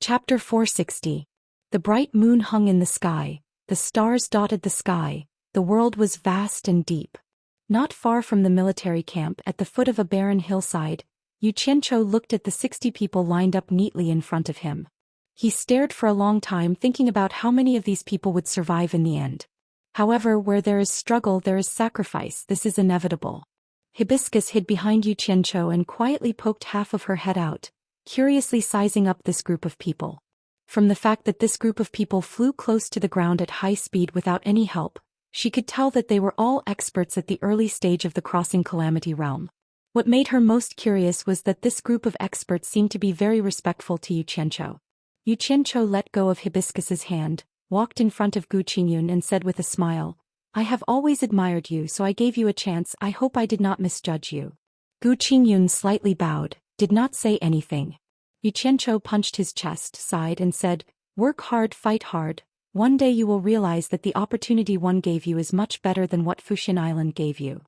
Chapter 460. The bright moon hung in the sky, the stars dotted the sky, the world was vast and deep. Not far from the military camp at the foot of a barren hillside, Xianxia looked at the 60 people lined up neatly in front of him. He stared for a long time thinking about how many of these people would survive in the end. However, where there is struggle there is sacrifice, this is inevitable. Hibiscus hid behind Xianxia and quietly poked half of her head out, curiously sizing up this group of people. From the fact that this group of people flew close to the ground at high speed without any help, she could tell that they were all experts at the early stage of the crossing Calamity realm. What made her most curious was that this group of experts seemed to be very respectful to Xianxia. Xianxia let go of Hibiscus's hand, walked in front of Gu Qingyun and said with a smile, "I have always admired you, so I gave you a chance. I hope I did not misjudge you." Gu Qingyun slightly bowed, did not say anything. Xianxia punched his chest, sighed and said, "Work hard, fight hard. One day you will realize that the opportunity one gave you is much better than what Fuxian Island gave you."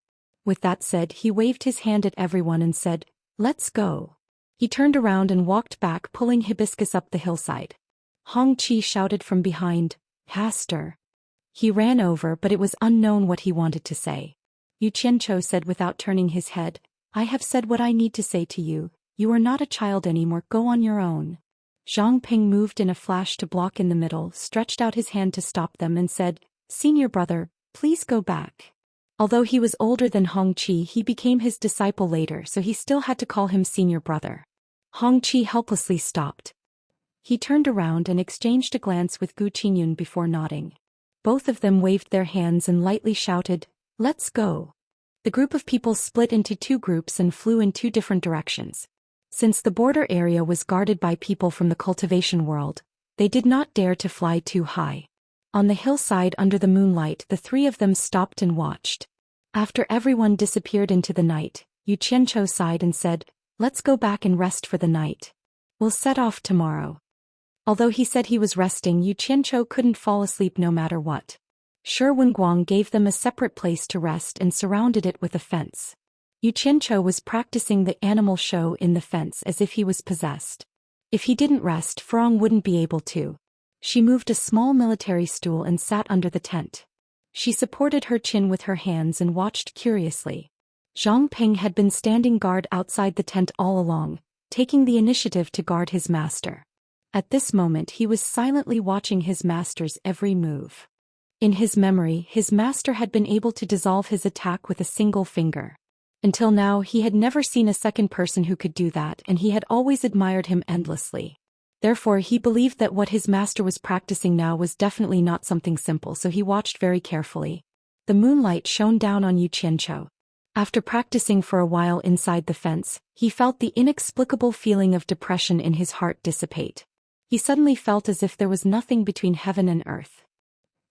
With that said, he waved his hand at everyone and said, "Let's go." He turned around and walked back, pulling Hibiscus up the hillside. Hong Qi shouted from behind, "Pastor." He ran over, but it was unknown what he wanted to say. Xianxia said without turning his head, "I have said what I need to say to you. You are not a child anymore, go on your own." Zhang Ping moved in a flash to block in the middle, stretched out his hand to stop them and said, "Senior brother, please go back." Although he was older than Hong Qi, he became his disciple later, so he still had to call him senior brother. Hong Qi helplessly stopped. He turned around and exchanged a glance with Gu Qingyun before nodding. Both of them waved their hands and lightly shouted, "Let's go." The group of people split into two groups and flew in two different directions. Since the border area was guarded by people from the cultivation world, they did not dare to fly too high. On the hillside under the moonlight, the three of them stopped and watched. After everyone disappeared into the night, Xianxia sighed and said, "Let's go back and rest for the night. We'll set off tomorrow." Although he said he was resting, Xianxia couldn't fall asleep no matter what. Shi Wenguang gave them a separate place to rest and surrounded it with a fence. Xianxia was practicing the animal show in the fence as if he was possessed. If he didn't rest, Furong wouldn't be able to. She moved a small military stool and sat under the tent. She supported her chin with her hands and watched curiously. Zhang Ping had been standing guard outside the tent all along, taking the initiative to guard his master. At this moment he was silently watching his master's every move. In his memory, his master had been able to dissolve his attack with a single finger. Until now he had never seen a second person who could do that, and he had always admired him endlessly. Therefore he believed that what his master was practicing now was definitely not something simple, so he watched very carefully. The moonlight shone down on Xianxia. After practicing for a while inside the fence, he felt the inexplicable feeling of depression in his heart dissipate. He suddenly felt as if there was nothing between heaven and earth.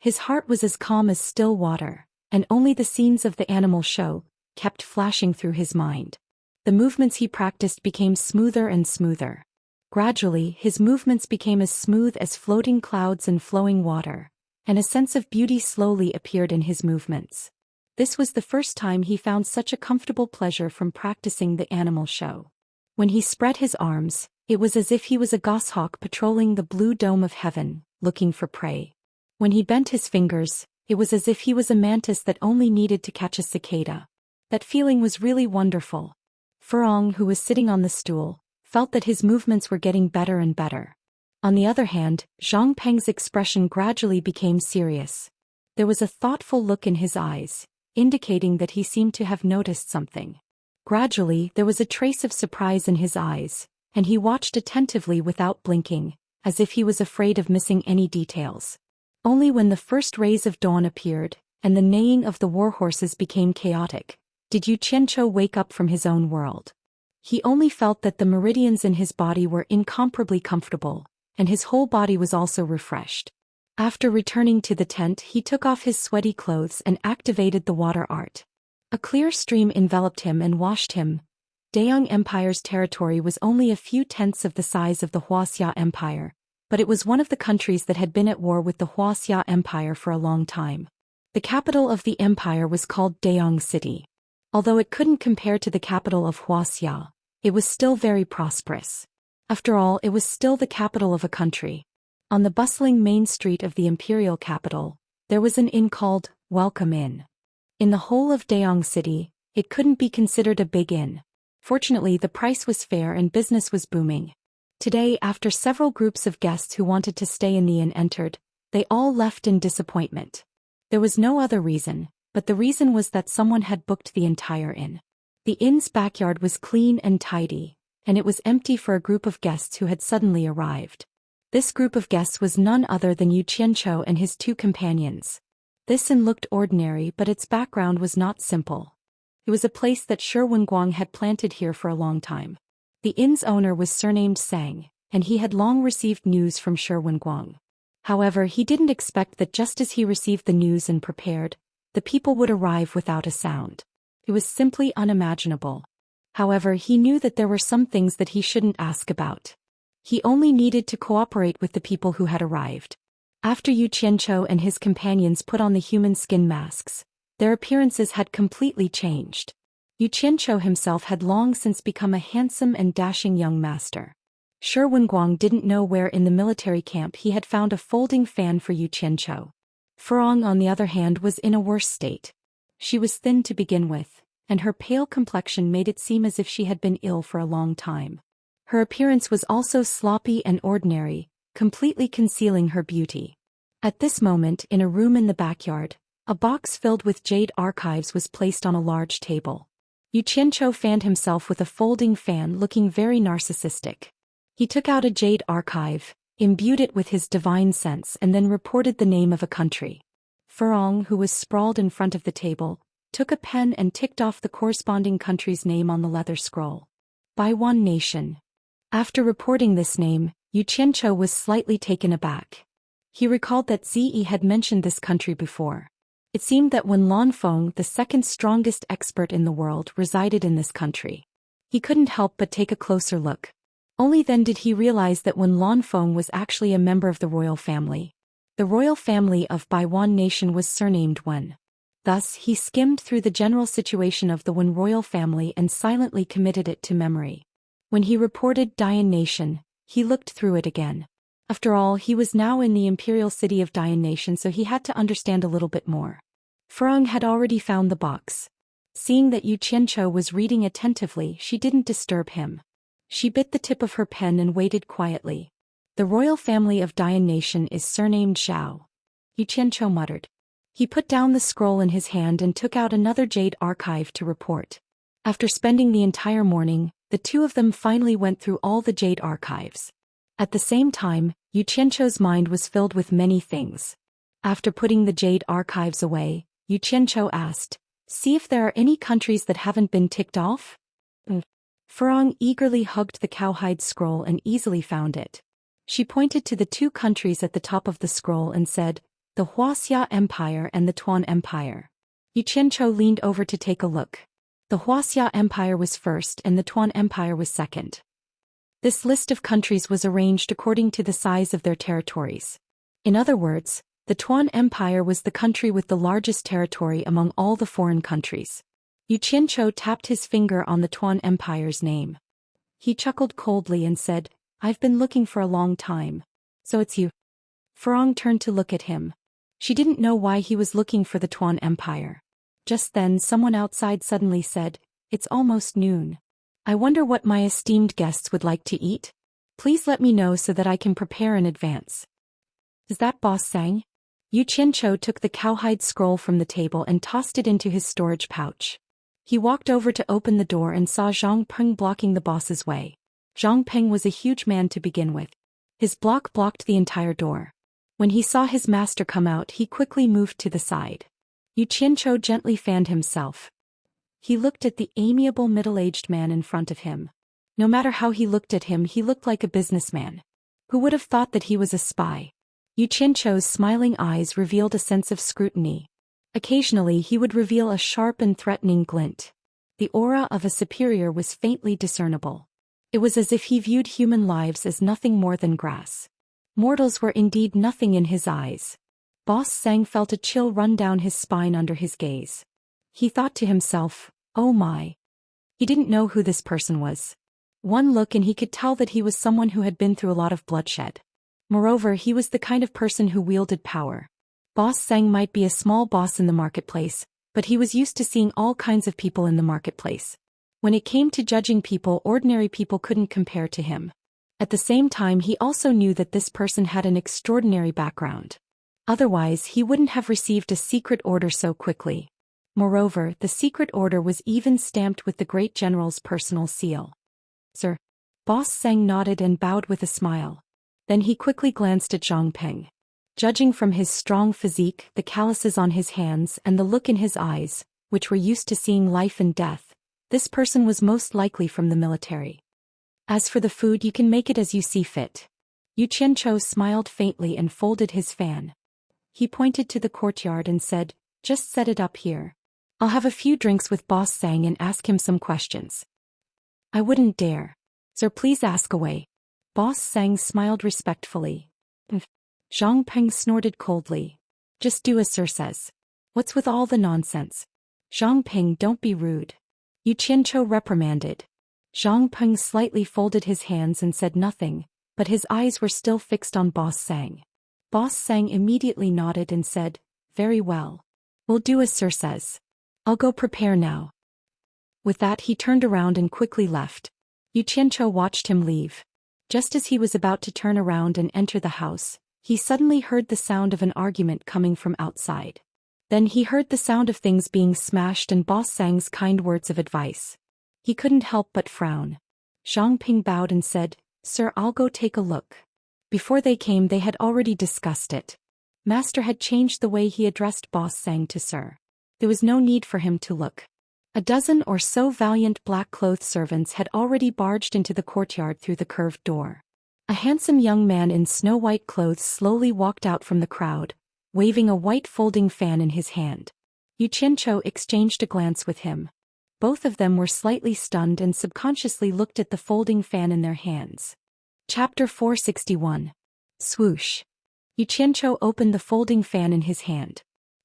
His heart was as calm as still water, and only the scenes of the animal show kept flashing through his mind. The movements he practiced became smoother and smoother. Gradually, his movements became as smooth as floating clouds and flowing water, and a sense of beauty slowly appeared in his movements. This was the first time he found such a comfortable pleasure from practicing the animal show. When he spread his arms, it was as if he was a goshawk patrolling the blue dome of heaven, looking for prey. When he bent his fingers, it was as if he was a mantis that only needed to catch a cicada. That feeling was really wonderful. Furong, who was sitting on the stool, felt that his movements were getting better and better. On the other hand, Zhang Peng's expression gradually became serious. There was a thoughtful look in his eyes, indicating that he seemed to have noticed something. Gradually, there was a trace of surprise in his eyes, and he watched attentively without blinking, as if he was afraid of missing any details. Only when the first rays of dawn appeared, and the neighing of the warhorses became chaotic, did Xianxia wake up from his own world. He only felt that the meridians in his body were incomparably comfortable, and his whole body was also refreshed. After returning to the tent, he took off his sweaty clothes and activated the water art. A clear stream enveloped him and washed him. Daoist Empire's territory was only a few tenths of the size of the Wuxia Empire, but it was one of the countries that had been at war with the Wuxia Empire for a long time. The capital of the empire was called Daoist City. Although it couldn't compare to the capital of Wuxia, it was still very prosperous. After all, it was still the capital of a country. On the bustling main street of the imperial capital, there was an inn called Welcome Inn. In the whole of Daong City, it couldn't be considered a big inn. Fortunately, the price was fair and business was booming. Today, after several groups of guests who wanted to stay in the inn entered, they all left in disappointment. There was no other reason, but the reason was that someone had booked the entire inn. The inn's backyard was clean and tidy, and it was empty for a group of guests who had suddenly arrived. This group of guests was none other than Yu Qianqiu and his two companions. This inn looked ordinary, but its background was not simple. It was a place that Shi Wenguang had planted here for a long time. The inn's owner was surnamed Sang, and he had long received news from Shi Wenguang. However, he didn't expect that just as he received the news and prepared, the people would arrive without a sound. It was simply unimaginable. However, he knew that there were some things that he shouldn't ask about. He only needed to cooperate with the people who had arrived. After Yu Qianqiu and his companions put on the human skin masks, their appearances had completely changed. Yu Qianqiu himself had long since become a handsome and dashing young master. Shi Wenguang didn't know where in the military camp he had found a folding fan for Yu Qianqiu. Furong, on the other hand, was in a worse state. She was thin to begin with, and her pale complexion made it seem as if she had been ill for a long time. Her appearance was also sloppy and ordinary, completely concealing her beauty. At this moment, in a room in the backyard, a box filled with jade archives was placed on a large table. Yu Qianqiu fanned himself with a folding fan, looking very narcissistic. He took out a jade archive, imbued it with his divine sense, and then reported the name of a country. Furong, who was sprawled in front of the table, took a pen and ticked off the corresponding country's name on the leather scroll. Baiwan Nation. After reporting this name, Yu Qianqiu was slightly taken aback. He recalled that Zi had mentioned this country before. It seemed that when Lan Feng, the second strongest expert in the world, resided in this country. He couldn't help but take a closer look. Only then did he realize that when Lan Feng was actually a member of the royal family. The royal family of Baiwan Nation was surnamed Wen. Thus, he skimmed through the general situation of the Wen royal family and silently committed it to memory. When he reported Dayan Nation, he looked through it again. After all, he was now in the imperial city of Dayan Nation, so he had to understand a little bit more. Furong had already found the box. Seeing that Yu Qianqiu was reading attentively, she didn't disturb him. She bit the tip of her pen and waited quietly. The royal family of Dayan Nation is surnamed Zhao. Yu Qianqiu muttered. He put down the scroll in his hand and took out another jade archive to report. After spending the entire morning, the two of them finally went through all the jade archives. At the same time, Yu Qianqiu's mind was filled with many things. After putting the jade archives away, Yu Qianqiu asked, "See if there are any countries that haven't been ticked off?" Furong eagerly hugged the cowhide scroll and easily found it. She pointed to the two countries at the top of the scroll and said, "The Wuxia Empire and the Tuan Empire." Yu Qianqiu leaned over to take a look. The Wuxia Empire was first and the Tuan Empire was second. This list of countries was arranged according to the size of their territories. In other words, the Tuan Empire was the country with the largest territory among all the foreign countries. Yu Qianqiu tapped his finger on the Tuan Empire's name. He chuckled coldly and said, "I've been looking for a long time. So it's you." Furong turned to look at him. She didn't know why he was looking for the Tuan Empire. Just then someone outside suddenly said, "It's almost noon. I wonder what my esteemed guests would like to eat? Please let me know so that I can prepare in advance." "Is that Boss Sang?" Yu Qianqiu took the cowhide scroll from the table and tossed it into his storage pouch. He walked over to open the door and saw Zhang Peng blocking the boss's way. Zhang Peng was a huge man to begin with. His block blocked the entire door. When he saw his master come out, he quickly moved to the side. Yu Qianqiu gently fanned himself. He looked at the amiable middle-aged man in front of him. No matter how he looked at him, he looked like a businessman. Who would have thought that he was a spy? Yu Qianqiu's smiling eyes revealed a sense of scrutiny. Occasionally he would reveal a sharp and threatening glint. The aura of a superior was faintly discernible. It was as if he viewed human lives as nothing more than grass. Mortals were indeed nothing in his eyes. Boss Sang felt a chill run down his spine under his gaze. He thought to himself, "Oh my." He didn't know who this person was. One look and he could tell that he was someone who had been through a lot of bloodshed. Moreover, he was the kind of person who wielded power. Boss Zhang might be a small boss in the marketplace, but he was used to seeing all kinds of people in the marketplace. When it came to judging people, ordinary people couldn't compare to him. At the same time, he also knew that this person had an extraordinary background. Otherwise, he wouldn't have received a secret order so quickly. Moreover, the secret order was even stamped with the great general's personal seal. Sir. Boss Zhang nodded and bowed with a smile. Then he quickly glanced at Zhang Peng. Judging from his strong physique, the calluses on his hands, and the look in his eyes, which were used to seeing life and death, this person was most likely from the military. As for the food, you can make it as you see fit. Yu Qianzhou smiled faintly and folded his fan. He pointed to the courtyard and said, "Just set it up here. I'll have a few drinks with Boss Zhang and ask him some questions." "I wouldn't dare. Sir, please ask away." Boss Zhang smiled respectfully. Zhang Peng snorted coldly. "Just do as Sir says. What's with all the nonsense?" "Zhang Peng, don't be rude." Yu Qianzhou reprimanded. Zhang Peng slightly folded his hands and said nothing, but his eyes were still fixed on Boss Zhang. Boss Zhang immediately nodded and said, "Very well. We'll do as Sir says. I'll go prepare now." With that, he turned around and quickly left. Yu Qianzhou watched him leave. Just as he was about to turn around and enter the house, he suddenly heard the sound of an argument coming from outside. Then he heard the sound of things being smashed and Boss Zhang's kind words of advice. He couldn't help but frown. Zhang Ping bowed and said, "Sir, I'll go take a look." Before they came, they had already discussed it. Master had changed the way he addressed Boss Zhang to Sir. There was no need for him to look. A dozen or so valiant black-clothed servants had already barged into the courtyard through the curved door. A handsome young man in snow-white clothes slowly walked out from the crowd, waving a white folding fan in his hand. Yu Qianzhou exchanged a glance with him. Both of them were slightly stunned and subconsciously looked at the folding fan in their hands. Chapter 461. Swoosh. Yu Qianzhou opened the folding fan in his hand.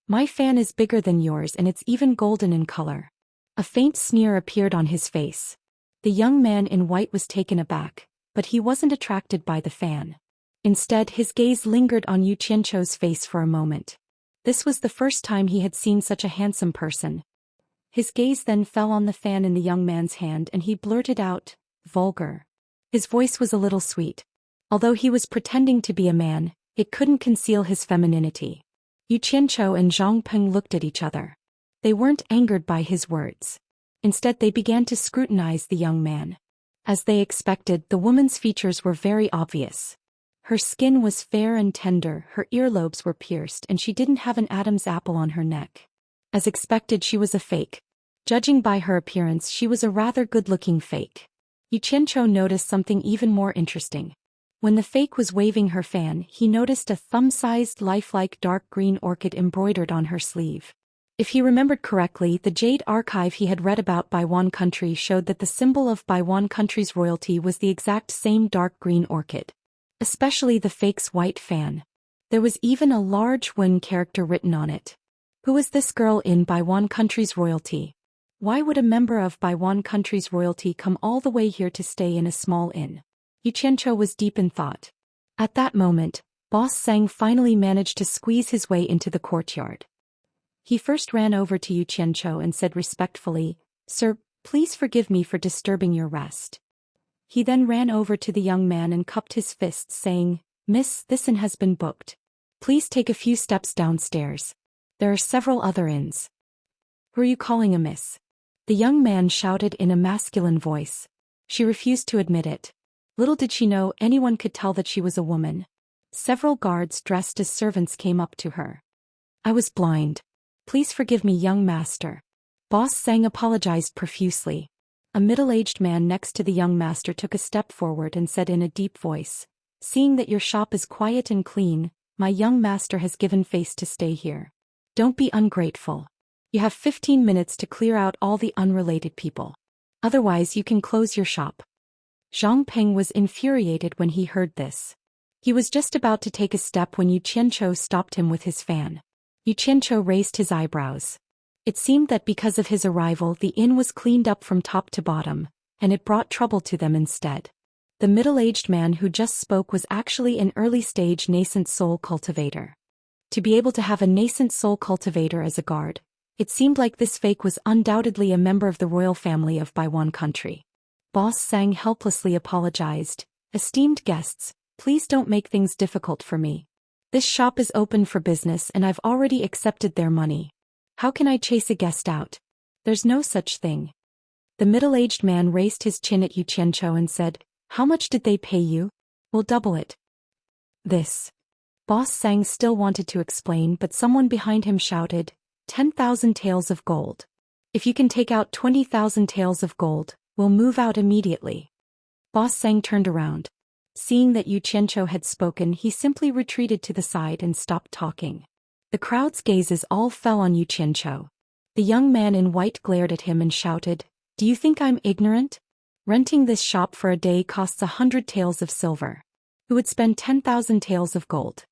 "My fan is bigger than yours and it's even golden in color." A faint sneer appeared on his face. The young man in white was taken aback, but he wasn't attracted by the fan. Instead, his gaze lingered on Yu Qianzhou's face for a moment. This was the first time he had seen such a handsome person. His gaze then fell on the fan in the young man's hand and he blurted out, "Vulgar." His voice was a little sweet. Although he was pretending to be a man, it couldn't conceal his femininity. Yu Qianzhou and Zhang Peng looked at each other. They weren't angered by his words. Instead, they began to scrutinize the young man. As they expected, the woman's features were very obvious. Her skin was fair and tender, her earlobes were pierced, and she didn't have an Adam's apple on her neck. As expected, she was a fake. Judging by her appearance, she was a rather good-looking fake. Yu Qianzhou noticed something even more interesting. When the fake was waving her fan, he noticed a thumb-sized lifelike dark green orchid embroidered on her sleeve. If he remembered correctly, the Jade archive he had read about Baiwan country showed that the symbol of Baiwan country's royalty was the exact same dark green orchid. Especially the fake's white fan. There was even a large Wen character written on it. Who was this girl in Baiwan country's royalty? Why would a member of Baiwan country's royalty come all the way here to stay in a small inn? Yu Qianzhou was deep in thought. At that moment, Boss Zhang finally managed to squeeze his way into the courtyard. He first ran over to Yu Qianzhou and said respectfully, "Sir, please forgive me for disturbing your rest." He then ran over to the young man and cupped his fists, saying, "Miss, this inn has been booked. Please take a few steps downstairs. There are several other inns." "Who are you calling a miss?" the young man shouted in a masculine voice. She refused to admit it. Little did she know anyone could tell that she was a woman. Several guards dressed as servants came up to her. "I was blind. Please forgive me, young master." Boss Zhang apologized profusely. A middle-aged man next to the young master took a step forward and said in a deep voice, "Seeing that your shop is quiet and clean, my young master has given face to stay here. Don't be ungrateful. You have 15 minutes to clear out all the unrelated people. Otherwise you can close your shop." Zhang Peng was infuriated when he heard this. He was just about to take a step when Yu Qianzhou stopped him with his fan. Yu Qianzhou raised his eyebrows. It seemed that because of his arrival the inn was cleaned up from top to bottom, and it brought trouble to them instead. The middle-aged man who just spoke was actually an early-stage nascent soul cultivator. To be able to have a nascent soul cultivator as a guard, it seemed like this fake was undoubtedly a member of the royal family of Baiwan country. Boss Sang helplessly apologized. Esteemed guests, please don't make things difficult for me. This shop is open for business and I've already accepted their money. How can I chase a guest out? There's no such thing. The middle-aged man raised his chin at Yu Qianzhou and said, how much did they pay you? We'll double it. This. Boss Sang still wanted to explain, but someone behind him shouted, 10,000 taels of gold. If you can take out 20,000 taels of gold, we'll move out immediately. Boss Sang turned around. Seeing that Yu Qianzhou had spoken, he simply retreated to the side and stopped talking. The crowd's gazes all fell on Yu Qianzhou. The young man in white glared at him and shouted, do you think I'm ignorant? Renting this shop for a day costs 100 taels of silver. Who would spend 10,000 taels of gold?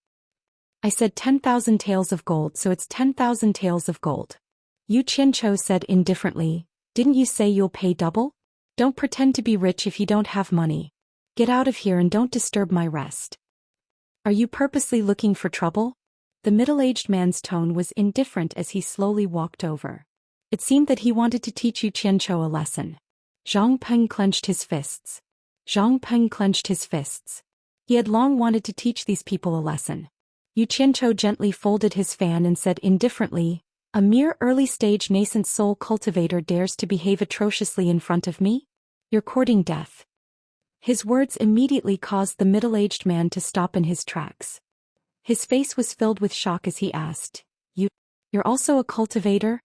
I said 10,000 taels of gold, so it's 10,000 taels of gold. Yu Qianzhou said indifferently, didn't you say you'll pay double? Don't pretend to be rich if you don't have money. Get out of here and don't disturb my rest. Are you purposely looking for trouble? The middle-aged man's tone was indifferent as he slowly walked over. It seemed that he wanted to teach Yu Qianzhou a lesson. Zhang Peng clenched his fists. Zhang Peng clenched his fists. He had long wanted to teach these people a lesson. Yu Qianzhou gently folded his fan and said indifferently, a mere early-stage nascent soul cultivator dares to behave atrociously in front of me? You're courting death. His words immediately caused the middle-aged man to stop in his tracks. His face was filled with shock as he asked, You're also a cultivator?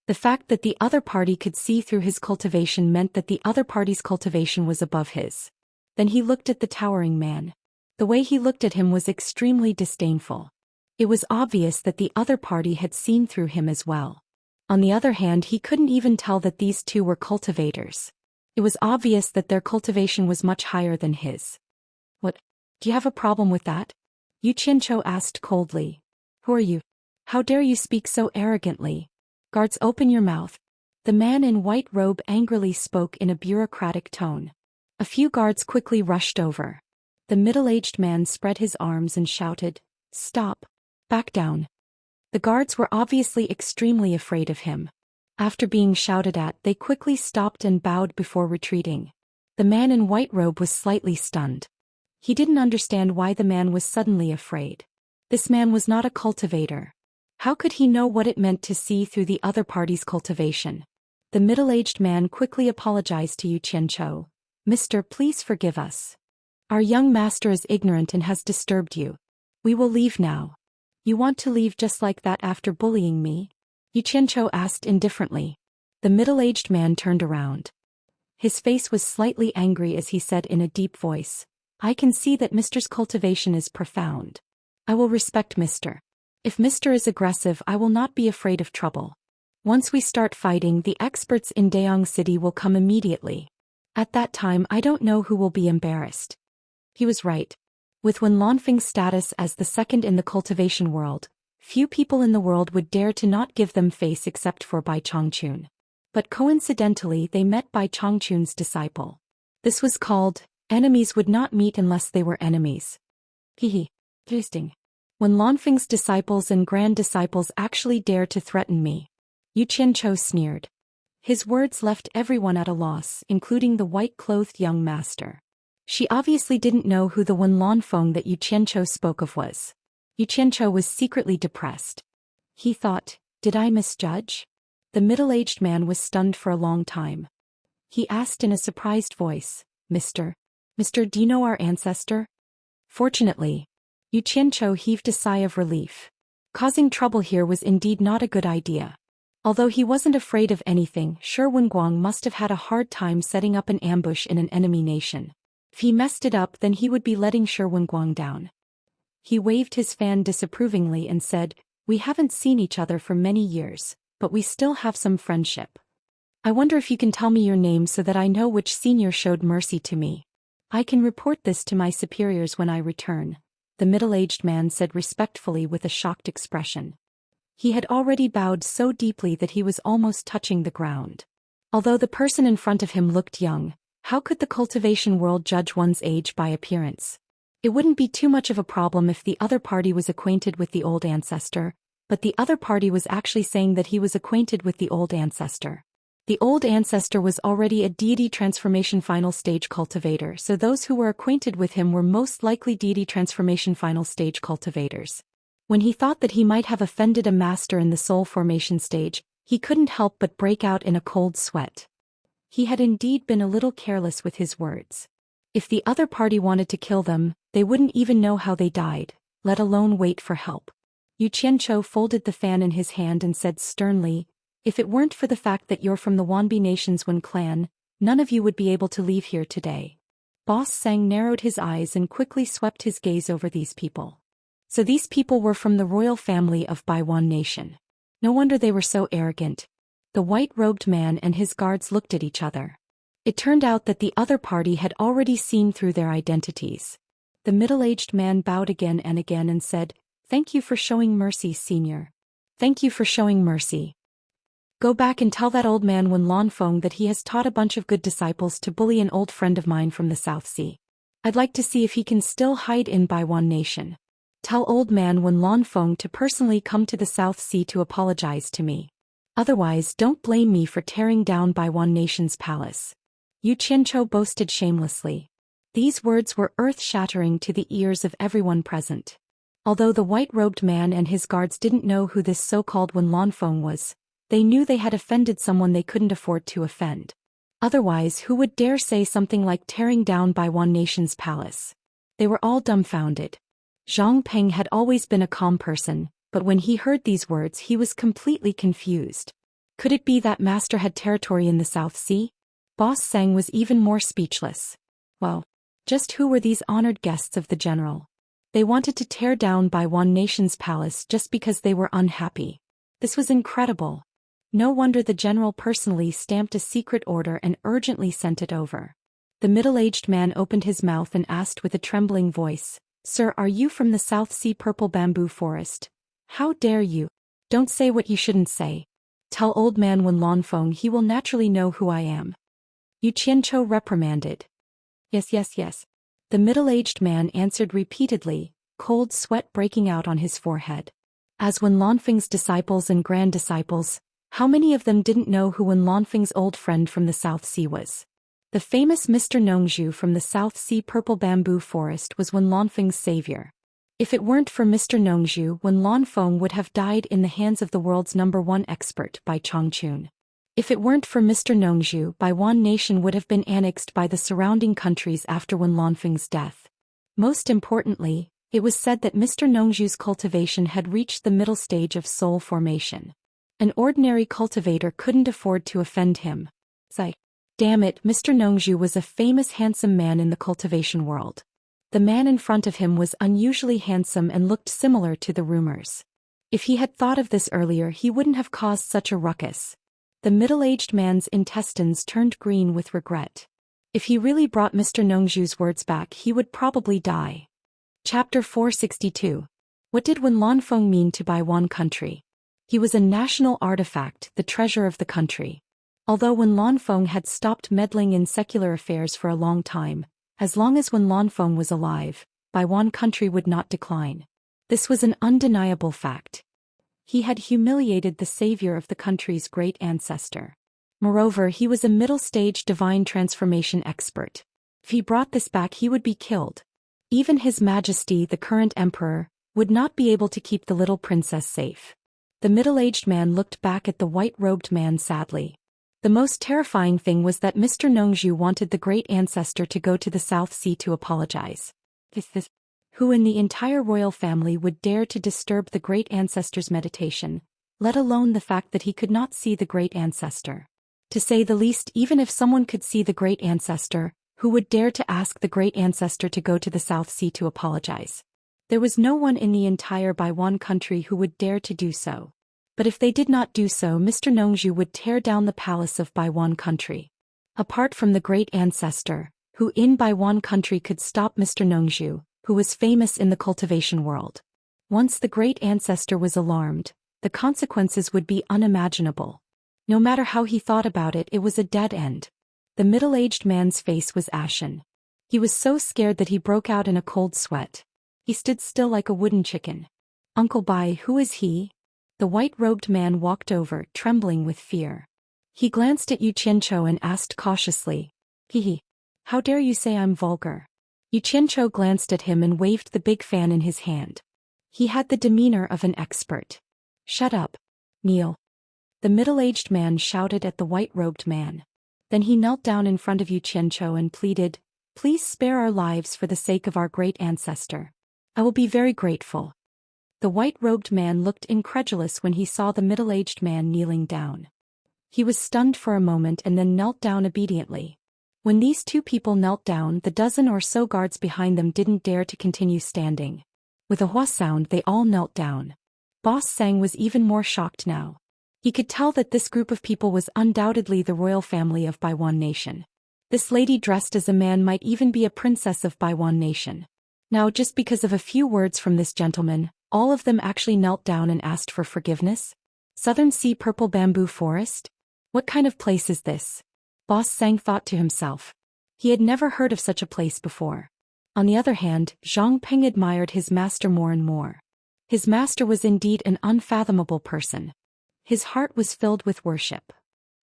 The fact that the other party could see through his cultivation meant that the other party's cultivation was above his. Then he looked at the towering man. The way he looked at him was extremely disdainful. It was obvious that the other party had seen through him as well. On the other hand, he couldn't even tell that these two were cultivators. It was obvious that their cultivation was much higher than his. What? Do you have a problem with that? Yu Qianzhou asked coldly. Who are you? How dare you speak so arrogantly? Guards, open your mouth. The man in white robe angrily spoke in a bureaucratic tone. A few guards quickly rushed over. The middle-aged man spread his arms and shouted, Stop. Back down. The guards were obviously extremely afraid of him. After being shouted at, they quickly stopped and bowed before retreating. The man in white robe was slightly stunned. He didn't understand why the man was suddenly afraid. This man was not a cultivator. How could he know what it meant to see through the other party's cultivation? The middle-aged man quickly apologized to Yu Qianzhou. Mister, please forgive us. Our young master is ignorant and has disturbed you. We will leave now. You want to leave just like that after bullying me? Yu Qianzhou asked indifferently. The middle-aged man turned around. His face was slightly angry as he said in a deep voice, I can see that Mister's cultivation is profound. I will respect Mister. If Mister is aggressive, I will not be afraid of trouble. Once we start fighting, the experts in Daoist City will come immediately. At that time, I don't know who will be embarrassed. He was right. With Wen Lanfeng's status as the second in the cultivation world, few people in the world would dare to not give them face except for Bai Chongqun. But coincidentally, they met Bai Chongqun's disciple. This was called, enemies would not meet unless they were enemies. Hehe. Interesting. Wen Lanfeng's disciples and grand disciples actually dare to threaten me. Yu Qianzhou sneered. His words left everyone at a loss, including the white-clothed young master. She obviously didn't know who the Wen Lanfeng that Yu Qianzhou spoke of was. Yu Qianzhou was secretly depressed. He thought, did I misjudge? The middle-aged man was stunned for a long time. He asked in a surprised voice, Mister, do you know our ancestor? Fortunately, Yu Qianzhou heaved a sigh of relief. Causing trouble here was indeed not a good idea. Although he wasn't afraid of anything, Shi Wenguang must have had a hard time setting up an ambush in an enemy nation. If he messed it up, then he would be letting Shi Wenguang down. He waved his fan disapprovingly and said, We haven't seen each other for many years, but we still have some friendship. I wonder if you can tell me your name so that I know which senior showed mercy to me. I can report this to my superiors when I return, the middle-aged man said respectfully with a shocked expression. He had already bowed so deeply that he was almost touching the ground. Although the person in front of him looked young, how could the cultivation world judge one's age by appearance? It wouldn't be too much of a problem if the other party was acquainted with the old ancestor, but the other party was actually saying that he was acquainted with the old ancestor. The old ancestor was already a deity transformation final stage cultivator, so those who were acquainted with him were most likely deity transformation final stage cultivators. When he thought that he might have offended a master in the soul formation stage, he couldn't help but break out in a cold sweat. He had indeed been a little careless with his words. If the other party wanted to kill them, they wouldn't even know how they died, let alone wait for help. Xianxia folded the fan in his hand and said sternly, "If it weren't for the fact that you're from the Wanbi Nation's Wen clan, none of you would be able to leave here today." Boss Sang narrowed his eyes and quickly swept his gaze over these people. So these people were from the royal family of Baiwan Nation. No wonder they were so arrogant. The white-robed man and his guards looked at each other. It turned out that the other party had already seen through their identities. The middle-aged man bowed again and said, "Thank you for showing mercy, senior. Thank you for showing mercy. Go back and tell that old man Wen Lanfeng that he has taught a bunch of good disciples to bully an old friend of mine from the South Sea. I'd like to see if he can still hide in Baiwan Nation. Tell old man Wen Lanfeng to personally come to the South Sea to apologize to me. Otherwise, don't blame me for tearing down Baiwan Nation's palace." Xianxia boasted shamelessly. These words were earth-shattering to the ears of everyone present. Although the white-robed man and his guards didn't know who this so-called Wen Lanfeng was, they knew they had offended someone they couldn't afford to offend. Otherwise, who would dare say something like tearing down Baiwan Nation's palace? They were all dumbfounded. Zhang Peng had always been a calm person, but when he heard these words he was completely confused. Could it be that master had territory in the South Sea? Boss Sang was even more speechless. Well, just who were these honored guests of the general? They wanted to tear down Baiwan Nation's palace just because they were unhappy. This was incredible. No wonder the general personally stamped a secret order and urgently sent it over. The middle-aged man opened his mouth and asked with a trembling voice, "Sir, are you from the South Sea Purple Bamboo Forest? How dare you? Don't say what you shouldn't say. Tell old man Wen Lanfeng he will naturally know who I am." Xianxia reprimanded. Yes. The middle-aged man answered repeatedly, cold sweat breaking out on his forehead. As Wen Lanfeng's disciples and grand disciples, how many of them didn't know who Wen Lanfeng's old friend from the South Sea was? The famous Mr. Nongzhu from the South Sea Purple Bamboo Forest was Wen Lanfeng's savior. If it weren't for Mr. Nongzhu, Wen Lanfeng would have died in the hands of the world's #1 expert by Changchun. If it weren't for Mr. Nongzhu, Baiwan Nation would have been annexed by the surrounding countries after Wen Lanfeng's death. Most importantly, it was said that Mr. Nongzhu's cultivation had reached the middle stage of soul formation. An ordinary cultivator couldn't afford to offend him. Damn it, Mr. Nongzhu was a famous handsome man in the cultivation world. The man in front of him was unusually handsome and looked similar to the rumors. If he had thought of this earlier, he wouldn't have caused such a ruckus. The middle-aged man's intestines turned green with regret. If he really brought Mr. Nongzhu's words back, he would probably die. Chapter 462. What did Wen Lanfeng mean to Baiwan country? He was a national artifact, the treasure of the country. Although Wen Lanfeng had stopped meddling in secular affairs for a long time, as long as Wen Lanfeng was alive, Baiwan country would not decline. This was an undeniable fact. He had humiliated the savior of the country's great ancestor. Moreover, he was a middle-stage divine transformation expert. If he brought this back, he would be killed. Even His Majesty, the current emperor, would not be able to keep the little princess safe. The middle-aged man looked back at the white-robed man sadly. The most terrifying thing was that Mr. Nongzhu wanted the great ancestor to go to the South Sea to apologize. Who in the entire royal family would dare to disturb the great ancestor's meditation, let alone the fact that he could not see the great ancestor? To say the least, even if someone could see the great ancestor, who would dare to ask the great ancestor to go to the South Sea to apologize? There was no one in the entire Baiwan country who would dare to do so. But if they did not do so, Mr. Nongzhu would tear down the palace of Baiwan country. Apart from the great ancestor, who in Baiwan country could stop Mr. Nongzhu, who was famous in the cultivation world? Once the great ancestor was alarmed, the consequences would be unimaginable. No matter how he thought about it, it was a dead end. The middle-aged man's face was ashen. He was so scared that he broke out in a cold sweat. He stood still like a wooden chicken. Uncle Bai, who is he? The white-robed man walked over, trembling with fear. He glanced at Yu Qianqiu and asked cautiously, Hehe. How dare you say I'm vulgar? Yu Qianqiu glanced at him and waved the big fan in his hand. He had the demeanor of an expert. Shut up. Kneel. The middle-aged man shouted at the white-robed man. Then he knelt down in front of Yu Qianqiu and pleaded, Please spare our lives for the sake of our great ancestor. I will be very grateful. The white-robed man looked incredulous when he saw the middle-aged man kneeling down. He was stunned for a moment and then knelt down obediently. When these two people knelt down, the dozen or so guards behind them didn't dare to continue standing. With a hua sound, they all knelt down. Boss Sang was even more shocked now. He could tell that this group of people was undoubtedly the royal family of Baiwan Nation. This lady dressed as a man might even be a princess of Baiwan Nation. Now, just because of a few words from this gentleman, all of them actually knelt down and asked for forgiveness? Southern Sea Purple Bamboo Forest? What kind of place is this? Boss Sang thought to himself. He had never heard of such a place before. On the other hand, Zhang Peng admired his master more and more. His master was indeed an unfathomable person. His heart was filled with worship.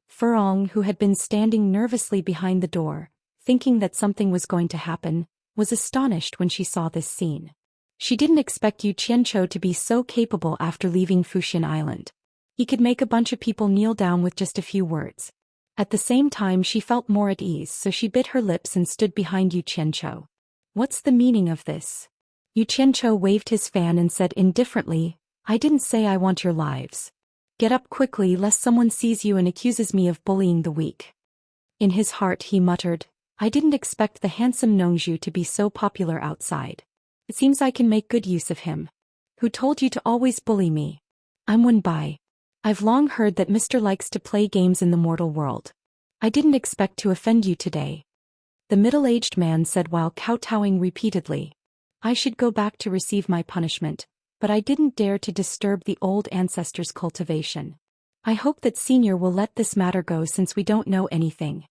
Furong, who had been standing nervously behind the door, thinking that something was going to happen, was astonished when she saw this scene. She didn't expect Yu Qianqiu to be so capable after leaving Fuxian Island. He could make a bunch of people kneel down with just a few words. At the same time, she felt more at ease, so she bit her lips and stood behind Yu Qianqiu. What's the meaning of this? Yu Qianqiu waved his fan and said indifferently, I didn't say I want your lives. Get up quickly lest someone sees you and accuses me of bullying the weak. In his heart he muttered, I didn't expect the handsome Nongzhu to be so popular outside. It seems I can make good use of him. Who told you to always bully me? I'm Wen Bai. I've long heard that Mr. likes to play games in the mortal world. I didn't expect to offend you today. The middle-aged man said while kowtowing repeatedly. I should go back to receive my punishment, but I didn't dare to disturb the old ancestors' cultivation. I hope that Senior will let this matter go since we don't know anything.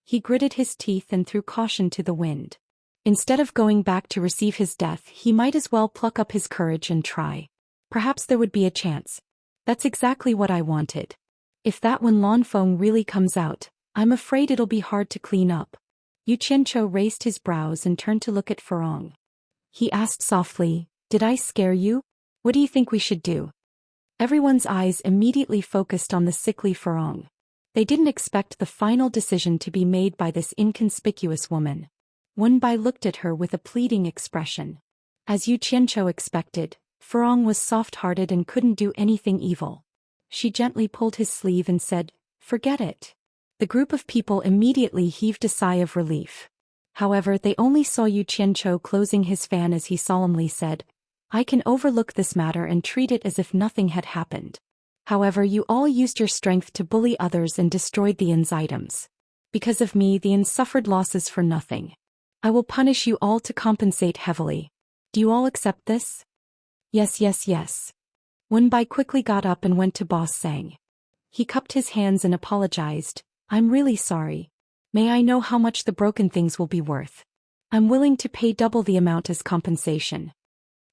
He gritted his teeth and threw caution to the wind. Instead of going back to receive his death, he might as well pluck up his courage and try. Perhaps there would be a chance. That's exactly what I wanted. If that Wen Lanfeng really comes out, I'm afraid it'll be hard to clean up. Yu Qianqiu raised his brows and turned to look at Furong. He asked softly, Did I scare you? What do you think we should do? Everyone's eyes immediately focused on the sickly Furong. They didn't expect the final decision to be made by this inconspicuous woman. Wen Bai looked at her with a pleading expression. As Yu Qianqiu expected, Furong was soft-hearted and couldn't do anything evil. She gently pulled his sleeve and said, Forget it. The group of people immediately heaved a sigh of relief. However, they only saw Yu Qianqiu closing his fan as he solemnly said, I can overlook this matter and treat it as if nothing had happened. However, you all used your strength to bully others and destroyed the inn's items. Because of me, the inn suffered losses for nothing. I will punish you all to compensate heavily. Do you all accept this? Yes, yes, yes. Wen Bai quickly got up and went to Boss Sang. He cupped his hands and apologized, I'm really sorry. May I know how much the broken things will be worth? I'm willing to pay double the amount as compensation.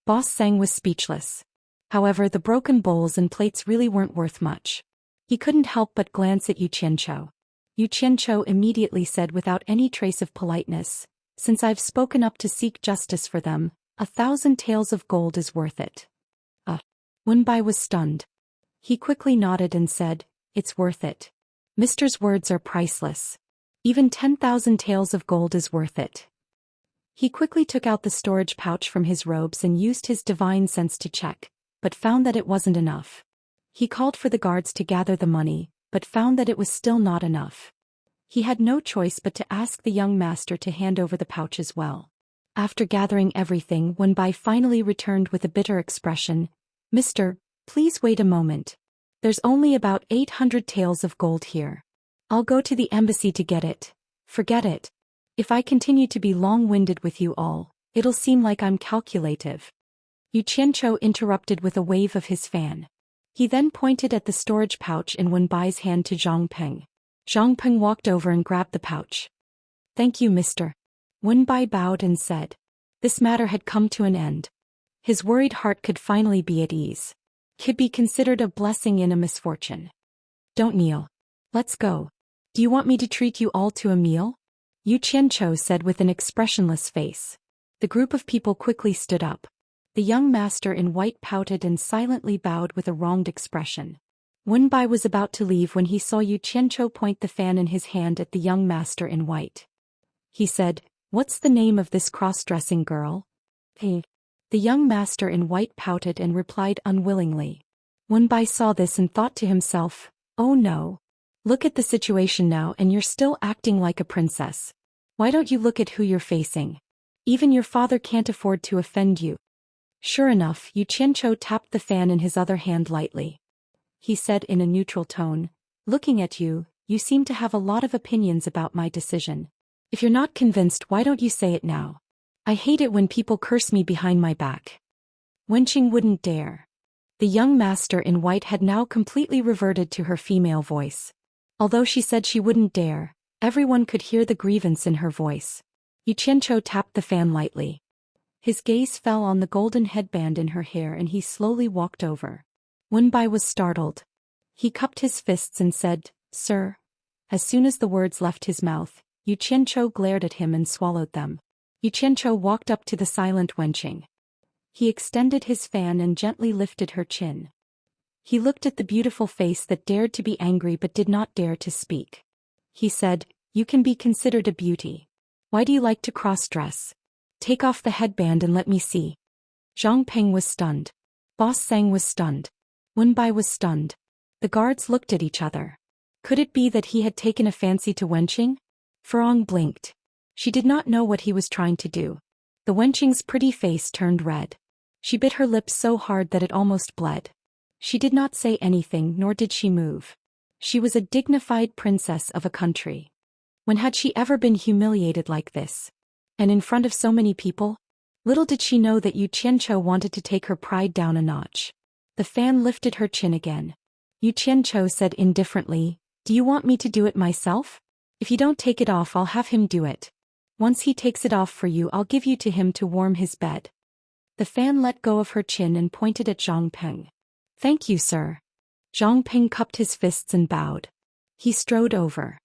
Boss Sang was speechless. However, the broken bowls and plates really weren't worth much. He couldn't help but glance at Yu Qianqiu. Yu Qianqiu immediately said without any trace of politeness, Since I've spoken up to seek justice for them, 1,000 taels of gold is worth it. Wen Bai was stunned. He quickly nodded and said, It's worth it. Mister's words are priceless. Even 10,000 taels of gold is worth it. He quickly took out the storage pouch from his robes and used his divine sense to check, but found that it wasn't enough. He called for the guards to gather the money, but found that it was still not enough. He had no choice but to ask the young master to hand over the pouch as well. After gathering everything, Wen Bai finally returned with a bitter expression, Mister, please wait a moment. There's only about 800 taels of gold here. I'll go to the embassy to get it. Forget it. If I continue to be long-winded with you all, it'll seem like I'm calculative. Yu Qianqiu interrupted with a wave of his fan. He then pointed at the storage pouch in Wenbai's hand to Zhang Peng. Zhang Peng walked over and grabbed the pouch. Thank you, mister. Wenbai bowed and said. This matter had come to an end. His worried heart could finally be at ease. Could be considered a blessing in a misfortune. Don't kneel. Let's go. Do you want me to treat you all to a meal? Yu Qianzhou said with an expressionless face. The group of people quickly stood up. The young master in white pouted and silently bowed with a wronged expression. Wenbai was about to leave when he saw Yu Qianzhou point the fan in his hand at the young master in white. He said, What's the name of this cross-dressing girl? Hey. The young master in white pouted and replied unwillingly. Wenbai saw this and thought to himself, Oh no. Look at the situation now and you're still acting like a princess. Why don't you look at who you're facing? Even your father can't afford to offend you. Sure enough, Yu Qianzhou tapped the fan in his other hand lightly. He said in a neutral tone, Looking at you, you seem to have a lot of opinions about my decision. If you're not convinced, why don't you say it now? I hate it when people curse me behind my back. Wenqing wouldn't dare. The young master in white had now completely reverted to her female voice. Although she said she wouldn't dare, everyone could hear the grievance in her voice. Yu Qianzhou tapped the fan lightly. His gaze fell on the golden headband in her hair and he slowly walked over. Wenbai was startled. He cupped his fists and said, Sir. As soon as the words left his mouth, Yu Qianzhou glared at him and swallowed them. Yu Qianzhou walked up to the silent Wenqing. He extended his fan and gently lifted her chin. He looked at the beautiful face that dared to be angry but did not dare to speak. He said, You can be considered a beauty. Why do you like to cross-dress? Take off the headband and let me see. Zhang Peng was stunned. Boss Sang was stunned. Wenbai was stunned. The guards looked at each other. Could it be that he had taken a fancy to Wenqing? Furong blinked. She did not know what he was trying to do. The Wenqing's pretty face turned red. She bit her lips so hard that it almost bled. She did not say anything nor did she move. She was a dignified princess of a country. When had she ever been humiliated like this? And in front of so many people? Little did she know that Yu Qianzhou wanted to take her pride down a notch. The fan lifted her chin again. Yu Qianzhou said indifferently, Do you want me to do it myself? If you don't take it off, I'll have him do it. Once he takes it off for you, I'll give you to him to warm his bed. The fan let go of her chin and pointed at Zhang Peng. Thank you, sir. Zhang Peng cupped his fists and bowed. He strode over.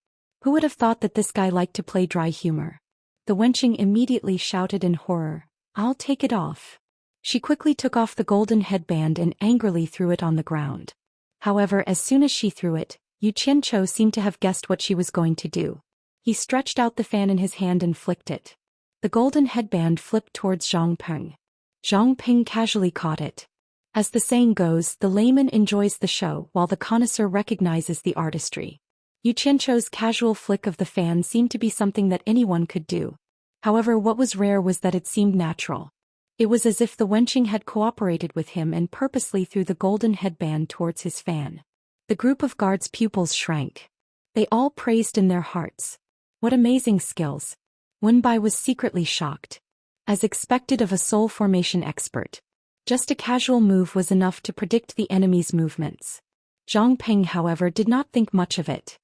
Who would have thought that this guy liked to play dry humor? The Wenqing immediately shouted in horror, I'll take it off. She quickly took off the golden headband and angrily threw it on the ground. However, as soon as she threw it, Yu Qianzhou seemed to have guessed what she was going to do. He stretched out the fan in his hand and flicked it. The golden headband flipped towards Zhang Peng. Zhang Peng casually caught it. As the saying goes, the layman enjoys the show while the connoisseur recognizes the artistry. Yu Qianzhou's casual flick of the fan seemed to be something that anyone could do. However, what was rare was that it seemed natural. It was as if the Wenqing had cooperated with him and purposely threw the golden headband towards his fan. The group of guards' pupils shrank. They all praised in their hearts. What amazing skills. Wenbai was secretly shocked. As expected of a soul formation expert. Just a casual move was enough to predict the enemy's movements. Zhang Peng, however, did not think much of it.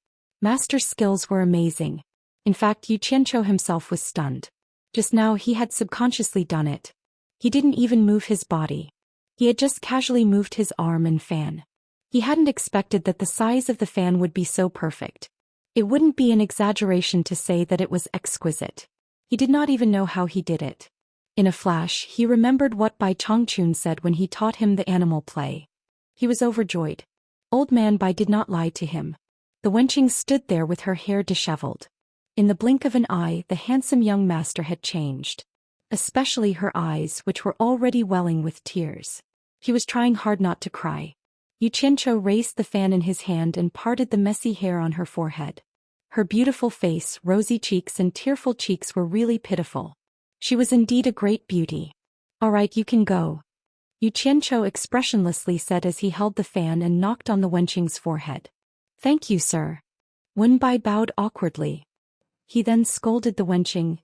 Master's skills were amazing. In fact, Yu Qianzhou himself was stunned. Just now he had subconsciously done it. He didn't even move his body. He had just casually moved his arm and fan. He hadn't expected that the size of the fan would be so perfect. It wouldn't be an exaggeration to say that it was exquisite. He did not even know how he did it. In a flash, he remembered what Bai Changchun said when he taught him the animal play. He was overjoyed. Old man Bai did not lie to him. The Wenqing stood there with her hair disheveled. In the blink of an eye, the handsome young master had changed. Especially her eyes, which were already welling with tears. He was trying hard not to cry. Yu Qianzhou raised the fan in his hand and parted the messy hair on her forehead. Her beautiful face, rosy cheeks and tearful cheeks were really pitiful. She was indeed a great beauty. All right, you can go. Yu Qianzhou expressionlessly said as he held the fan and knocked on the Wenqing's forehead. Thank you, sir. Wenbai bowed awkwardly. He then scolded the Wenqing.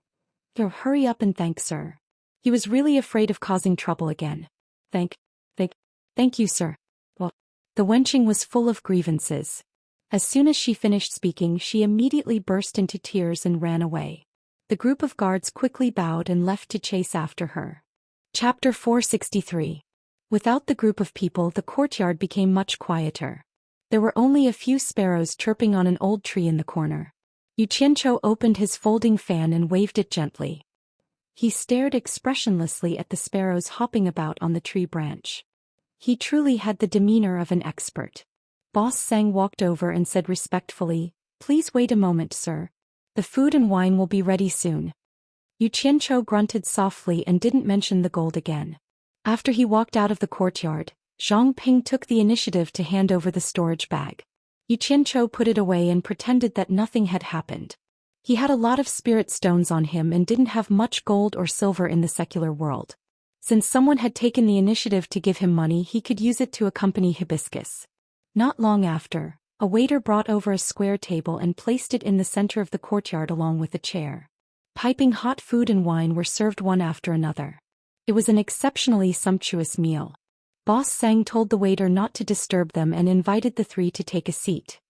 Hurry up and thank sir. He was really afraid of causing trouble again. Thank you, sir. Well, The wenching was full of grievances. As soon as she finished speaking, she immediately burst into tears and ran away. The group of guards quickly bowed and left to chase after her. Chapter 463. Without the group of people, the courtyard became much quieter. There were only a few sparrows chirping on an old tree in the corner. Xianxia opened his folding fan and waved it gently. He stared expressionlessly at the sparrows hopping about on the tree branch. He truly had the demeanor of an expert. Boss Sang walked over and said respectfully, "Please wait a moment, sir. The food and wine will be ready soon." Xianxia grunted softly and didn't mention the gold again. After he walked out of the courtyard, Zhang Ping took the initiative to hand over the storage bag. Xianxia put it away and pretended that nothing had happened. He had a lot of spirit stones on him and didn't have much gold or silver in the secular world. Since someone had taken the initiative to give him money, he could use it to accompany hibiscus. Not long after, a waiter brought over a square table and placed it in the center of the courtyard along with a chair. Piping hot food and wine were served one after another. It was an exceptionally sumptuous meal. Boss Sang told the waiter not to disturb them and invited the three to take a seat.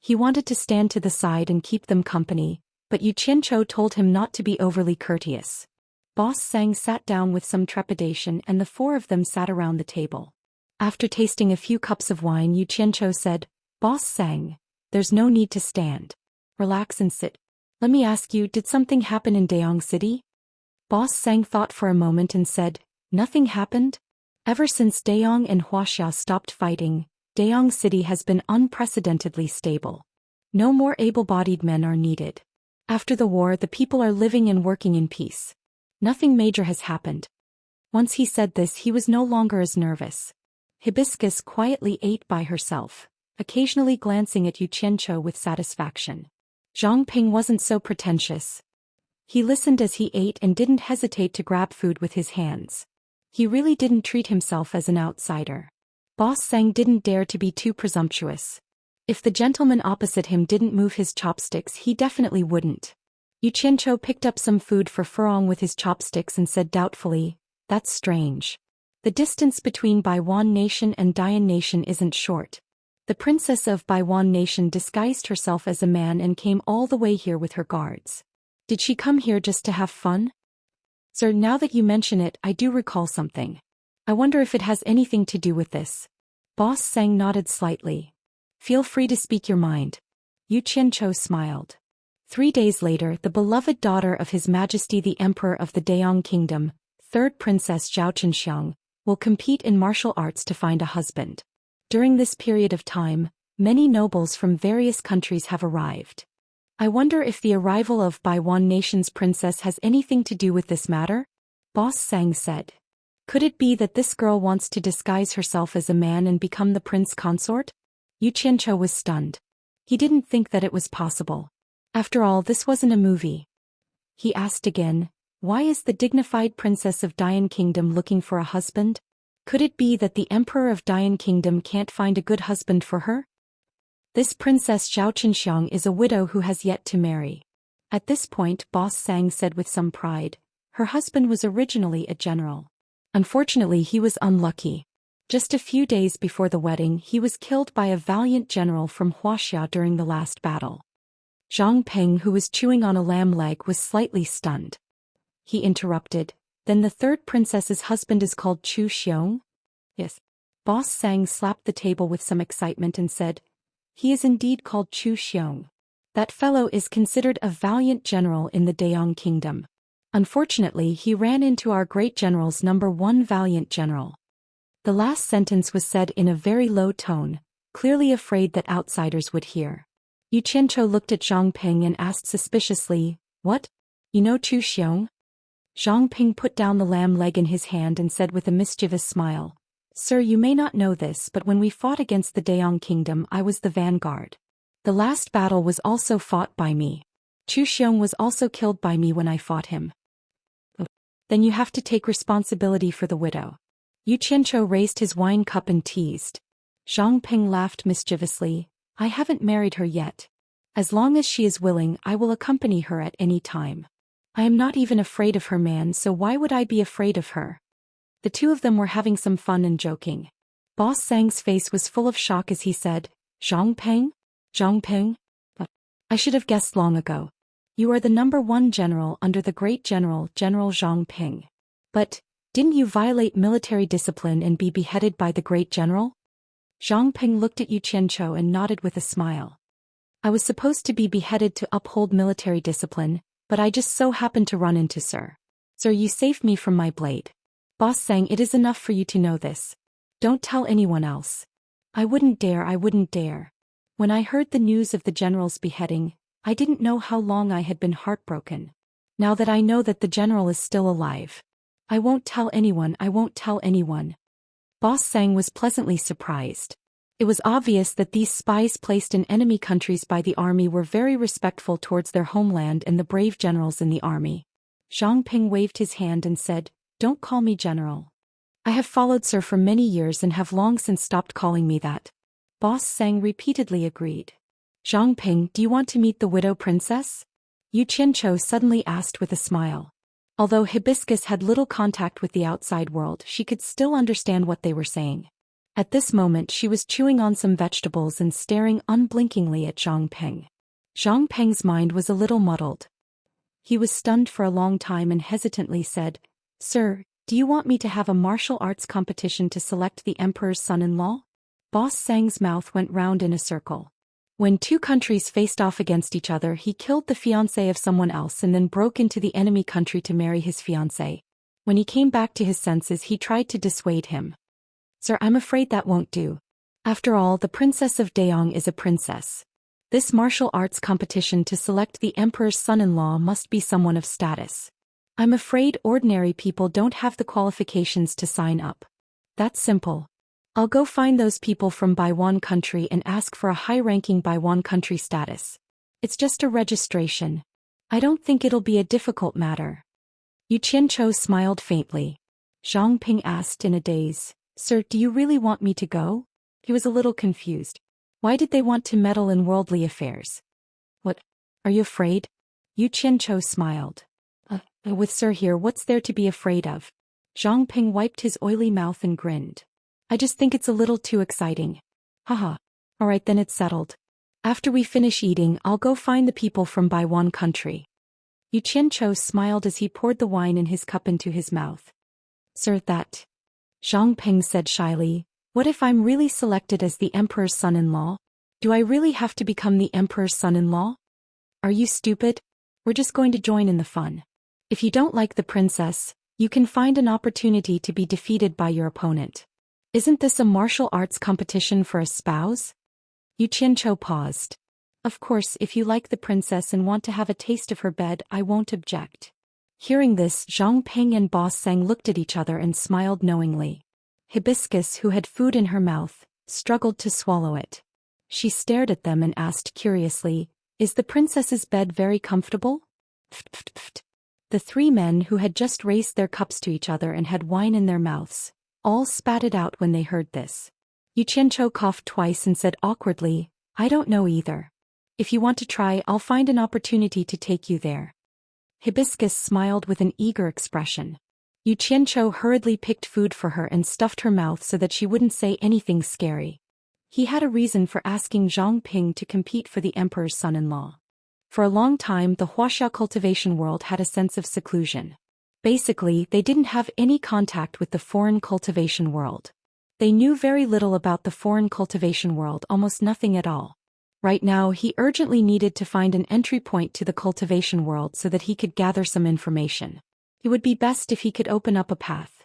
He wanted to stand to the side and keep them company, but Xianxia told him not to be overly courteous. Boss Sang sat down with some trepidation and the four of them sat around the table. After tasting a few cups of wine, Xianxia said, "Boss Sang, there's no need to stand. Relax and sit. Let me ask you, did something happen in Daoist City?" Boss Sang thought for a moment and said, "Nothing happened? Ever since Daoist and Wuxia stopped fighting, Daoist City has been unprecedentedly stable. No more able-bodied men are needed. After the war, the people are living and working in peace. Nothing major has happened." Once he said this, he was no longer as nervous. Hibiscus quietly ate by herself, occasionally glancing at Xianxia with satisfaction. Zhang Ping wasn't so pretentious. He listened as he ate and didn't hesitate to grab food with his hands. He really didn't treat himself as an outsider. Boss Sang didn't dare to be too presumptuous. If the gentleman opposite him didn't move his chopsticks, he definitely wouldn't. Xianxia picked up some food for Furong with his chopsticks and said doubtfully, "That's strange. The distance between Baiwan Nation and Dayan Nation isn't short. The princess of Baiwan Nation disguised herself as a man and came all the way here with her guards. Did she come here just to have fun?" "Sir, now that you mention it, I do recall something. I wonder if it has anything to do with this." Boss Sang nodded slightly. "Feel free to speak your mind." Xianxia smiled. 3 days later, the beloved daughter of His Majesty the Emperor of the Daoist Kingdom, third Princess Zhou Xian, will compete in martial arts to find a husband. During this period of time, many nobles from various countries have arrived. I wonder if the arrival of Baiwan Nation's princess has anything to do with this matter? Boss Sang said. Could it be that this girl wants to disguise herself as a man and become the prince consort? Xianxia was stunned. He didn't think that it was possible. After all, this wasn't a movie. He asked again, why is the dignified princess of Dayan Kingdom looking for a husband? Could it be that the emperor of Dayan Kingdom can't find a good husband for her? This princess Zhou Xian is a widow who has yet to marry. At this point, Boss Sang said with some pride, her husband was originally a general. Unfortunately, he was unlucky. Just a few days before the wedding, he was killed by a valiant general from Wuxia during the last battle. Zhang Peng, who was chewing on a lamb leg, was slightly stunned. He interrupted, then the third princess's husband is called Zhou Xian? Yes. Boss Sang slapped the table with some excitement and said, he is indeed called Zhou Xian. That fellow is considered a valiant general in the Daoist Kingdom. Unfortunately, he ran into our great general's #1 valiant general. The last sentence was said in a very low tone, clearly afraid that outsiders would hear. Xianxia looked at Zhang Ping and asked suspiciously, what? You know Zhou Xian? Zhang Ping put down the lamb leg in his hand and said with a mischievous smile, Sir, you may not know this, but when we fought against the Daoist Kingdom, I was the vanguard. The last battle was also fought by me. Zhou Xian was also killed by me when I fought him. Then you have to take responsibility for the widow. Xianxia raised his wine cup and teased. Zhang Ping laughed mischievously, I haven't married her yet. As long as she is willing, I will accompany her at any time. I am not even afraid of her man, so why would I be afraid of her? The two of them were having some fun and joking. Boss Zhang's face was full of shock as he said, Zhongpeng? Zhongpeng? I should have guessed long ago. You are the #1 general under the great general, General Zhongpeng. But, didn't you violate military discipline and be beheaded by the great general? Zhongpeng looked at Yu Qianzhou and nodded with a smile. I was supposed to be beheaded to uphold military discipline, but I just so happened to run into Sir. Sir, you saved me from my blade. Boss Zhang, it is enough for you to know this. Don't tell anyone else. I wouldn't dare. When I heard the news of the general's beheading, I didn't know how long I had been heartbroken. Now that I know that the general is still alive, I won't tell anyone. Boss Zhang was pleasantly surprised. It was obvious that these spies placed in enemy countries by the army were very respectful towards their homeland and the brave generals in the army. Zhongpeng waved his hand and said, Don't call me general. I have followed Sir for many years and have long since stopped calling me that. Boss Zhang repeatedly agreed. Zhongpeng, do you want to meet the widow princess? Yu Qianzhou suddenly asked with a smile. Although Hibiscus had little contact with the outside world, she could still understand what they were saying. At this moment she was chewing on some vegetables and staring unblinkingly at Zhongpeng. Zhongpeng's mind was a little muddled. He was stunned for a long time and hesitantly said, Sir, do you want me to have a martial arts competition to select the emperor's son-in-law? Boss Zhang's mouth went round in a circle. When two countries faced off against each other, he killed the fiancée of someone else and then broke into the enemy country to marry his fiancée. When he came back to his senses, he tried to dissuade him. Sir, I'm afraid that won't do. After all, the princess of Daoist is a princess. This martial arts competition to select the emperor's son-in-law must be someone of status. I'm afraid ordinary people don't have the qualifications to sign up. That's simple. I'll go find those people from Baiwan country and ask for a high-ranking Baiwan country status. It's just a registration. I don't think it'll be a difficult matter. Yu Qianzhou smiled faintly. Zhongpeng asked in a daze, Sir, do you really want me to go? He was a little confused. Why did they want to meddle in worldly affairs? What? Are you afraid? Yu Qianzhou smiled. With Sir here, what's there to be afraid of? Zhongpeng wiped his oily mouth and grinned. I just think it's a little too exciting. Haha. Alright, then it's settled. After we finish eating, I'll go find the people from Baiwan country. Yu Qianzhou smiled as he poured the wine in his cup into his mouth. Sir, that. Zhongpeng said shyly, what if I'm really selected as the emperor's son-in-law? Do I really have to become the emperor's son-in-law? Are you stupid? We're just going to join in the fun. If you don't like the princess, you can find an opportunity to be defeated by your opponent. Isn't this a martial arts competition for a spouse? Yu Qianzhou paused. Of course, if you like the princess and want to have a taste of her bed, I won't object. Hearing this, Zhongpeng and Boss Zhang looked at each other and smiled knowingly. Hibiscus, who had food in her mouth, struggled to swallow it. She stared at them and asked curiously, Is the princess's bed very comfortable? The three men, who had just raised their cups to each other and had wine in their mouths, all spat it out when they heard this. Yu Qianzhou coughed twice and said awkwardly, I don't know either. If you want to try, I'll find an opportunity to take you there. Hibiscus smiled with an eager expression. Yu Qianzhou hurriedly picked food for her and stuffed her mouth so that she wouldn't say anything scary. He had a reason for asking Zhongpeng to compete for the emperor's son-in-law. For a long time, the Wuxia cultivation world had a sense of seclusion. Basically, they didn't have any contact with the foreign cultivation world. They knew very little about the foreign cultivation world, almost nothing at all. Right now, he urgently needed to find an entry point to the cultivation world so that he could gather some information. It would be best if he could open up a path.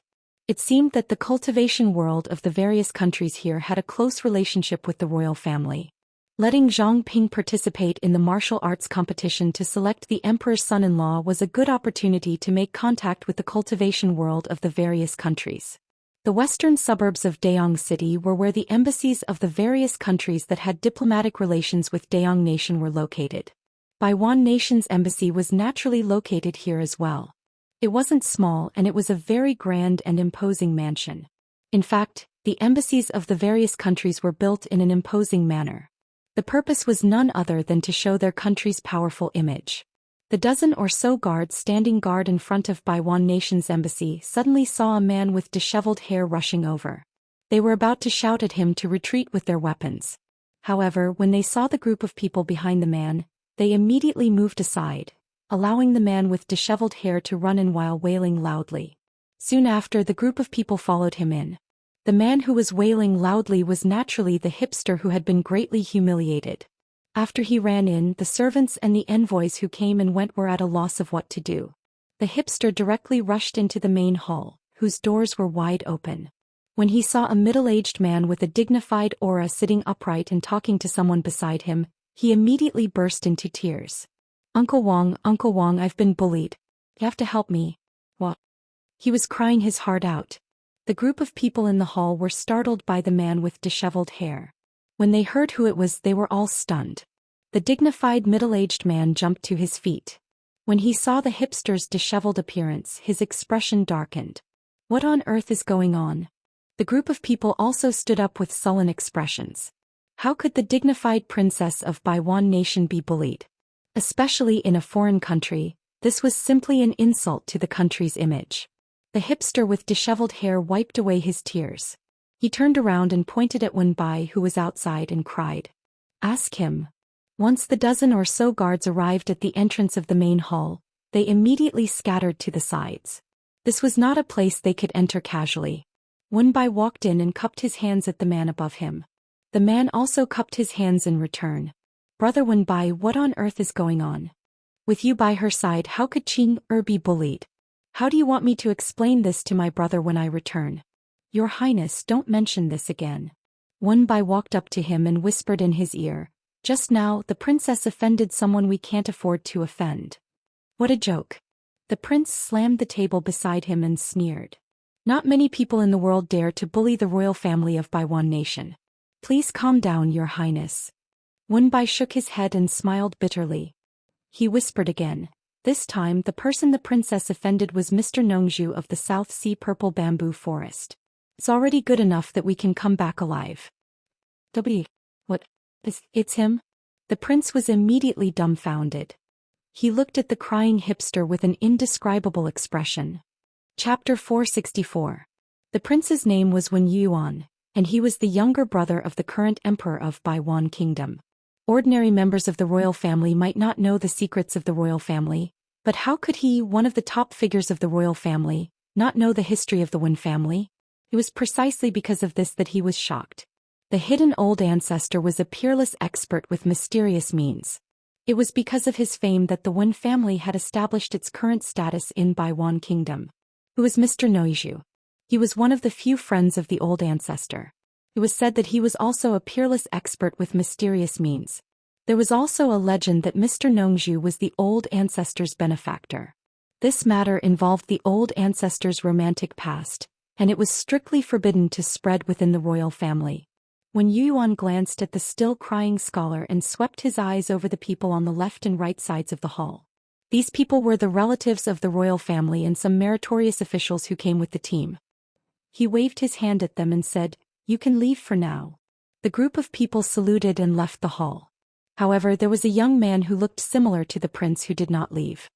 It seemed that the cultivation world of the various countries here had a close relationship with the royal family. Letting Zhongpeng participate in the martial arts competition to select the emperor's son-in-law was a good opportunity to make contact with the cultivation world of the various countries. The western suburbs of Daoist City were where the embassies of the various countries that had diplomatic relations with Daoist Nation were located. Baiwan Nation's embassy was naturally located here as well. It wasn't small, and it was a very grand and imposing mansion. In fact, the embassies of the various countries were built in an imposing manner. The purpose was none other than to show their country's powerful image. The dozen or so guards standing guard in front of Baiwan Nation's embassy suddenly saw a man with disheveled hair rushing over. They were about to shout at him to retreat with their weapons. However, when they saw the group of people behind the man, they immediately moved aside, allowing the man with disheveled hair to run in while wailing loudly. Soon after, the group of people followed him in. The man who was wailing loudly was naturally the hipster who had been greatly humiliated. After he ran in, the servants and the envoys who came and went were at a loss of what to do. The hipster directly rushed into the main hall, whose doors were wide open. When he saw a middle-aged man with a dignified aura sitting upright and talking to someone beside him, he immediately burst into tears. Uncle Wang, I've been bullied. You have to help me. What? He was crying his heart out. The group of people in the hall were startled by the man with disheveled hair. When they heard who it was, they were all stunned. The dignified middle-aged man jumped to his feet. When he saw the hipster's disheveled appearance, his expression darkened. What on earth is going on? The group of people also stood up with sullen expressions. How could the dignified princess of Baiwan nation be bullied? Especially in a foreign country, this was simply an insult to the country's image. The hipster with disheveled hair wiped away his tears. He turned around and pointed at Wenbai, who was outside, and cried, "Ask him." Once the dozen or so guards arrived at the entrance of the main hall, they immediately scattered to the sides. This was not a place they could enter casually. Wenbai walked in and cupped his hands at the man above him. The man also cupped his hands in return. "Brother Wenbai, what on earth is going on? With you by her side, how could Qing be bullied? How do you want me to explain this to my brother when I return?" "Your Highness, don't mention this again." Wenbai walked up to him and whispered in his ear, "Just now, the princess offended someone we can't afford to offend." What a joke. The prince slammed the table beside him and sneered. "Not many people in the world dare to bully the royal family of Baiwan nation. Please calm down, Your Highness." Wenbai shook his head and smiled bitterly. He whispered again. This time, the person the princess offended was Mr. Nongzhu of the South Sea Purple Bamboo Forest. It's already good enough that we can come back alive. What? It's him? The prince was immediately dumbfounded. He looked at the crying hipster with an indescribable expression. Chapter 464. The prince's name was Wen Yuan, and he was the younger brother of the current emperor of Baiwan Kingdom. Ordinary members of the royal family might not know the secrets of the royal family, but how could he, one of the top figures of the royal family, not know the history of the Wen family? It was precisely because of this that he was shocked. The hidden old ancestor was a peerless expert with mysterious means. It was because of his fame that the Wen family had established its current status in Baiwan Kingdom. Who was Mr. Nongzhu? He was one of the few friends of the old ancestor. It was said that he was also a peerless expert with mysterious means. There was also a legend that Mr. Nongzhu was the old ancestor's benefactor. This matter involved the old ancestor's romantic past, and it was strictly forbidden to spread within the royal family. When Yuan glanced at the still crying scholar and swept his eyes over the people on the left and right sides of the hall. These people were the relatives of the royal family and some meritorious officials who came with the team. He waved his hand at them and said, "You can leave for now." The group of people saluted and left the hall. However, there was a young man who looked similar to the prince who did not leave.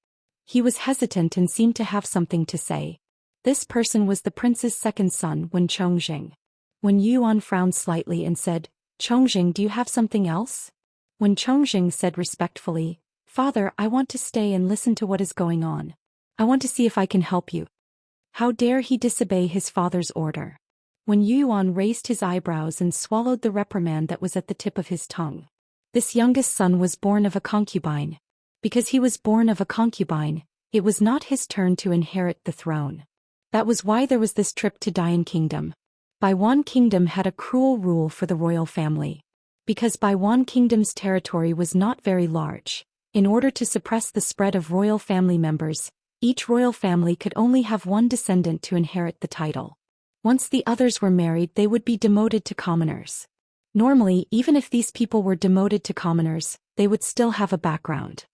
He was hesitant and seemed to have something to say. This person was the prince's second son, Wen Chongqing. Wen Yuan frowned slightly and said, "Chongqing, do you have something else?" Wen Chongqing said respectfully, "Father, I want to stay and listen to what is going on. I want to see if I can help you." How dare he disobey his father's order? Wen Yuan raised his eyebrows and swallowed the reprimand that was at the tip of his tongue. This youngest son was born of a concubine. Because he was born of a concubine, it was not his turn to inherit the throne. That was why there was this trip to Dayan Kingdom. Baiwan Kingdom had a cruel rule for the royal family. Because Baiwan Kingdom's territory was not very large, in order to suppress the spread of royal family members, each royal family could only have one descendant to inherit the title. Once the others were married, they would be demoted to commoners. Normally, even if these people were demoted to commoners, they would still have a background.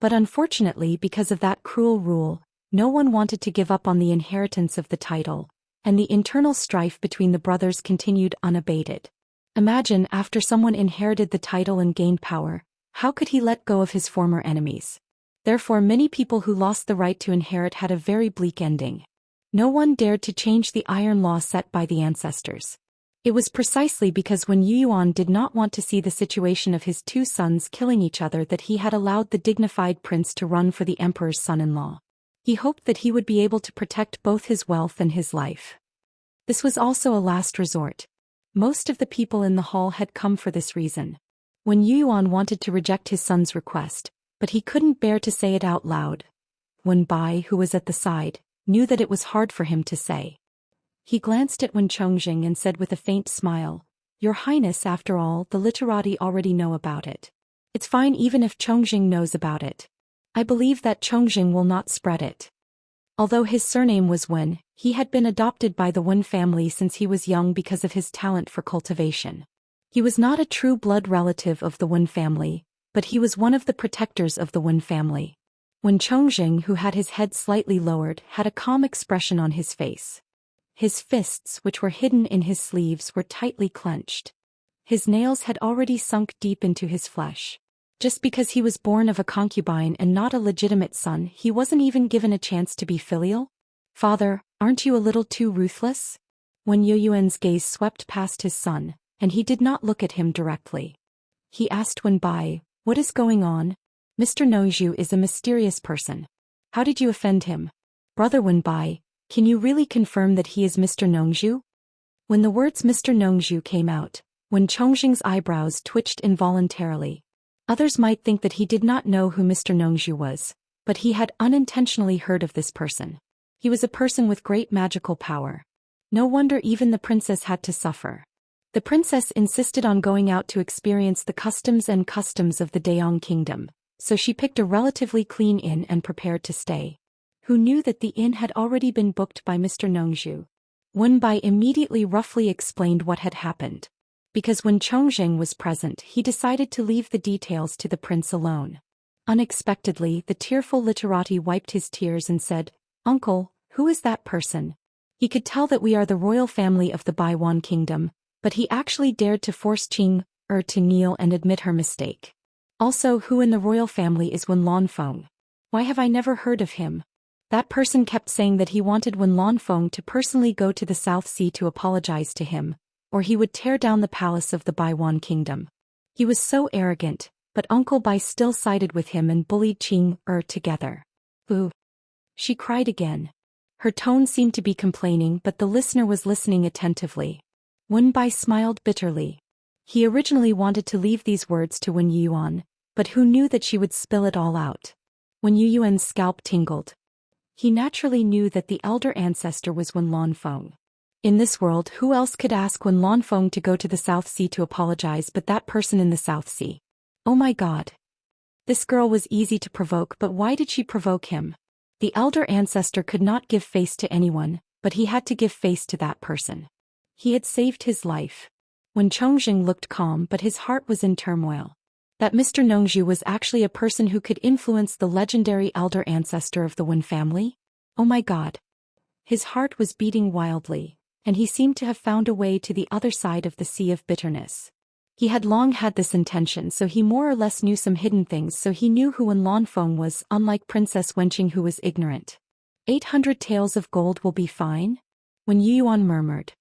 But unfortunately, because of that cruel rule, no one wanted to give up on the inheritance of the title, and the internal strife between the brothers continued unabated. Imagine, after someone inherited the title and gained power, how could he let go of his former enemies? Therefore, many people who lost the right to inherit had a very bleak ending. No one dared to change the iron law set by the ancestors. It was precisely because Wen Yuan did not want to see the situation of his two sons killing each other that he had allowed the dignified prince to run for the emperor's son-in-law. He hoped that he would be able to protect both his wealth and his life. This was also a last resort. Most of the people in the hall had come for this reason. Wen Yuan wanted to reject his son's request, but he couldn't bear to say it out loud. Wen Bai, who was at the side, knew that it was hard for him to say. He glanced at Wen Chongjing and said with a faint smile, "Your Highness, after all, the literati already know about it. It's fine even if Chongjing knows about it. I believe that Chongjing will not spread it." Although his surname was Wen, he had been adopted by the Wen family since he was young because of his talent for cultivation. He was not a true blood relative of the Wen family, but he was one of the protectors of the Wen family. Wen Chongjing, who had his head slightly lowered, had a calm expression on his face. His fists, which were hidden in his sleeves, were tightly clenched. His nails had already sunk deep into his flesh. Just because he was born of a concubine and not a legitimate son, he wasn't even given a chance to be filial? "Father, aren't you a little too ruthless?" Wen Yuan's gaze swept past his son, and he did not look at him directly. He asked Wen Bai, "What is going on? Mr. Nongzhu is a mysterious person. How did you offend him? Brother Wen Bai, can you really confirm that he is Mr. Nongzhu?" When the words Mr. Nongzhu came out, Wen Chongjing's eyebrows twitched involuntarily. Others might think that he did not know who Mr. Nongzhu was, but he had unintentionally heard of this person. He was a person with great magical power. No wonder even the princess had to suffer. The princess insisted on going out to experience the customs of the Daong kingdom, so she picked a relatively clean inn and prepared to stay. Who knew that the inn had already been booked by Mr. Nongzhu? Wen Bai immediately roughly explained what had happened. Because when Chongjing was present, he decided to leave the details to the prince alone. Unexpectedly, the tearful literati wiped his tears and said, "Uncle, who is that person? He could tell that we are the royal family of the Baiwan kingdom, but he actually dared to force Qing to kneel and admit her mistake. Also, who in the royal family is Wen Lanfeng? Why have I never heard of him?" That person kept saying that he wanted Wen Lanfeng to personally go to the South Sea to apologize to him, or he would tear down the palace of the Baiwan kingdom. He was so arrogant, but Uncle Bai still sided with him and bullied Qing together. "Boo!" She cried again. Her tone seemed to be complaining, but the listener was listening attentively. Wen Bai smiled bitterly. He originally wanted to leave these words to Wen Yuan, but who knew that she would spill it all out? Wen Yuan's scalp tingled. He naturally knew that the elder ancestor was Wen Lanfeng. In this world, who else could ask Wen Lanfeng to go to the South Sea to apologize but that person in the South Sea? Oh my God. This girl was easy to provoke, but why did she provoke him? The elder ancestor could not give face to anyone, but he had to give face to that person. He had saved his life. When Chongjing looked calm, but his heart was in turmoil. That Mr. Nongzhu was actually a person who could influence the legendary elder ancestor of the Wen family? Oh my God. His heart was beating wildly, and he seemed to have found a way to the other side of the sea of bitterness. He had long had this intention, so he more or less knew some hidden things, so he knew who Wen Lanfeng was, unlike Princess Wenqing who was ignorant. 800 taels of gold will be fine? Wen Yuan murmured.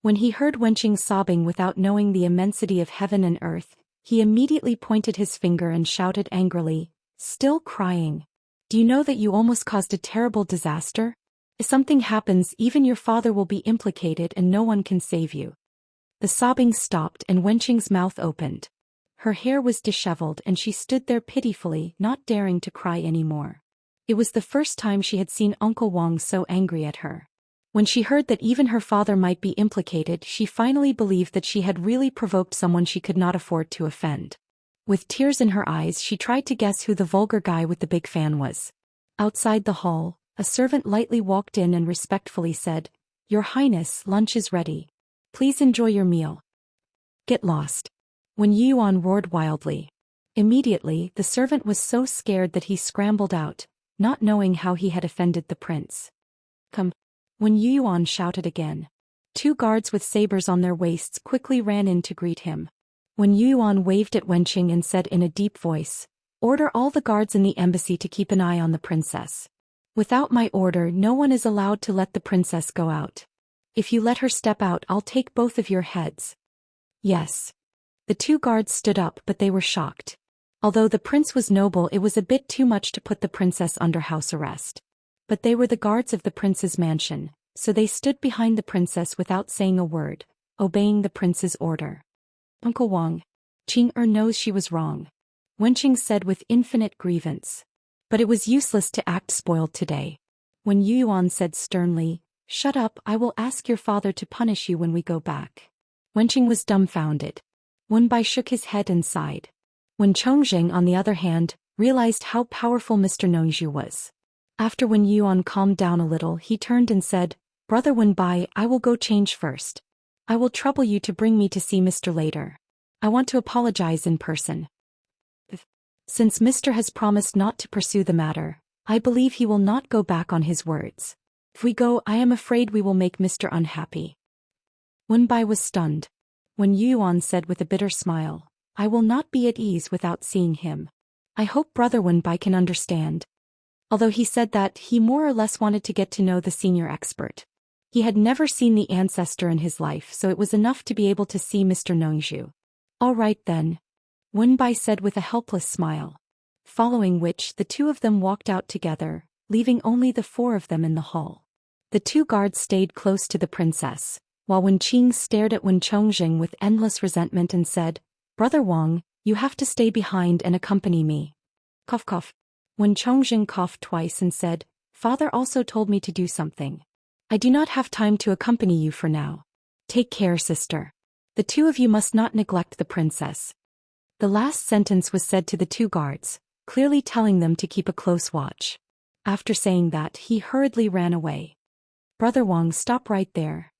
When he heard Wenqing sobbing without knowing the immensity of heaven and earth, he immediately pointed his finger and shouted angrily, "Still crying? Do you know that you almost caused a terrible disaster? If something happens, even your father will be implicated and no one can save you." The sobbing stopped and Wenqing's mouth opened. Her hair was disheveled and she stood there pitifully, not daring to cry anymore. It was the first time she had seen Uncle Wang so angry at her. When she heard that even her father might be implicated, she finally believed that she had really provoked someone she could not afford to offend. With tears in her eyes, she tried to guess who the vulgar guy with the big fan was. Outside the hall, a servant lightly walked in and respectfully said, "Your Highness, lunch is ready. Please enjoy your meal." "Get lost." Wen Yuan roared wildly. Immediately, the servant was so scared that he scrambled out, not knowing how he had offended the prince. "Come." Wen Yuan shouted again. 2 guards with sabers on their waists quickly ran in to greet him. Wen Yuan waved at Wenqing and said in a deep voice, "Order all the guards in the embassy to keep an eye on the princess. Without my order, no one is allowed to let the princess go out. If you let her step out, I'll take both of your heads. Yes. The two guards stood up, but they were shocked. Although the prince was noble, it was a bit too much to put the princess under house arrest. But they were the guards of the prince's mansion, so they stood behind the princess without saying a word, obeying the prince's order. Uncle Wang. Qing knows she was wrong. Wenqing said with infinite grievance. But it was useless to act spoiled today. When Yuan said sternly, "Shut up, I will ask your father to punish you when we go back." Wenqing was dumbfounded. Wenbai shook his head and sighed. When Chongqing, on the other hand, realized how powerful Mr. Nongzhu was. After Wen Yuan calmed down a little, he turned and said, "Brother Wenbai, I will go change first. I will trouble you to bring me to see Mr. later. I want to apologize in person. Since Mr. has promised not to pursue the matter, I believe he will not go back on his words. If we go, I am afraid we will make Mr. unhappy." Wenbai was stunned. When Yuan said with a bitter smile, "I will not be at ease without seeing him. I hope Brother Wenbai can understand." Although he said that, he more or less wanted to get to know the senior expert. He had never seen the ancestor in his life, so it was enough to be able to see Mr. Nongzhu. "All right then," Wenbai said with a helpless smile. Following which, the two of them walked out together, leaving only the four of them in the hall. The two guards stayed close to the princess, while Wen Qing stared at Wen Chongqing with endless resentment and said, "Brother Wang, you have to stay behind and accompany me." Cough cough. Wen Chongqing coughed twice and said, "Father also told me to do something. I do not have time to accompany you for now. Take care, sister. The two of you must not neglect the princess." The last sentence was said to the two guards, clearly telling them to keep a close watch. After saying that, he hurriedly ran away. "Brother Wang, stop right there."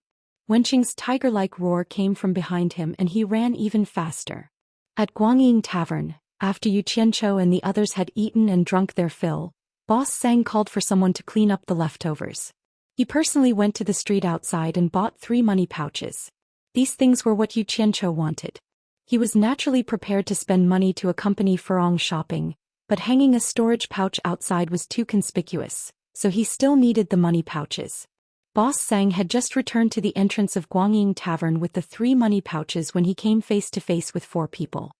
Wenqing's tiger-like roar came from behind him and he ran even faster. At Guangying Tavern, after Yu Qianchou and the others had eaten and drunk their fill, Boss Sang called for someone to clean up the leftovers. He personally went to the street outside and bought 3 money pouches. These things were what Yu Qianchou wanted. He was naturally prepared to spend money to accompany Furong shopping, but hanging a storage pouch outside was too conspicuous, so he still needed the money pouches. Boss Sang had just returned to the entrance of Guangying Tavern with the 3 money pouches when he came face to face with 4 people.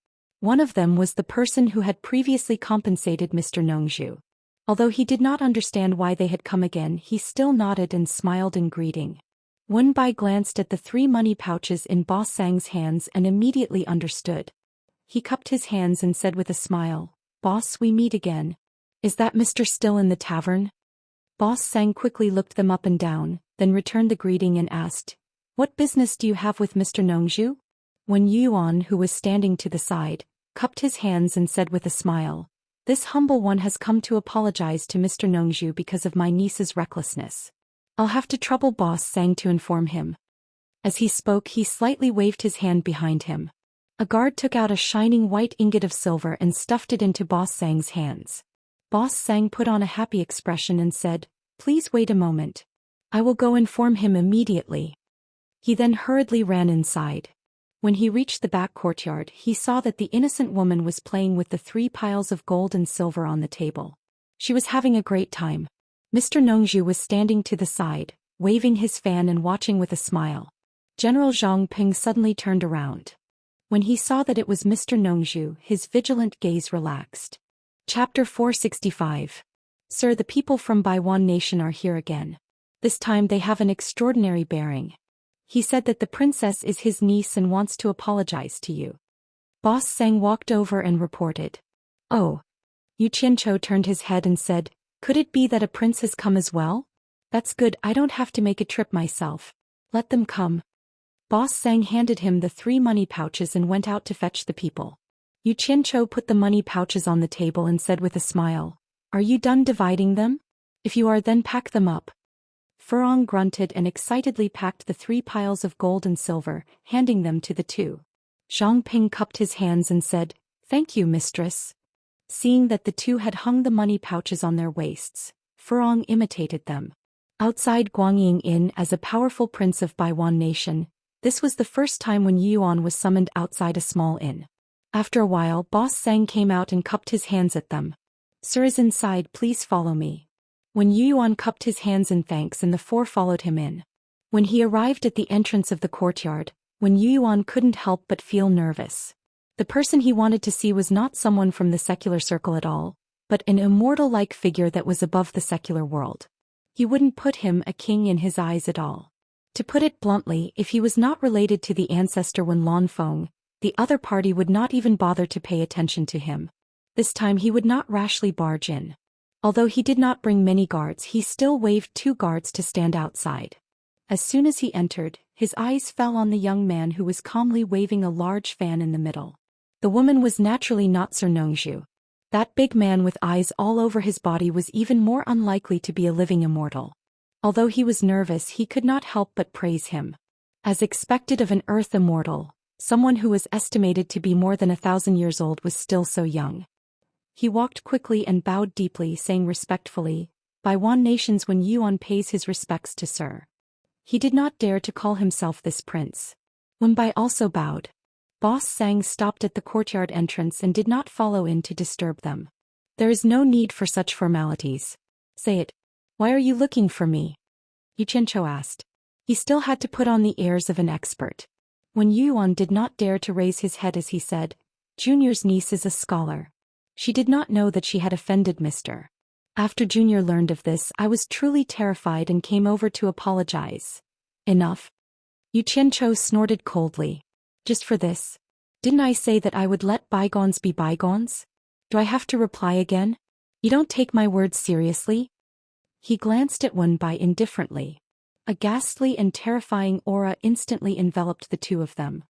One of them was the person who had previously compensated Mr. Nongzhu. Although he did not understand why they had come again, he still nodded and smiled in greeting. Wenbai glanced at the 3 money pouches in Boss Sang's hands and immediately understood. He cupped his hands and said with a smile, "Boss, we meet again. Is that Mr. still in the tavern?" Boss Sang quickly looked them up and down, then returned the greeting and asked, "What business do you have with Mr. Nongzhu?" When Yuan, who was standing to the side, cupped his hands and said with a smile, "This humble one has come to apologize to Mr. Nongzhu because of my niece's recklessness. I'll have to trouble Boss Sang to inform him." As he spoke, he slightly waved his hand behind him. A guard took out a shining white ingot of silver and stuffed it into Boss Sang's hands. Boss Sang put on a happy expression and said, "Please wait a moment. I will go inform him immediately." He then hurriedly ran inside. When he reached the back courtyard, he saw that the innocent woman was playing with the 3 piles of gold and silver on the table. She was having a great time. Mr. Nongzhu was standing to the side, waving his fan and watching with a smile. General Zhang Ping suddenly turned around. When he saw that it was Mr. Nongzhu, his vigilant gaze relaxed. Chapter 465. Sir, the people from Baiwan Nation are here again. This time they have an extraordinary bearing. He said that the princess is his niece and wants to apologize to you. Boss Sang walked over and reported. "Oh." Yu Qianchou turned his head and said, "Could it be that a prince has come as well? That's good, I don't have to make a trip myself. Let them come." Boss Sang handed him the 3 money pouches and went out to fetch the people. Yu Qianchou put the money pouches on the table and said with a smile, "Are you done dividing them? If you are, then pack them up." Furong grunted and excitedly packed the 3 piles of gold and silver, handing them to the 2. Zhang Ping cupped his hands and said, "Thank you, mistress." Seeing that the 2 had hung the money pouches on their waists, Furong imitated them. Outside Guangying Inn, as a powerful prince of Baiwan Nation, this was the first time when Yuan was summoned outside a small inn. After a while, Boss Sang came out and cupped his hands at them. "Sir is inside, please follow me." When Yuan cupped his hands in thanks and the 4 followed him in. When he arrived at the entrance of the courtyard, Wen Yuan couldn't help but feel nervous. The person he wanted to see was not someone from the secular circle at all, but an immortal-like figure that was above the secular world. He wouldn't put him a king in his eyes at all. To put it bluntly, if he was not related to the ancestor Wen Lanfeng, the other party would not even bother to pay attention to him. This time he would not rashly barge in. Although he did not bring many guards, he still waved 2 guards to stand outside. As soon as he entered, his eyes fell on the young man who was calmly waving a large fan in the middle. The woman was naturally not Sir Nongzhu. That big man with eyes all over his body was even more unlikely to be a living immortal. Although he was nervous, he could not help but praise him. As expected of an earth immortal, someone who was estimated to be more than 1,000 years old was still so young. He walked quickly and bowed deeply, saying respectfully, "By Wan nations Wen Yuan pays his respects to Sir." He did not dare to call himself this prince. Wen Bai also bowed. Boss Sang stopped at the courtyard entrance and did not follow in to disturb them. "There is no need for such formalities. Say it. Why are you looking for me?" Yu Qianzhou asked. He still had to put on the airs of an expert. Wen Yuan did not dare to raise his head as he said, "Junior's niece is a scholar." She did not know that she had offended Mr. After Junior learned of this, I was truly terrified and came over to apologize. Enough. Yu Qianzhou snorted coldly. Just for this? Didn't I say that I would let bygones be bygones? Do I have to reply again? You don't take my words seriously? He glanced at Wen Bai indifferently. A ghastly and terrifying aura instantly enveloped the two of them.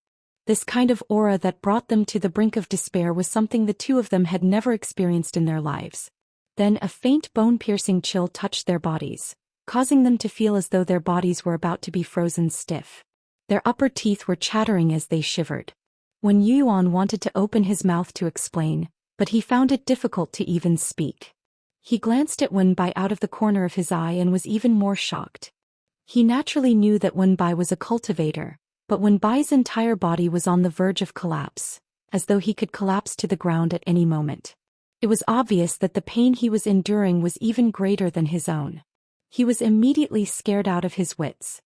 This kind of aura that brought them to the brink of despair was something the two of them had never experienced in their lives. Then a faint bone-piercing chill touched their bodies, causing them to feel as though their bodies were about to be frozen stiff. Their upper teeth were chattering as they shivered. Wen Yuan wanted to open his mouth to explain, but he found it difficult to even speak. He glanced at Wen Bai out of the corner of his eye and was even more shocked. He naturally knew that Wen Bai was a cultivator, but Wen Bai's entire body was on the verge of collapse, as though he could collapse to the ground at any moment. It was obvious that the pain he was enduring was even greater than his own. He was immediately scared out of his wits.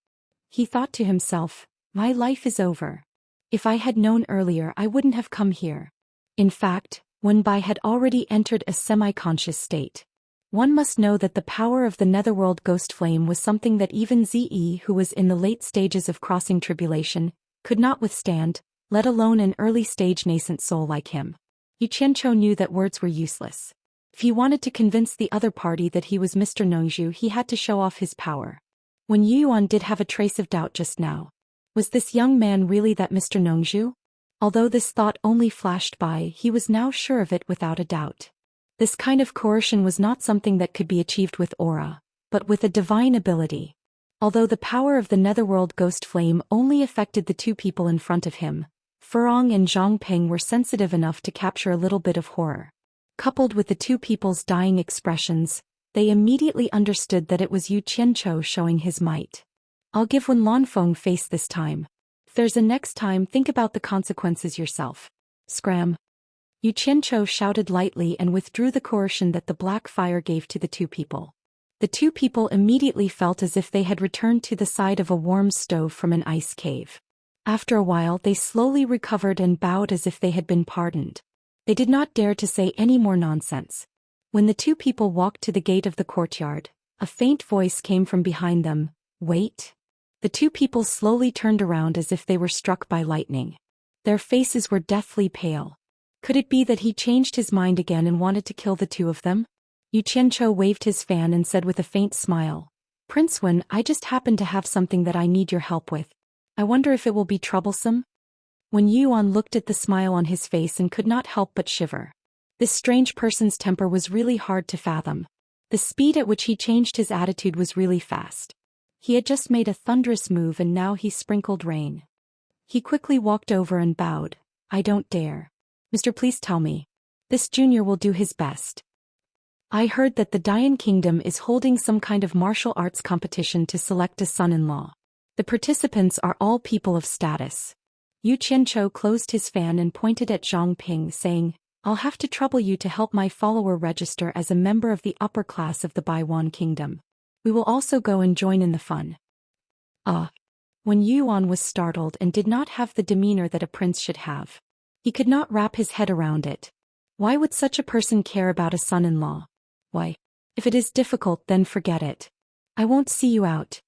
He thought to himself, "My life is over. If I had known earlier, I wouldn't have come here." In fact, Wen Bai had already entered a semi-conscious state. One must know that the power of the netherworld ghost flame was something that even Ze, who was in the late stages of crossing tribulation, could not withstand, let alone an early-stage nascent soul like him. Yu Qianzhou knew that words were useless. If he wanted to convince the other party that he was Mr. Nongzhu, he had to show off his power. Wen Yuan did have a trace of doubt just now. Was this young man really that Mr. Nongzhu? Although this thought only flashed by, he was now sure of it without a doubt. This kind of coercion was not something that could be achieved with aura, but with a divine ability. Although the power of the netherworld ghost flame only affected the two people in front of him, Furong and Zhang Peng were sensitive enough to capture a little bit of horror. Coupled with the two people's dying expressions, they immediately understood that it was Yu Qianzhou showing his might. "I'll give Wen Lanfeng face this time. If there's a next time, think about the consequences yourself." Scram. Yu Qianzhou shouted lightly and withdrew the coercion that the black fire gave to the two people. The two people immediately felt as if they had returned to the side of a warm stove from an ice cave. After a while, they slowly recovered and bowed as if they had been pardoned. They did not dare to say any more nonsense. When the two people walked to the gate of the courtyard, a faint voice came from behind them, "Wait." The two people slowly turned around as if they were struck by lightning. Their faces were deathly pale. Could it be that he changed his mind again and wanted to kill the two of them? Yu Qianzhou waved his fan and said with a faint smile, "Prince Wen, I just happen to have something that I need your help with. I wonder if it will be troublesome?" Wen Yuan looked at the smile on his face and could not help but shiver. This strange person's temper was really hard to fathom. The speed at which he changed his attitude was really fast. He had just made a thunderous move and now he sprinkled rain. He quickly walked over and bowed. "I don't dare. Mister, please tell me. This junior will do his best. I heard that the Dayan Kingdom is holding some kind of martial arts competition to select a son-in-law. The participants are all people of status." Yu Qianzhou closed his fan and pointed at Zhang Ping, saying, "I'll have to trouble you to help my follower register as a member of the upper class of the Baiwan Kingdom. We will also go and join in the fun." Ah. When Yuan was startled and did not have the demeanor that a prince should have. He could not wrap his head around it. Why would such a person care about a son-in-law? Why? If it is difficult, then forget it. I won't see you out.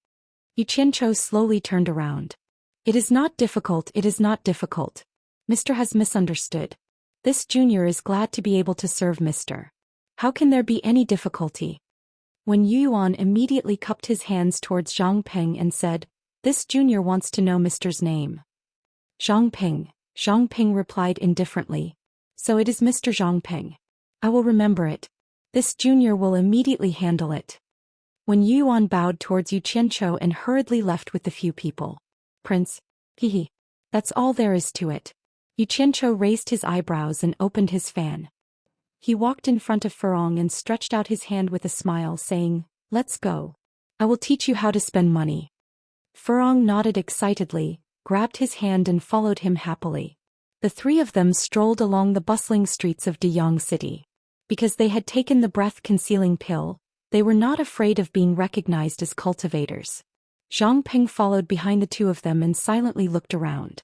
Xianxia slowly turned around. It is not difficult, it is not difficult. Mr. has misunderstood. This junior is glad to be able to serve Mr. How can there be any difficulty? When Yuan immediately cupped his hands towards Zhang Peng and said, this junior wants to know Mr.'s name. Zhang Peng replied indifferently. So it is Mr. Zhang Peng. I will remember it. This junior will immediately handle it. When Yuan bowed towards Xianxia and hurriedly left with the few people. Prince. Hehe. That's all there is to it. Xianxia raised his eyebrows and opened his fan. He walked in front of Furong and stretched out his hand with a smile, saying, let's go. I will teach you how to spend money. Furong nodded excitedly, grabbed his hand and followed him happily. The three of them strolled along the bustling streets of Deyang City. Because they had taken the breath-concealing pill, they were not afraid of being recognized as cultivators. Zhang Peng followed behind the two of them and silently looked around.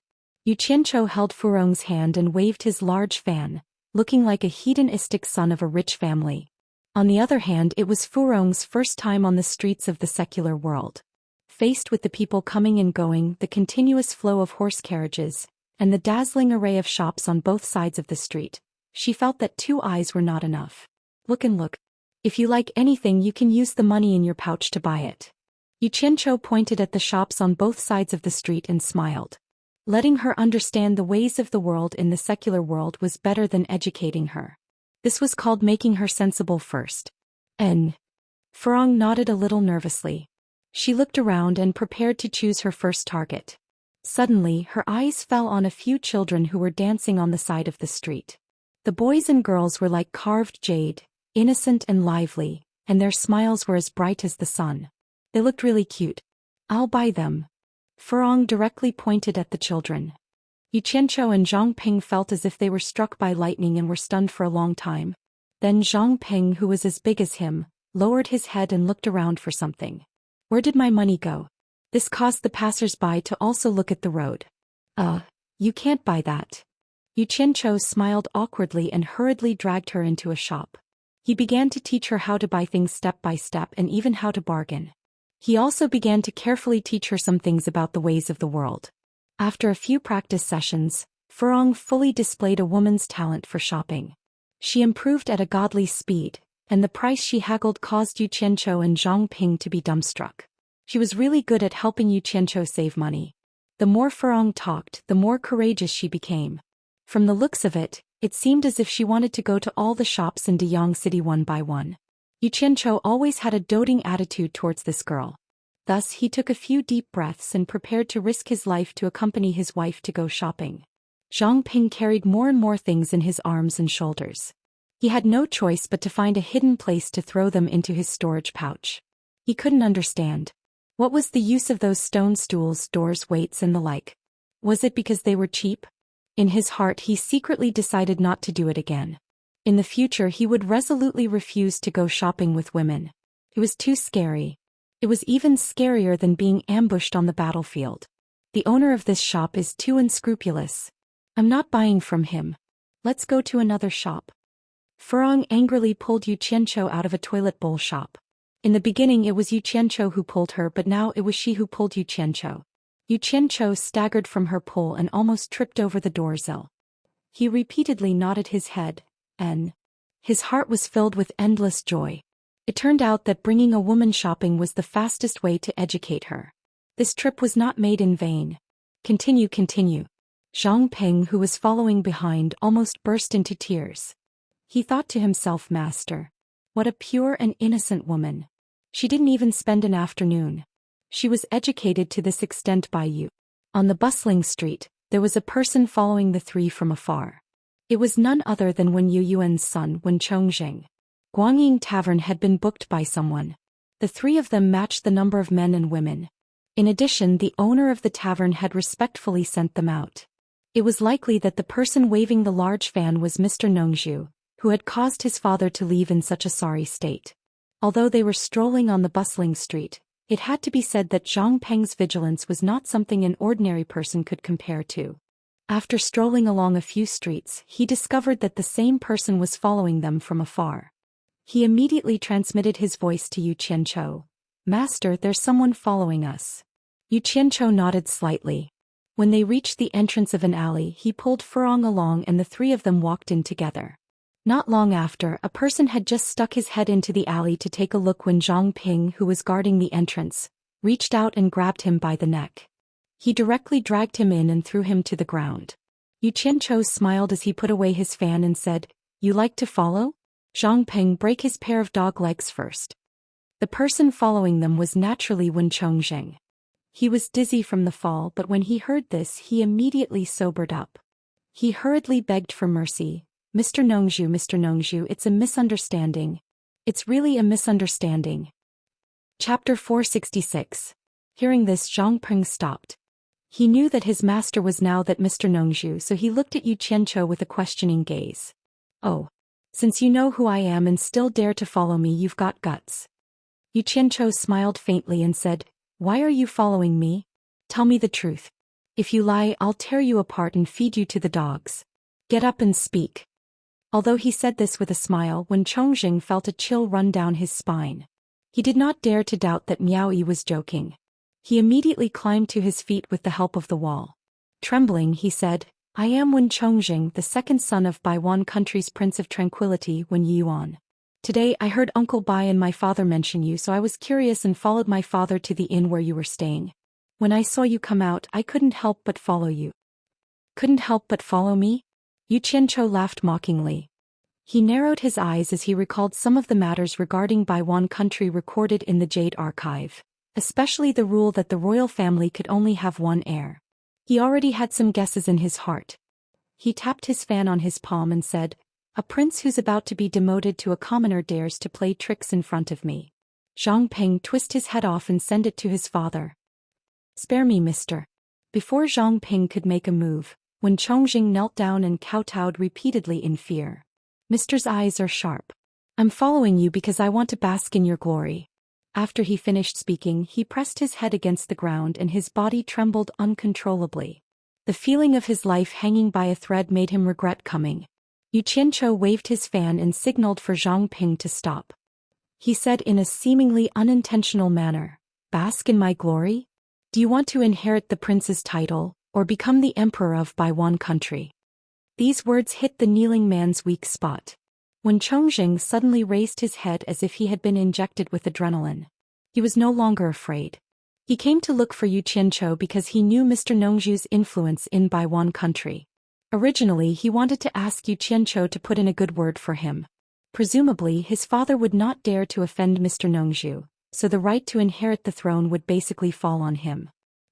Xianxia held Furong's hand and waved his large fan, looking like a hedonistic son of a rich family. On the other hand, it was Furong's first time on the streets of the secular world. Faced with the people coming and going, the continuous flow of horse carriages, and the dazzling array of shops on both sides of the street, she felt that 2 eyes were not enough. Look and look. If you like anything, you can use the money in your pouch to buy it. Xianxia pointed at the shops on both sides of the street and smiled. Letting her understand the ways of the world in the secular world was better than educating her. This was called making her sensible first. Furong nodded a little nervously. She looked around and prepared to choose her first target. Suddenly, her eyes fell on a few children who were dancing on the side of the street. The boys and girls were like carved jade, innocent and lively, and their smiles were as bright as the sun. They looked really cute. I'll buy them. Furong directly pointed at the children. Xianxia and Zhang Peng felt as if they were struck by lightning and were stunned for a long time. Then Zhang Peng, who was as big as him, lowered his head and looked around for something. Where did my money go? This caused the passers-by to also look at the road. You can't buy that. Xianxia smiled awkwardly and hurriedly dragged her into a shop. He began to teach her how to buy things step by step and even how to bargain. He also began to carefully teach her some things about the ways of the world. After a few practice sessions, Furong fully displayed a woman's talent for shopping. She improved at a godly speed, and the price she haggled caused Xianxia and Zhang Ping to be dumbstruck. She was really good at helping Xianxia save money. The more Furong talked, the more courageous she became. From the looks of it, it seemed as if she wanted to go to all the shops in Deyang City one by one. Xianxia always had a doting attitude towards this girl. Thus he took a few deep breaths and prepared to risk his life to accompany his wife to go shopping. Zhang Ping carried more and more things in his arms and shoulders. He had no choice but to find a hidden place to throw them into his storage pouch. He couldn't understand. What was the use of those stone stools, doors, weights and the like? Was it because they were cheap? In his heart he secretly decided not to do it again. In the future he would resolutely refuse to go shopping with women. It was too scary. It was even scarier than being ambushed on the battlefield. The owner of this shop is too unscrupulous. I'm not buying from him. Let's go to another shop. Furong angrily pulled Xianxia out of a toilet bowl shop. In the beginning it was Xianxia who pulled her, but now it was she who pulled Xianxia. Xianxia staggered from her pull and almost tripped over the doorsill. He repeatedly nodded his head, and his heart was filled with endless joy. It turned out that bringing a woman shopping was the fastest way to educate her. This trip was not made in vain. Continue. Zhang Peng, who was following behind, almost burst into tears. He thought to himself, Master, what a pure and innocent woman. She didn't even spend an afternoon. She was educated to this extent by you. On the bustling street, there was a person following the three from afar. It was none other than Wen Yuan's son, Wen Chongzheng. Guangying Tavern had been booked by someone. The three of them matched the number of men and women. In addition, the owner of the tavern had respectfully sent them out. It was likely that the person waving the large fan was Mr. Nongzhu, who had caused his father to leave in such a sorry state. Although they were strolling on the bustling street, It had to be said that Zhang Peng's vigilance was not something an ordinary person could compare to. After strolling along a few streets, he discovered that the same person was following them from afar. He immediately transmitted his voice to Yu Qianchou. "Master, there's someone following us." Yu Qianchou nodded slightly. When they reached the entrance of an alley, he pulled Furong along and the three of them walked in together. Not long after, a person had just stuck his head into the alley to take a look when Zhang Ping, who was guarding the entrance, reached out and grabbed him by the neck. He directly dragged him in and threw him to the ground. Yu Qianchou smiled as he put away his fan and said, "You like to follow? Zhang Ping, break his pair of dog legs first." The person following them was naturally Wen Chongqing. He was dizzy from the fall, but when he heard this, he immediately sobered up. He hurriedly begged for mercy. Mr. Nongzhu, it's a misunderstanding. It's really a misunderstanding." Chapter 466. Hearing this, Zhang Peng stopped. He knew that his master was now that Mr. Nongzhu, so he looked at Yu Qianchou with a questioning gaze. "Oh. Since you know who I am and still dare to follow me, you've got guts." Yu Qianchou smiled faintly and said, "Why are you following me? Tell me the truth. If you lie, I'll tear you apart and feed you to the dogs. Get up and speak." Although he said this with a smile, Wen Chongqing felt a chill run down his spine. He did not dare to doubt that Miao Yi was joking. He immediately climbed to his feet with the help of the wall. Trembling, he said, "I am Wen Chongqing, the second son of Baiwan country's Prince of Tranquility, Wen Yuan. Today I heard Uncle Bai and my father mention you, so I was curious and followed my father to the inn where you were staying. When I saw you come out, I couldn't help but follow you." "Couldn't help but follow me?" Yu Qianchou laughed mockingly. He narrowed his eyes as he recalled some of the matters regarding Baiwan country recorded in the Jade Archive, especially the rule that the royal family could only have one heir. He already had some guesses in his heart. He tapped his fan on his palm and said, "A prince who's about to be demoted to a commoner dares to play tricks in front of me. Zhang Peng, twist his head off and send it to his father." "Spare me, mister." Before Zhang Peng could make a move, Wen Chongqing knelt down and kowtowed repeatedly in fear. "Mister's eyes are sharp. I'm following you because I want to bask in your glory." After he finished speaking, he pressed his head against the ground and his body trembled uncontrollably. The feeling of his life hanging by a thread made him regret coming. Yu Qianchou waved his fan and signaled for Zhang Ping to stop. He said in a seemingly unintentional manner, "Bask in my glory? Do you want to inherit the prince's title, or become the emperor of Baiwan country?" These words hit the kneeling man's weak spot. When Chongqing suddenly raised his head as if he had been injected with adrenaline. He was no longer afraid. He came to look for Yu Qianchou because he knew Mr. Nongzhu's influence in Baiwan country. Originally, he wanted to ask Yu Qianchou to put in a good word for him. Presumably, his father would not dare to offend Mr. Nongzhu, so the right to inherit the throne would basically fall on him.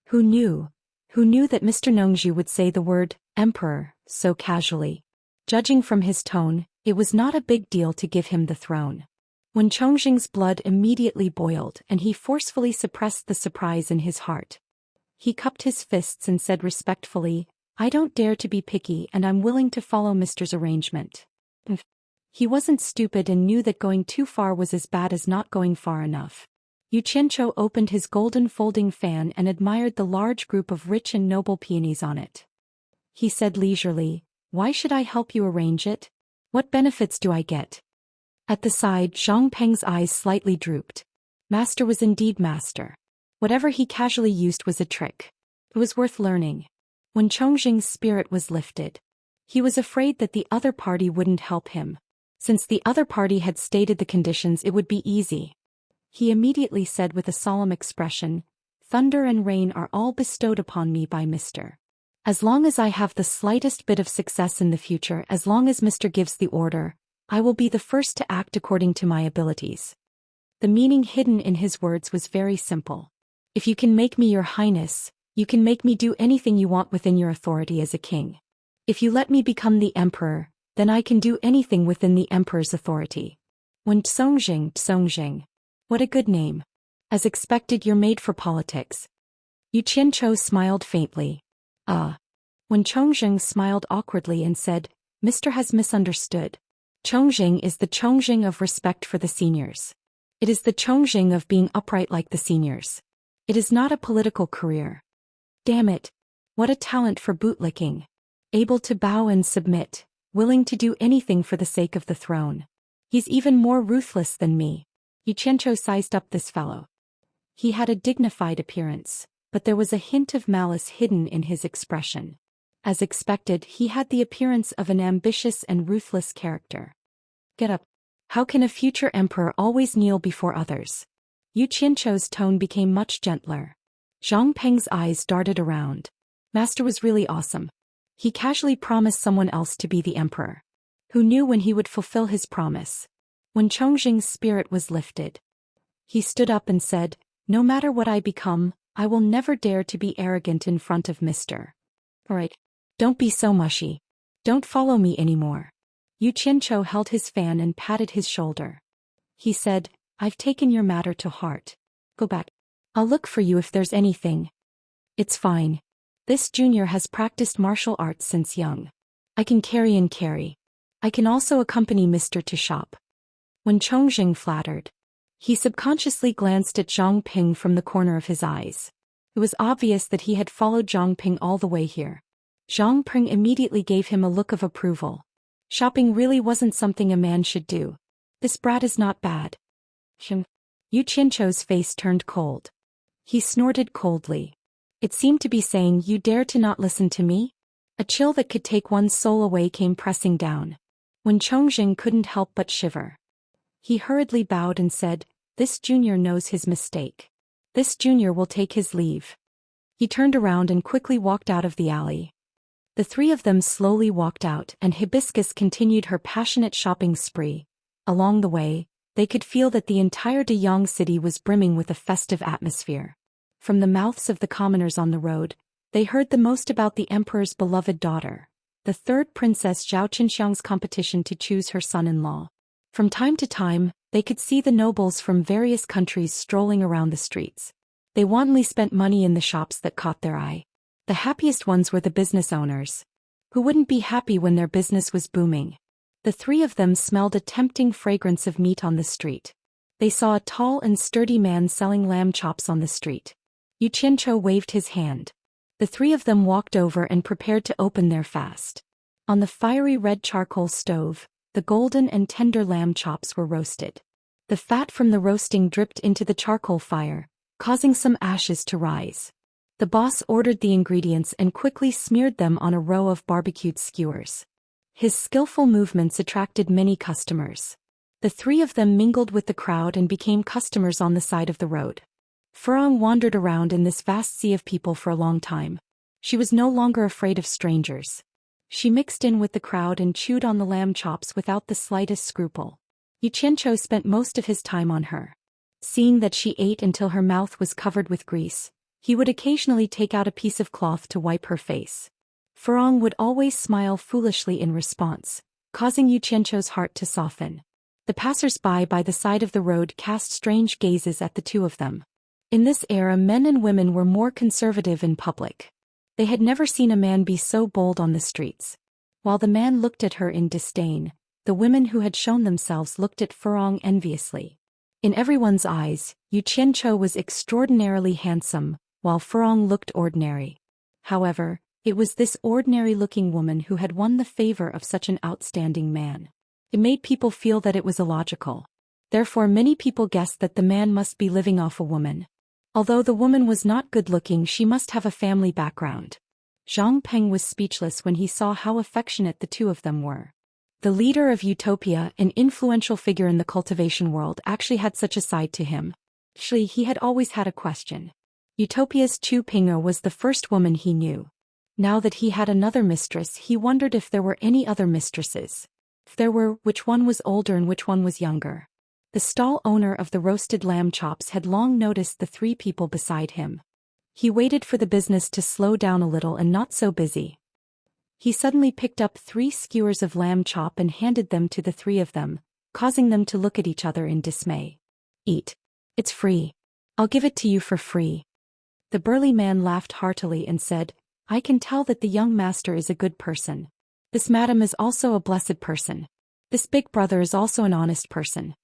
Who knew? Who knew that Mr. Nongzhu would say the word emperor so casually? Judging from his tone, it was not a big deal to give him the throne. When Chongqing's blood immediately boiled and he forcefully suppressed the surprise in his heart. He cupped his fists and said respectfully, "I don't dare to be picky and I'm willing to follow Mister's arrangement." He wasn't stupid and knew that going too far was as bad as not going far enough. Yu Qianchou opened his golden folding fan and admired the large group of rich and noble peonies on it. He said leisurely, "Why should I help you arrange it? What benefits do I get?" At the side, Zhang Peng's eyes slightly drooped. Master was indeed master. Whatever he casually used was a trick. It was worth learning. When Chongqing's spirit was lifted, he was afraid that the other party wouldn't help him. Since the other party had stated the conditions, it would be easy. He immediately said with a solemn expression, "Thunder and rain are all bestowed upon me by Mister. As long as I have the slightest bit of success in the future, as long as Mister gives the order, I will be the first to act according to my abilities." The meaning hidden in his words was very simple. If you can make me your highness, you can make me do anything you want within your authority as a king. If you let me become the emperor, then I can do anything within the emperor's authority. When Tsongjing. What a good name. As expected, you're made for politics. Yu Qianchou smiled faintly. When Chongqing smiled awkwardly and said, "Mister has misunderstood. Chongqing is the Chongqing of respect for the seniors. It is the Chongqing of being upright like the seniors. It is not a political career. Damn it. What a talent for bootlicking. Able to bow and submit, willing to do anything for the sake of the throne. He's even more ruthless than me. Xianxia sized up this fellow. He had a dignified appearance, but there was a hint of malice hidden in his expression. As expected, he had the appearance of an ambitious and ruthless character. Get up. How can a future emperor always kneel before others? Xianxia's tone became much gentler. Zhang Peng's eyes darted around. Master was really awesome. He casually promised someone else to be the emperor. Who knew when he would fulfill his promise? When Chongqing's spirit was lifted. He stood up and said, "No matter what I become, I will never dare to be arrogant in front of Mr. Alright. Don't be so mushy. Don't follow me anymore." Xianxia held his fan and patted his shoulder. He said, "I've taken your matter to heart. Go back. I'll look for you if there's anything." "It's fine. This junior has practiced martial arts since young. I can carry and carry. I can also accompany Mr. to shop." When Chongqing flattered, he subconsciously glanced at Zhang Ping from the corner of his eyes. It was obvious that he had followed Zhang Ping all the way here. Zhang Ping immediately gave him a look of approval. Shopping really wasn't something a man should do. This brat is not bad. Xianxia's face turned cold. He snorted coldly. It seemed to be saying, "You dare to not listen to me?" A chill that could take one's soul away came pressing down. When Chongqing couldn't help but shiver. He hurriedly bowed and said, "This junior knows his mistake. This junior will take his leave." He turned around and quickly walked out of the alley. The three of them slowly walked out, and Hibiscus continued her passionate shopping spree. Along the way, they could feel that the entire Deyang city was brimming with a festive atmosphere. From the mouths of the commoners on the road, they heard the most about the emperor's beloved daughter, the third princess Zhao Qinxiang's competition to choose her son-in-law. From time to time, they could see the nobles from various countries strolling around the streets. They wantonly spent money in the shops that caught their eye. The happiest ones were the business owners. Who wouldn't be happy when their business was booming? The three of them smelled a tempting fragrance of meat on the street. They saw a tall and sturdy man selling lamb chops on the street. Xianxia waved his hand. The three of them walked over and prepared to open their fast. On the fiery red charcoal stove, the golden and tender lamb chops were roasted. The fat from the roasting dripped into the charcoal fire, causing some ashes to rise. The boss ordered the ingredients and quickly smeared them on a row of barbecued skewers. His skillful movements attracted many customers. The three of them mingled with the crowd and became customers on the side of the road. Furong wandered around in this vast sea of people for a long time. She was no longer afraid of strangers. She mixed in with the crowd and chewed on the lamb chops without the slightest scruple. Xianxia spent most of his time on her. Seeing that she ate until her mouth was covered with grease, he would occasionally take out a piece of cloth to wipe her face. Furong would always smile foolishly in response, causing Xianxia's heart to soften. The passers-by by the side of the road cast strange gazes at the two of them. In this era, men and women were more conservative in public. They had never seen a man be so bold on the streets. While the man looked at her in disdain, the women who had shown themselves looked at Furong enviously. In everyone's eyes, Xianxia was extraordinarily handsome, while Furong looked ordinary. However, it was this ordinary-looking woman who had won the favor of such an outstanding man. It made people feel that it was illogical. Therefore many people guessed that the man must be living off a woman. Although the woman was not good-looking, she must have a family background. Zhang Peng was speechless when he saw how affectionate the two of them were. The leader of Utopia, an influential figure in the cultivation world, actually had such a side to him. Actually, he had always had a question. Utopia's Chu Ping'er was the first woman he knew. Now that he had another mistress, he wondered if there were any other mistresses. If there were, which one was older and which one was younger. The stall owner of the roasted lamb chops had long noticed the three people beside him. He waited for the business to slow down a little and not so busy. He suddenly picked up 3 skewers of lamb chop and handed them to the three of them, causing them to look at each other in dismay. "Eat. It's free. I'll give it to you for free." The burly man laughed heartily and said, "I can tell that the young master is a good person. This madam is also a blessed person. This big brother is also an honest person."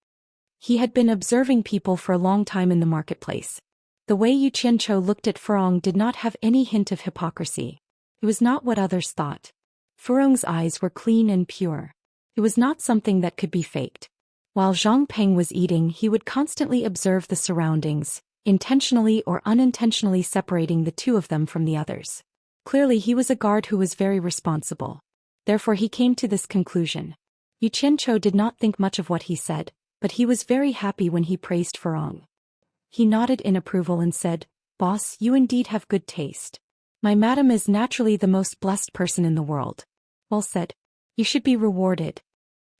He had been observing people for a long time in the marketplace. The way Yu Qianzhou looked at Furong did not have any hint of hypocrisy. It was not what others thought. Furong's eyes were clean and pure. It was not something that could be faked. While Zhang Peng was eating, he would constantly observe the surroundings, intentionally or unintentionally separating the two of them from the others. Clearly he was a guard who was very responsible. Therefore he came to this conclusion. Yu Qianzhou did not think much of what he said, but he was very happy when he praised Furong. He nodded in approval and said, "Boss, you indeed have good taste. My madam is naturally the most blessed person in the world." "Well said. You should be rewarded."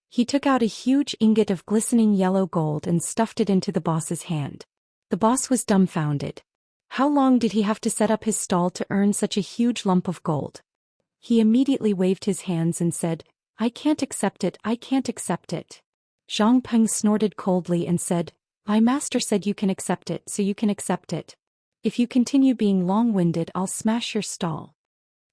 He took out a huge ingot of glistening yellow gold and stuffed it into the boss's hand. The boss was dumbfounded. How long did he have to set up his stall to earn such a huge lump of gold? He immediately waved his hands and said, "I can't accept it, I can't accept it." Zhang Peng snorted coldly and said, "My master said you can accept it, so you can accept it. If you continue being long-winded, I'll smash your stall."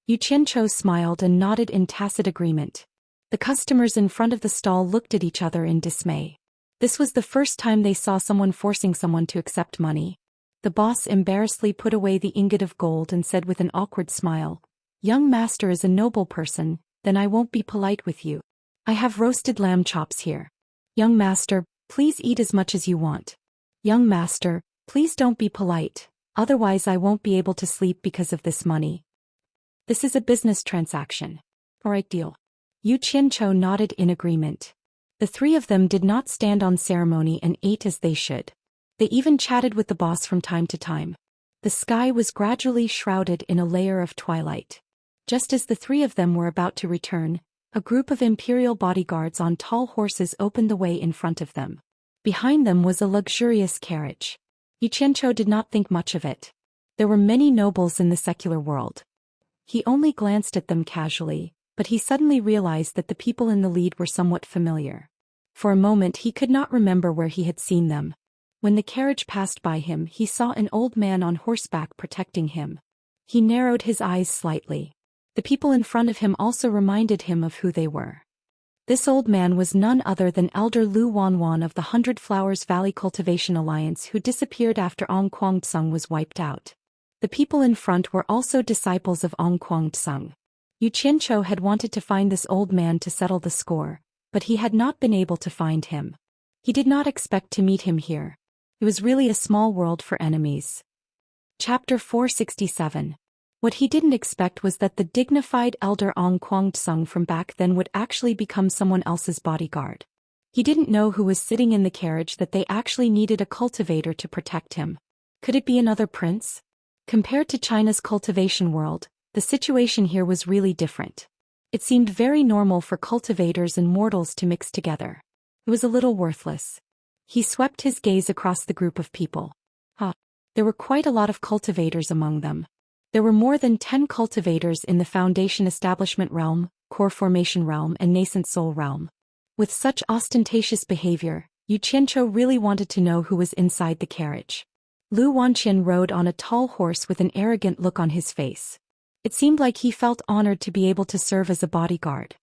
Yu Qianzhou smiled and nodded in tacit agreement. The customers in front of the stall looked at each other in dismay. This was the first time they saw someone forcing someone to accept money. The boss embarrassedly put away the ingot of gold and said with an awkward smile, "Young master is a noble person, then I won't be polite with you. I have roasted lamb chops here. Young master, please eat as much as you want. Young master, please don't be polite, otherwise I won't be able to sleep because of this money. This is a business transaction. Alright, deal." Yu Qianzhou nodded in agreement. The three of them did not stand on ceremony and ate as they should. They even chatted with the boss from time to time. The sky was gradually shrouded in a layer of twilight. Just as the three of them were about to return, a group of imperial bodyguards on tall horses opened the way in front of them. Behind them was a luxurious carriage. Yu Qianzhou did not think much of it. There were many nobles in the secular world. He only glanced at them casually, but he suddenly realized that the people in the lead were somewhat familiar. For a moment he could not remember where he had seen them. When the carriage passed by him, he saw an old man on horseback protecting him. He narrowed his eyes slightly. The people in front of him also reminded him of who they were. This old man was none other than Elder Lu Wanwan of the Hundred Flowers Valley Cultivation Alliance, who disappeared after Ong Kwang-tsung was wiped out. The people in front were also disciples of Ong Kwang-tsung. Yu Qianzhou had wanted to find this old man to settle the score, but he had not been able to find him. He did not expect to meet him here. It was really a small world for enemies. Chapter 467. What he didn't expect was that the dignified elder Ong Kwang-tsung from back then would actually become someone else's bodyguard. He didn't know who was sitting in the carriage that they actually needed a cultivator to protect him. Could it be another prince? Compared to China's cultivation world, the situation here was really different. It seemed very normal for cultivators and mortals to mix together. It was a little worthless. He swept his gaze across the group of people. There were quite a lot of cultivators among them. There were more than 10 cultivators in the Foundation Establishment realm, Core Formation realm and Nascent Soul realm. With such ostentatious behavior, Yu Qianzhou really wanted to know who was inside the carriage. Lu Wanqian rode on a tall horse with an arrogant look on his face. It seemed like he felt honored to be able to serve as a bodyguard.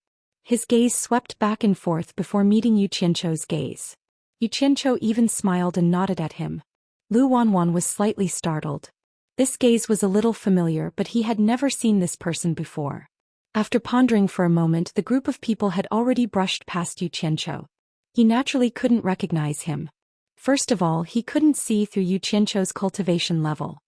His gaze swept back and forth before meeting Yu Qianzhou's gaze. Yu Qianzhou even smiled and nodded at him. Lu Wanwan was slightly startled. This gaze was a little familiar, but he had never seen this person before. After pondering for a moment, the group of people had already brushed past Yu Qianzhou. He naturally couldn't recognize him. First of all, he couldn't see through Yu Qianzhou's cultivation level.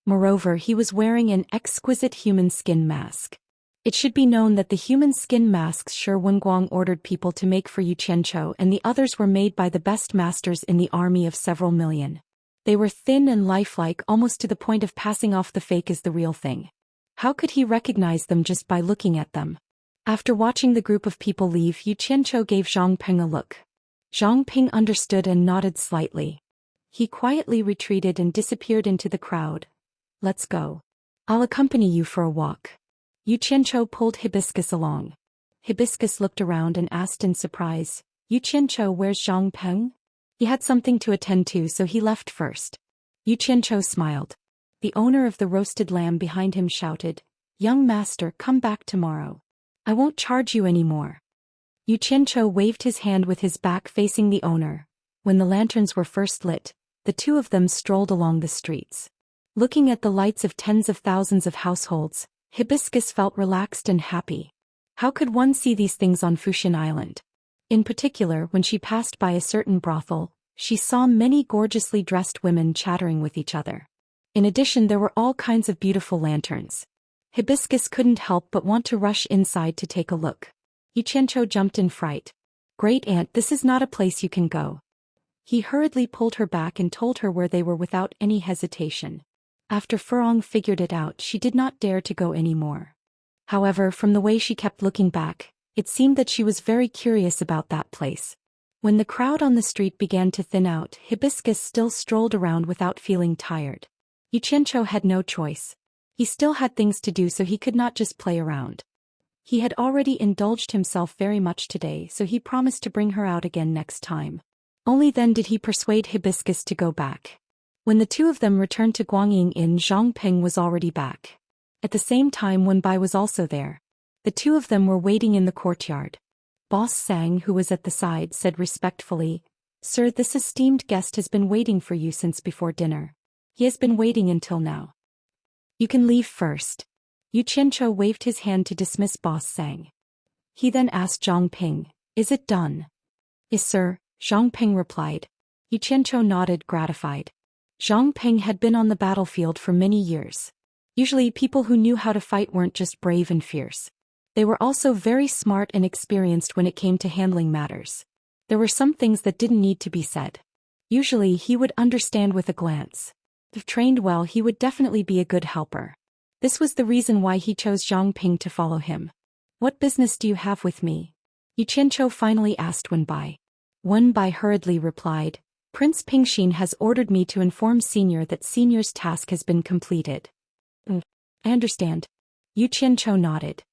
Moreover, he was wearing an exquisite human skin mask. It should be known that the human skin masks Shi Wenguang ordered people to make for Yu Qianzhou and the others were made by the best masters in the army of several million. They were thin and lifelike, almost to the point of passing off the fake as the real thing. How could he recognize them just by looking at them? After watching the group of people leave, Yu Qianzhou gave Zhang Peng a look. Zhang Peng understood and nodded slightly. He quietly retreated and disappeared into the crowd. "Let's go. I'll accompany you for a walk." Yu Qianzhou pulled Hibiscus along. Hibiscus looked around and asked in surprise, "Yu Qianzhou, where's Zhang Peng?" He had something to attend to, so he left first. Yu Qianzhou smiled. The owner of the roasted lamb behind him shouted, "Young master, come back tomorrow. I won't charge you any more." Yu Qianzhou waved his hand with his back facing the owner. When the lanterns were first lit, the two of them strolled along the streets. Looking at the lights of tens of thousands of households, Hibiscus felt relaxed and happy. How could one see these things on Fuxian Island? In particular, when she passed by a certain brothel, she saw many gorgeously dressed women chattering with each other. In addition, there were all kinds of beautiful lanterns. Hibiscus couldn't help but want to rush inside to take a look. Xianxia jumped in fright. "Great aunt, this is not a place you can go." He hurriedly pulled her back and told her where they were without any hesitation. After Furong figured it out, she did not dare to go anymore. However, from the way she kept looking back, it seemed that she was very curious about that place. When the crowd on the street began to thin out, Hibiscus still strolled around without feeling tired. Xianxia had no choice. He still had things to do, so he could not just play around. He had already indulged himself very much today, so he promised to bring her out again next time. Only then did he persuade Hibiscus to go back. When the two of them returned to Guangying Inn, Zhang Ping was already back. At the same time, Wen Bai was also there. The two of them were waiting in the courtyard. Boss Sang, who was at the side, said respectfully, "Sir, this esteemed guest has been waiting for you since before dinner. He has been waiting until now. You can leave first." Xianxia waved his hand to dismiss Boss Sang. He then asked Zhang Ping, "Is it done?" "Yes, sir," Zhang Ping replied. Xianxia nodded, gratified. Zhang Ping had been on the battlefield for many years. Usually people who knew how to fight weren't just brave and fierce. They were also very smart and experienced when it came to handling matters. There were some things that didn't need to be said. Usually he would understand with a glance. If trained well, he would definitely be a good helper. This was the reason why he chose Zhang Ping to follow him. "What business do you have with me?" Xianxia finally asked Wen Bai. Wen Bai hurriedly replied, "Prince Pingxin has ordered me to inform Senior that Senior's task has been completed." "I understand." Xianxia nodded.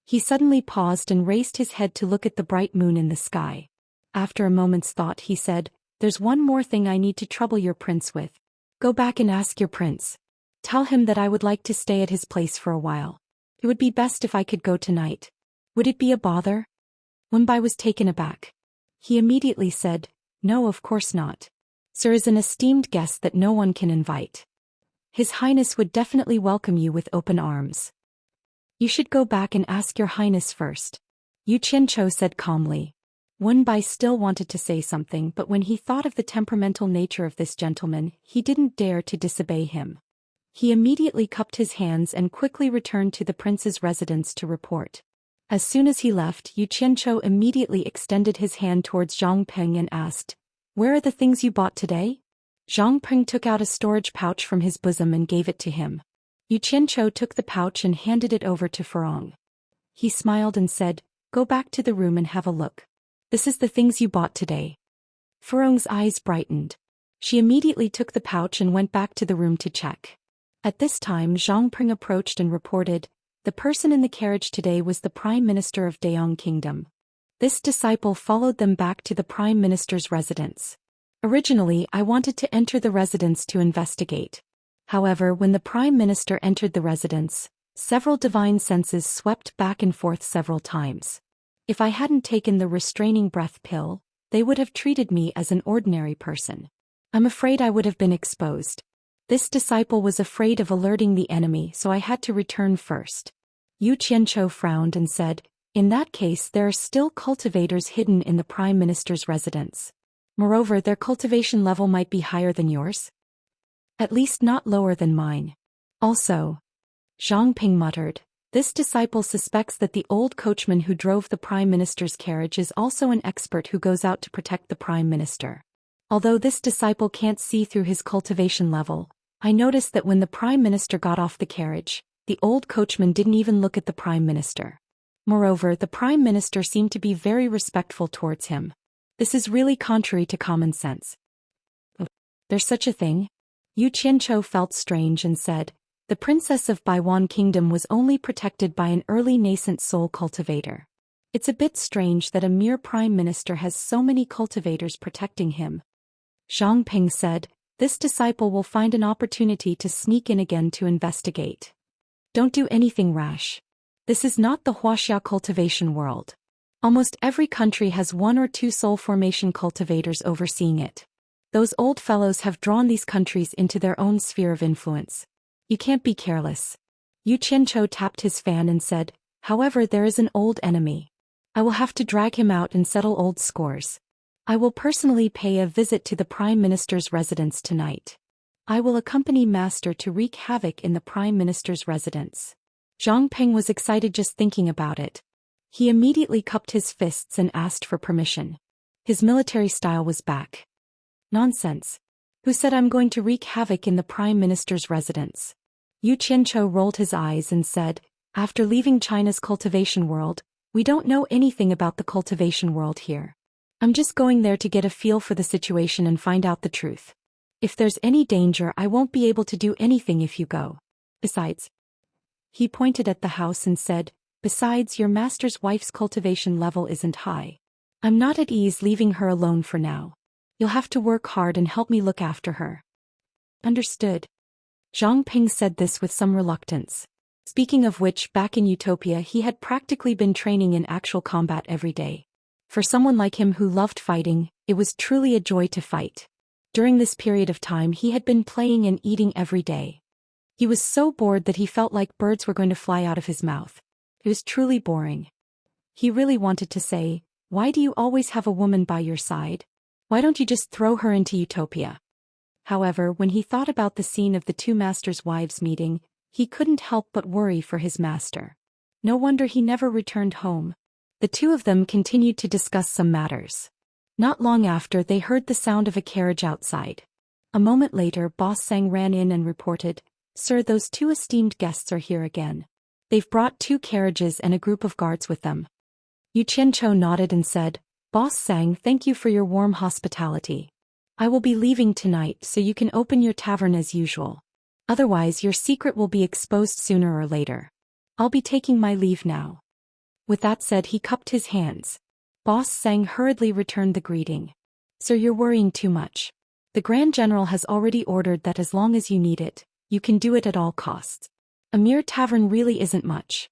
He suddenly paused and raised his head to look at the bright moon in the sky. After a moment's thought, he said, "There's one more thing I need to trouble your prince with. Go back and ask your prince. Tell him that I would like to stay at his place for a while. It would be best if I could go tonight. Would it be a bother?" Wen Bai was taken aback. He immediately said, "No, of course not. Sir is an esteemed guest that no one can invite. His Highness would definitely welcome you with open arms. You should go back and ask your Highness first," Xianxia said calmly. Wen Bai still wanted to say something, but when he thought of the temperamental nature of this gentleman, he didn't dare to disobey him. He immediately cupped his hands and quickly returned to the prince's residence to report. As soon as he left, Xianxia immediately extended his hand towards Zhang Ping and asked, "Where are the things you bought today?" Zhang Ping took out a storage pouch from his bosom and gave it to him. Xianxia took the pouch and handed it over to Furong. He smiled and said, "Go back to the room and have a look. This is the things you bought today." Furong's eyes brightened. She immediately took the pouch and went back to the room to check. At this time, Zhang Ping approached and reported, "The person in the carriage today was the Prime Minister of Daoist Kingdom." This disciple followed them back to the Prime Minister's residence. "Originally, I wanted to enter the residence to investigate. However, when the Prime Minister entered the residence, several divine senses swept back and forth several times. If I hadn't taken the restraining breath pill, they would have treated me as an ordinary person. I'm afraid I would have been exposed. This disciple was afraid of alerting the enemy, so I had to return first." Xianxia frowned and said, "In that case, there are still cultivators hidden in the Prime Minister's residence. Moreover, their cultivation level might be higher than yours. At least not lower than mine. Also," Zhang Ping muttered, "this disciple suspects that the old coachman who drove the Prime Minister's carriage is also an expert who goes out to protect the Prime Minister. Although this disciple can't see through his cultivation level, I noticed that when the Prime Minister got off the carriage, the old coachman didn't even look at the Prime Minister. Moreover, the Prime Minister seemed to be very respectful towards him. This is really contrary to common sense." "There's such a thing?" Xianxia felt strange and said, "The Princess of Baiwan Kingdom was only protected by an early nascent soul cultivator. It's a bit strange that a mere Prime Minister has so many cultivators protecting him." Zhang Ping said, "This disciple will find an opportunity to sneak in again to investigate. Don't do anything rash. This is not the Wuxia cultivation world. Almost every country has one or two soul formation cultivators overseeing it. Those old fellows have drawn these countries into their own sphere of influence. You can't be careless. Yu Qianzhou tapped his fan and said, however, there is an old enemy. I will have to drag him out and settle old scores. I will personally pay a visit to the Prime Minister's residence tonight. I will accompany Master to wreak havoc in the Prime Minister's residence. Zhang Ping was excited just thinking about it. He immediately cupped his fists and asked for permission. His military style was back. Nonsense. Who said I'm going to wreak havoc in the Prime Minister's residence? Yu Qianzhou rolled his eyes and said, after leaving China's cultivation world, we don't know anything about the cultivation world here. I'm just going there to get a feel for the situation and find out the truth. If there's any danger, I won't be able to do anything if you go. Besides, he pointed at the house and said, besides, your master's wife's cultivation level isn't high. I'm not at ease leaving her alone for now. You'll have to work hard and help me look after her. Understood. Zhang Ping said this with some reluctance. Speaking of which, back in Utopia he had practically been training in actual combat every day. For someone like him who loved fighting, it was truly a joy to fight. During this period of time he had been playing and eating every day. He was so bored that he felt like birds were going to fly out of his mouth. It was truly boring. He really wanted to say, why do you always have a woman by your side? Why don't you just throw her into Utopia? However, when he thought about the scene of the two masters' wives meeting, he couldn't help but worry for his master. No wonder he never returned home. The two of them continued to discuss some matters. Not long after, they heard the sound of a carriage outside. A moment later, Boss Sang ran in and reported, Sir, those two esteemed guests are here again. They've brought 2 carriages and a group of guards with them. Yu Qianzhou nodded and said, Boss Sang, thank you for your warm hospitality. I will be leaving tonight, so you can open your tavern as usual. Otherwise, your secret will be exposed sooner or later. I'll be taking my leave now. With that said, he cupped his hands. Boss Sang hurriedly returned the greeting. Sir, you're worrying too much. The Grand General has already ordered that as long as you need it, you can do it at all costs. A mere tavern really isn't much.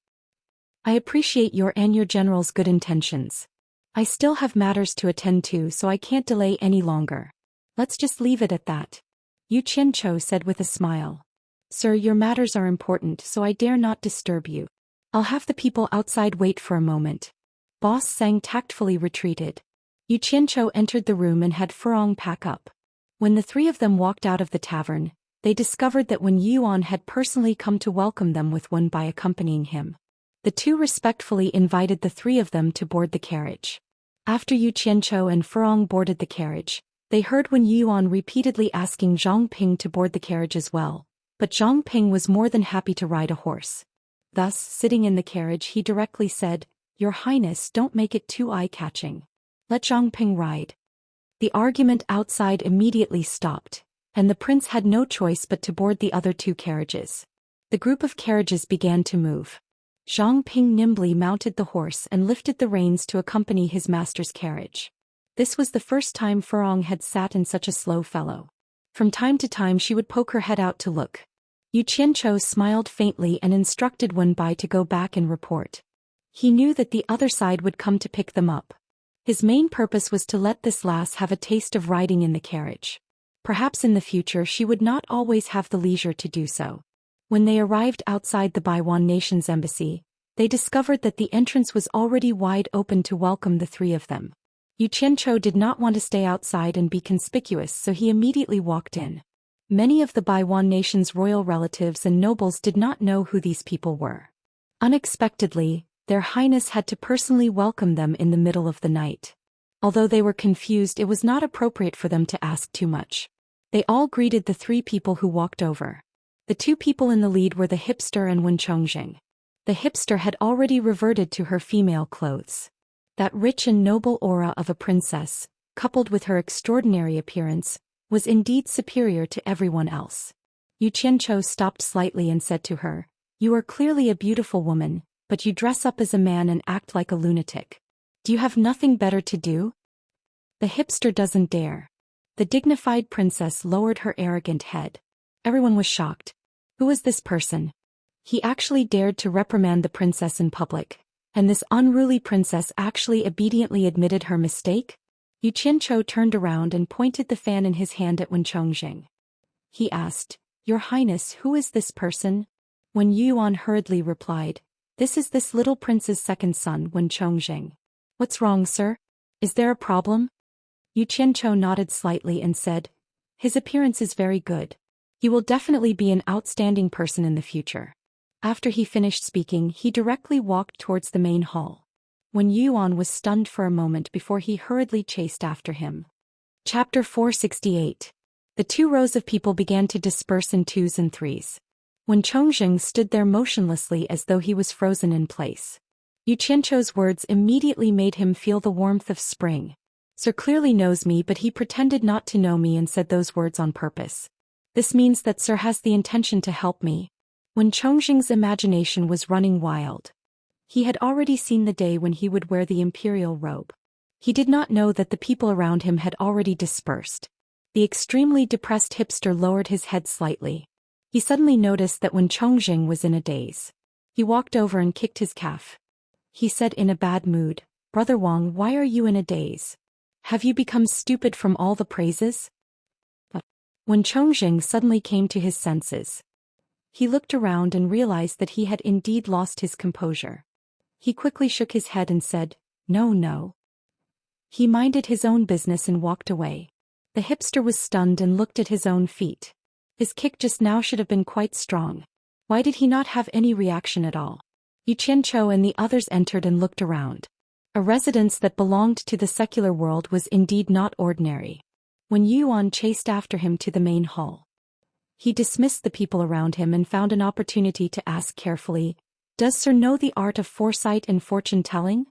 I appreciate your and your general's good intentions. I still have matters to attend to, so I can't delay any longer. Let's just leave it at that. Yu Qianzhou said with a smile. Sir, your matters are important, so I dare not disturb you. I'll have the people outside wait for a moment. Boss Sang tactfully retreated. Yu Qianzhou entered the room and had Furong pack up. When the 3 of them walked out of the tavern, they discovered that Wen Yuan had personally come to welcome them with one by accompanying him. The 2 respectfully invited the 3 of them to board the carriage. After Yu Qianzhou and Furong boarded the carriage, they heard Wen Yuan repeatedly asking Zhang Ping to board the carriage as well, but Zhang Ping was more than happy to ride a horse. Thus, sitting in the carriage, he directly said, Your Highness, don't make it too eye-catching. Let Zhang Ping ride. The argument outside immediately stopped, and the prince had no choice but to board the other 2 carriages. The group of carriages began to move. Zhang Ping nimbly mounted the horse and lifted the reins to accompany his master's carriage. This was the first time Furong had sat in such a slow fellow. From time to time she would poke her head out to look. Yu Qianzhou smiled faintly and instructed Wen Bai to go back and report. He knew that the other side would come to pick them up. His main purpose was to let this lass have a taste of riding in the carriage. Perhaps in the future she would not always have the leisure to do so. When they arrived outside the Baiwan nation's embassy, they discovered that the entrance was already wide open to welcome the 3 of them. Yu Qianzhou did not want to stay outside and be conspicuous, so he immediately walked in. Many of the Baiwan nation's royal relatives and nobles did not know who these people were. Unexpectedly, Their Highness had to personally welcome them in the middle of the night. Although they were confused, it was not appropriate for them to ask too much. They all greeted the 3 people who walked over. The 2 people in the lead were the hipster and Wen Chongjing. The hipster had already reverted to her female clothes. That rich and noble aura of a princess, coupled with her extraordinary appearance, was indeed superior to everyone else. Yu Qianzhou stopped slightly and said to her, You are clearly a beautiful woman, but you dress up as a man and act like a lunatic. Do you have nothing better to do? The hipster doesn't dare. The dignified princess lowered her arrogant head. Everyone was shocked. Who was this person? He actually dared to reprimand the princess in public, And this unruly princess actually obediently admitted her mistake? Yu Qianzhou turned around and pointed the fan in his hand at Wen Chongqing. He asked, "Your Highness, who is this person?" Wen Yuan hurriedly replied, "This is this little prince's second son, Wen Chongqing." "What's wrong, sir? Is there a problem?" Yu Qianzhou nodded slightly and said, "His appearance is very good. He will definitely be an outstanding person in the future." After he finished speaking, he directly walked towards the main hall. Wen Yuan was stunned for a moment before he hurriedly chased after him. Chapter 468. The 2 rows of people began to disperse in 2s and 3s. Wen Chongqing stood there motionlessly as though he was frozen in place. Yu Qianzhou's words immediately made him feel the warmth of spring. "Sir clearly knows me, but he pretended not to know me and said those words on purpose. This means that Sir has the intention to help me." Wen Chongqing's imagination was running wild. He had already seen the day when he would wear the imperial robe. He did not know that the people around him had already dispersed. The extremely depressed hipster lowered his head slightly. He suddenly noticed that Wen Chongqing was in a daze. He walked over and kicked his calf. He said in a bad mood, "Brother Wang, why are you in a daze? Have you become stupid from all the praises?" Wen Chongqing suddenly came to his senses. He looked around and realized that he had indeed lost his composure. He quickly shook his head and said, "No, no." He minded his own business and walked away. The hipster was stunned and looked at his own feet. His kick just now should have been quite strong. Why did he not have any reaction at all? Yu Qianzhou and the others entered and looked around. A residence that belonged to the secular world was indeed not ordinary. Wen Yuan chased after him to the main hall. He dismissed the people around him and found an opportunity to ask carefully, "Does Sir know the art of foresight and fortune-telling?"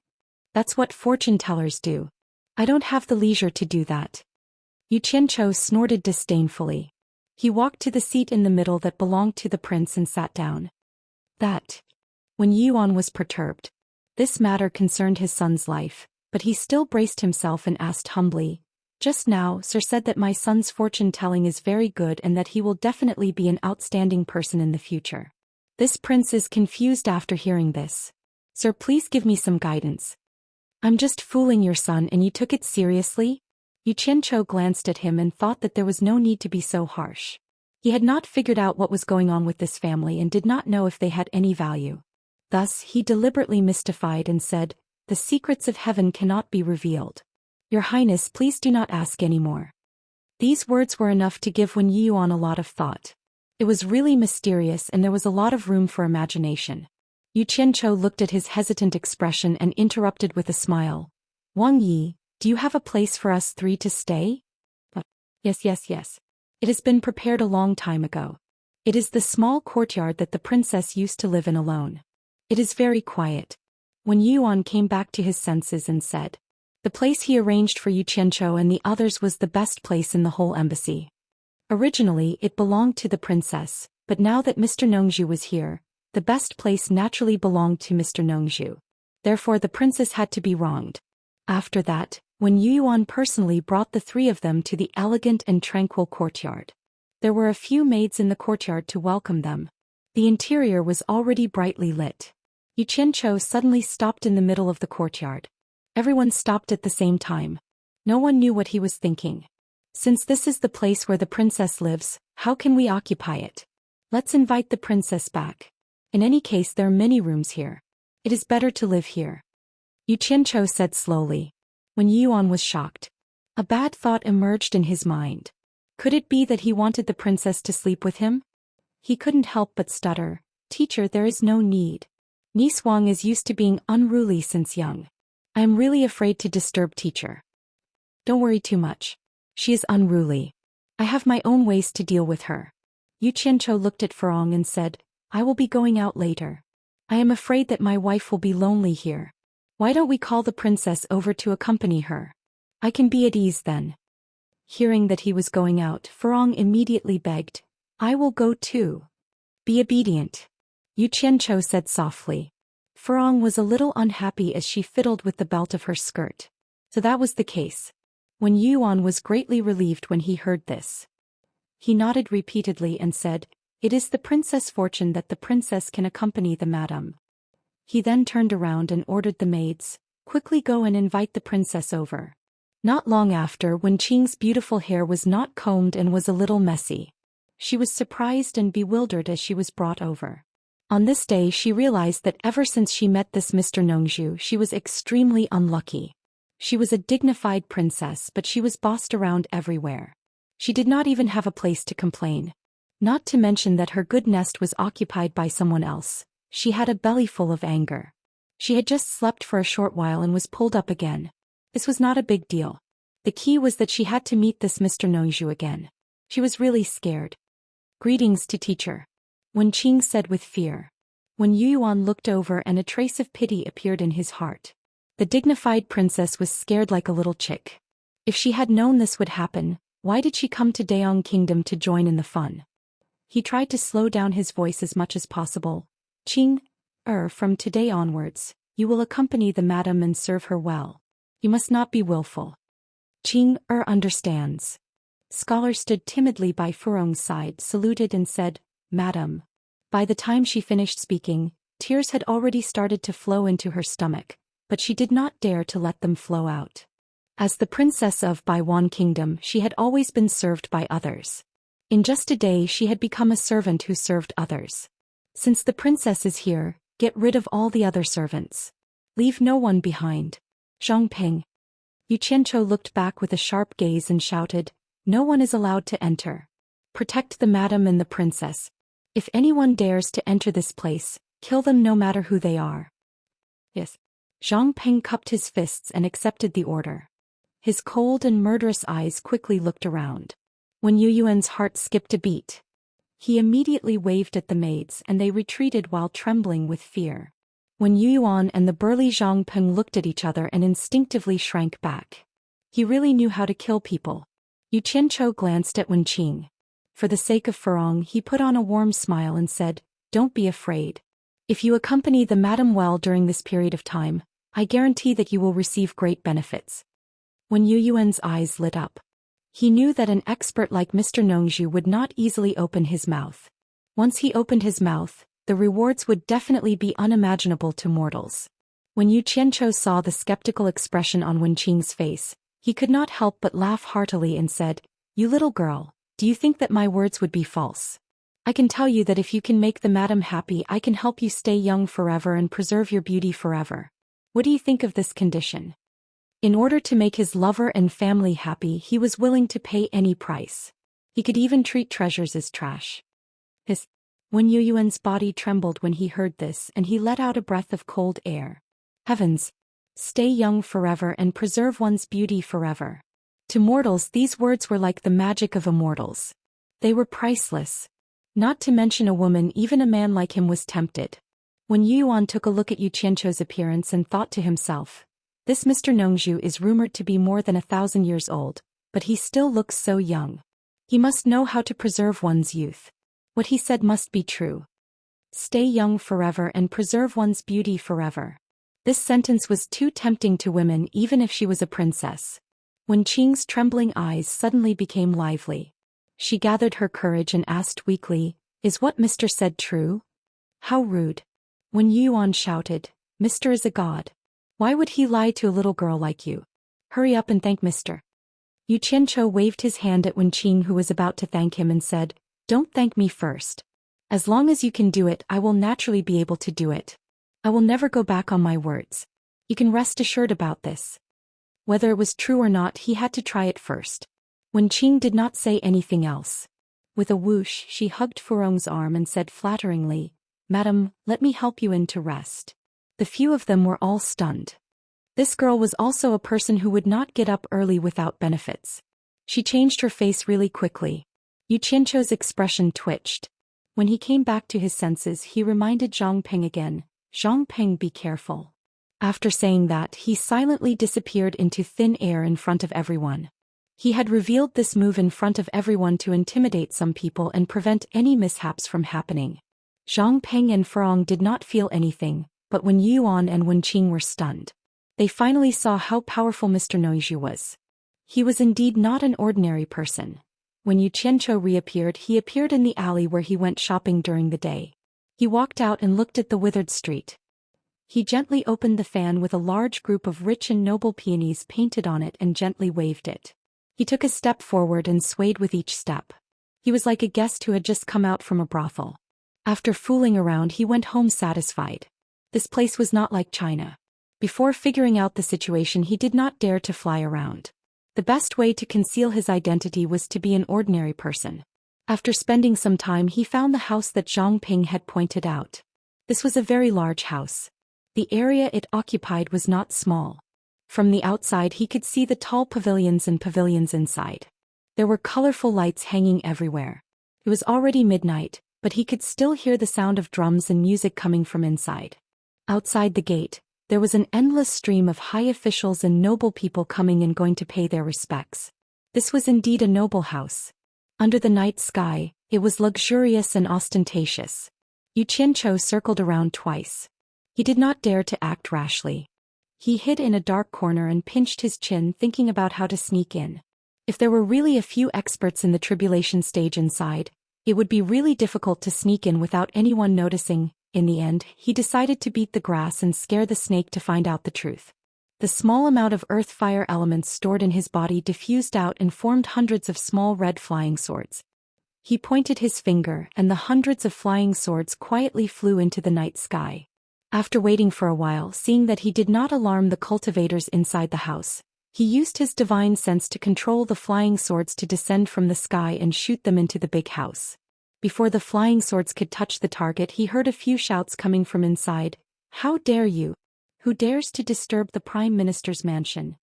"That's what fortune-tellers do. I don't have the leisure to do that." Yu Qianzhou snorted disdainfully. He walked to the seat in the middle that belonged to the prince and sat down. When Yuan was perturbed. This matter concerned his son's life, but he still braced himself and asked humbly, "Just now, Sir said that my son's fortune-telling is very good and that he will definitely be an outstanding person in the future." This prince is confused after hearing this. "Sir, please give me some guidance." "I'm just fooling your son and you took it seriously?" Yu Qianzhou glanced at him and thought that there was no need to be so harsh. He had not figured out what was going on with this family and did not know if they had any value. Thus, he deliberately mystified and said, "The secrets of heaven cannot be revealed. Your Highness, please do not ask any more." These words were enough to give Wen Yuan a lot of thought. It was really mysterious and there was a lot of room for imagination. Yu Qianzhou looked at his hesitant expression and interrupted with a smile. "Wang Yi, do you have a place for us 3 to stay?" Yes. It has been prepared a long time ago. It is the small courtyard that the princess used to live in alone. It is very quiet." When Yuan came back to his senses and said, the place he arranged for Yu Qianzhou and the others was the best place in the whole embassy. Originally, it belonged to the princess, but now that Mr. Nongzhu was here, the best place naturally belonged to Mr. Nongzhu. Therefore the princess had to be wronged. After that, when Yuan personally brought the 3 of them to the elegant and tranquil courtyard. There were a few maids in the courtyard to welcome them. The interior was already brightly lit. Yu Qianzhou suddenly stopped in the middle of the courtyard. Everyone stopped at the same time. No one knew what he was thinking. "Since this is the place where the princess lives, how can we occupy it? Let's invite the princess back. In any case, there are many rooms here. It is better to live here," Yu Qianzhou said slowly. When Yuan was shocked. A bad thought emerged in his mind. Could it be that he wanted the princess to sleep with him? He couldn't help but stutter. "Teacher, there is no need. Niece Wang is used to being unruly since young. I am really afraid to disturb teacher." "Don't worry too much. She is unruly. I have my own ways to deal with her." Yu Qianzhou looked at Furong and said, "I will be going out later. I am afraid that my wife will be lonely here. Why don't we call the princess over to accompany her? I can be at ease then." Hearing that he was going out, Furong immediately begged, "I will go too." "Be obedient," Yu Qianzhou said softly. Furong was a little unhappy as she fiddled with the belt of her skirt. So that was the case. When Yuan was greatly relieved when he heard this. He nodded repeatedly and said, "It is the princess' fortune that the princess can accompany the madam." He then turned around and ordered the maids, "Quickly go and invite the princess over." Not long after, when Qing's beautiful hair was not combed and was a little messy, she was surprised and bewildered as she was brought over. On this day she realized that ever since she met this Mr. Nongzhu she was extremely unlucky. She was a dignified princess, but she was bossed around everywhere. She did not even have a place to complain. Not to mention that her good nest was occupied by someone else. She had a belly full of anger. She had just slept for a short while and was pulled up again. This was not a big deal. The key was that she had to meet this Mr. Nongzhu again. She was really scared. "Greetings to teacher," Wen Qing said with fear. When Yu Yuan looked over and a trace of pity appeared in his heart. The dignified princess was scared like a little chick. If she had known this would happen, why did she come to Daong Kingdom to join in the fun? He tried to slow down his voice as much as possible. "Qing, from today onwards, you will accompany the madam and serve her well. You must not be willful." Qing understands. Scholar stood timidly by Furong's side, saluted and said, "Madam." By the time she finished speaking, tears had already started to flow into her stomach, but she did not dare to let them flow out. As the princess of Baiwan Kingdom, she had always been served by others. In just a day she had become a servant who served others. Since the princess is here, get rid of all the other servants. Leave no one behind. Zhongping. Yu Qianchou looked back with a sharp gaze and shouted, "No one is allowed to enter. Protect the madam and the princess. If anyone dares to enter this place, kill them no matter who they are." "Yes." Zhongping cupped his fists and accepted the order. His cold and murderous eyes quickly looked around. When Yu Yuan's heart skipped a beat, he immediately waved at the maids and they retreated while trembling with fear. When Yu Yuan and the burly Zhongping looked at each other and instinctively shrank back. He really knew how to kill people. Yu Qianchou glanced at Wen Qing. For the sake of Furong, he put on a warm smile and said, "Don't be afraid. If you accompany the madam well during this period of time, I guarantee that you will receive great benefits." When Yu Yuan's eyes lit up, he knew that an expert like Mr. Nongzhu would not easily open his mouth. Once he opened his mouth, the rewards would definitely be unimaginable to mortals. When Yu Qianchou saw the skeptical expression on Wen Qing's face, he could not help but laugh heartily and said, "You little girl, do you think that my words would be false? I can tell you that if you can make the madam happy, I can help you stay young forever and preserve your beauty forever. What do you think of this condition?" In order to make his lover and family happy, he was willing to pay any price. He could even treat treasures as trash. When Yu Yuan's body trembled when he heard this, and he let out a breath of cold air. Heavens! Stay young forever and preserve one's beauty forever. To mortals these words were like the magic of immortals. They were priceless. Not to mention a woman, even a man like him was tempted. When Yu Yuan took a look at Yu Qianchou's appearance and thought to himself, "This Mr. Nongzhu is rumored to be more than 1,000 years old, but he still looks so young. He must know how to preserve one's youth. What he said must be true. Stay young forever and preserve one's beauty forever." This sentence was too tempting to women even if she was a princess. When Qing's trembling eyes suddenly became lively, she gathered her courage and asked weakly, "Is what Mr. said true?" "How rude." When Yu Yuan shouted, "Mr. is a god. Why would he lie to a little girl like you? Hurry up and thank Mr." Yu Qianchou waved his hand at Wen Qing, who was about to thank him, and said, "Don't thank me first. As long as you can do it, I will naturally be able to do it. I will never go back on my words. You can rest assured about this." Whether it was true or not, he had to try it first. Wen Qing did not say anything else. With a whoosh, she hugged Furong's arm and said flatteringly, "Madam, let me help you in to rest." The few of them were all stunned. This girl was also a person who would not get up early without benefits. She changed her face really quickly. Yu Qianchou's expression twitched. When he came back to his senses, he reminded Zhongping again, "Zhongping, be careful." After saying that, he silently disappeared into thin air in front of everyone. He had revealed this move in front of everyone to intimidate some people and prevent any mishaps from happening. Zhongping and Furong did not feel anything, but when Yu Yuan and Wen Qing were stunned, they finally saw how powerful Mr. Nongzhu was. He was indeed not an ordinary person. When Yu Qianchou reappeared, he appeared in the alley where he went shopping during the day. He walked out and looked at the withered street. He gently opened the fan with a large group of rich and noble peonies painted on it and gently waved it. He took a step forward and swayed with each step. He was like a guest who had just come out from a brothel. After fooling around, he went home satisfied. This place was not like China. Before figuring out the situation, he did not dare to fly around. The best way to conceal his identity was to be an ordinary person. After spending some time, he found the house that Zhang Ping had pointed out. This was a very large house. The area it occupied was not small. From the outside he could see the tall pavilions and pavilions inside. There were colorful lights hanging everywhere. It was already midnight, but he could still hear the sound of drums and music coming from inside. Outside the gate, there was an endless stream of high officials and noble people coming and going to pay their respects. This was indeed a noble house. Under the night sky, it was luxurious and ostentatious. Yu Qianzhou circled around twice. He did not dare to act rashly. He hid in a dark corner and pinched his chin, thinking about how to sneak in. If there were really a few experts in the tribulation stage inside, it would be really difficult to sneak in without anyone noticing. In the end, he decided to beat the grass and scare the snake to find out the truth. The small amount of earth-fire elements stored in his body diffused out and formed hundreds of small red flying swords. He pointed his finger, and the hundreds of flying swords quietly flew into the night sky. After waiting for a while, seeing that he did not alarm the cultivators inside the house, he used his divine sense to control the flying swords to descend from the sky and shoot them into the big house. Before the flying swords could touch the target, he heard a few shouts coming from inside. "How dare you? Who dares to disturb the Prime Minister's mansion?"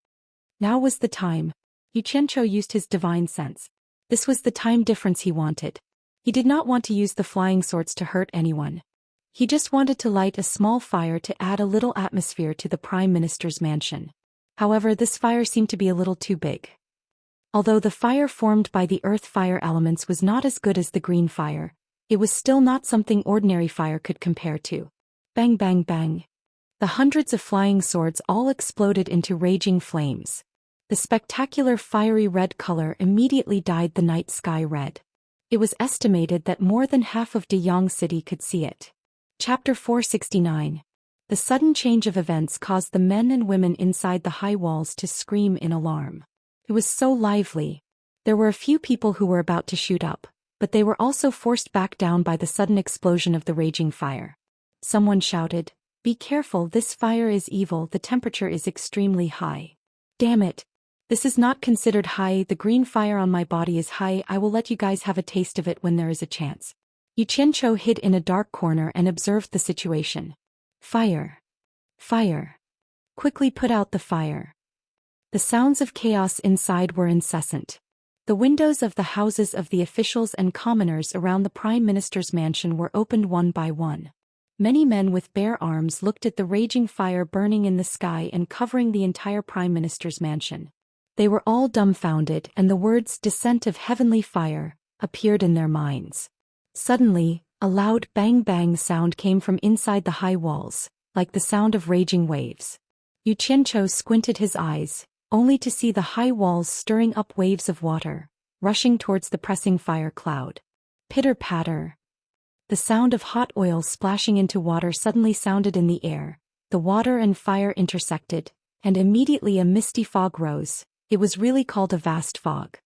Now was the time. Yu Qianzhou used his divine sense. This was the time difference he wanted. He did not want to use the flying swords to hurt anyone. He just wanted to light a small fire to add a little atmosphere to the Prime Minister's mansion. However, this fire seemed to be a little too big. Although the fire formed by the earth fire elements was not as good as the green fire, it was still not something ordinary fire could compare to. Bang bang bang. The hundreds of flying swords all exploded into raging flames. The spectacular fiery red color immediately dyed the night sky red. It was estimated that more than half of Deyang City could see it. Chapter 469. The sudden change of events caused the men and women inside the high walls to scream in alarm. It was so lively. There were a few people who were about to shoot up, but they were also forced back down by the sudden explosion of the raging fire. Someone shouted, "Be careful, this fire is evil, the temperature is extremely high." Damn it. This is not considered high, the green fire on my body is high, I will let you guys have a taste of it when there is a chance. Yu Qianzhou hid in a dark corner and observed the situation. Fire. Fire. Quickly put out the fire. The sounds of chaos inside were incessant. The windows of the houses of the officials and commoners around the Prime Minister's mansion were opened one by one. Many men with bare arms looked at the raging fire burning in the sky and covering the entire Prime Minister's mansion. They were all dumbfounded, and the words "descent of heavenly fire" appeared in their minds. Suddenly, a loud bang-bang sound came from inside the high walls, like the sound of raging waves. Yu Qianzhou squinted his eyes, only to see the high walls stirring up waves of water, rushing towards the pressing fire cloud. Pitter-patter. The sound of hot oil splashing into water suddenly sounded in the air. The water and fire intersected, and immediately a misty fog rose. It was really called a vast fog.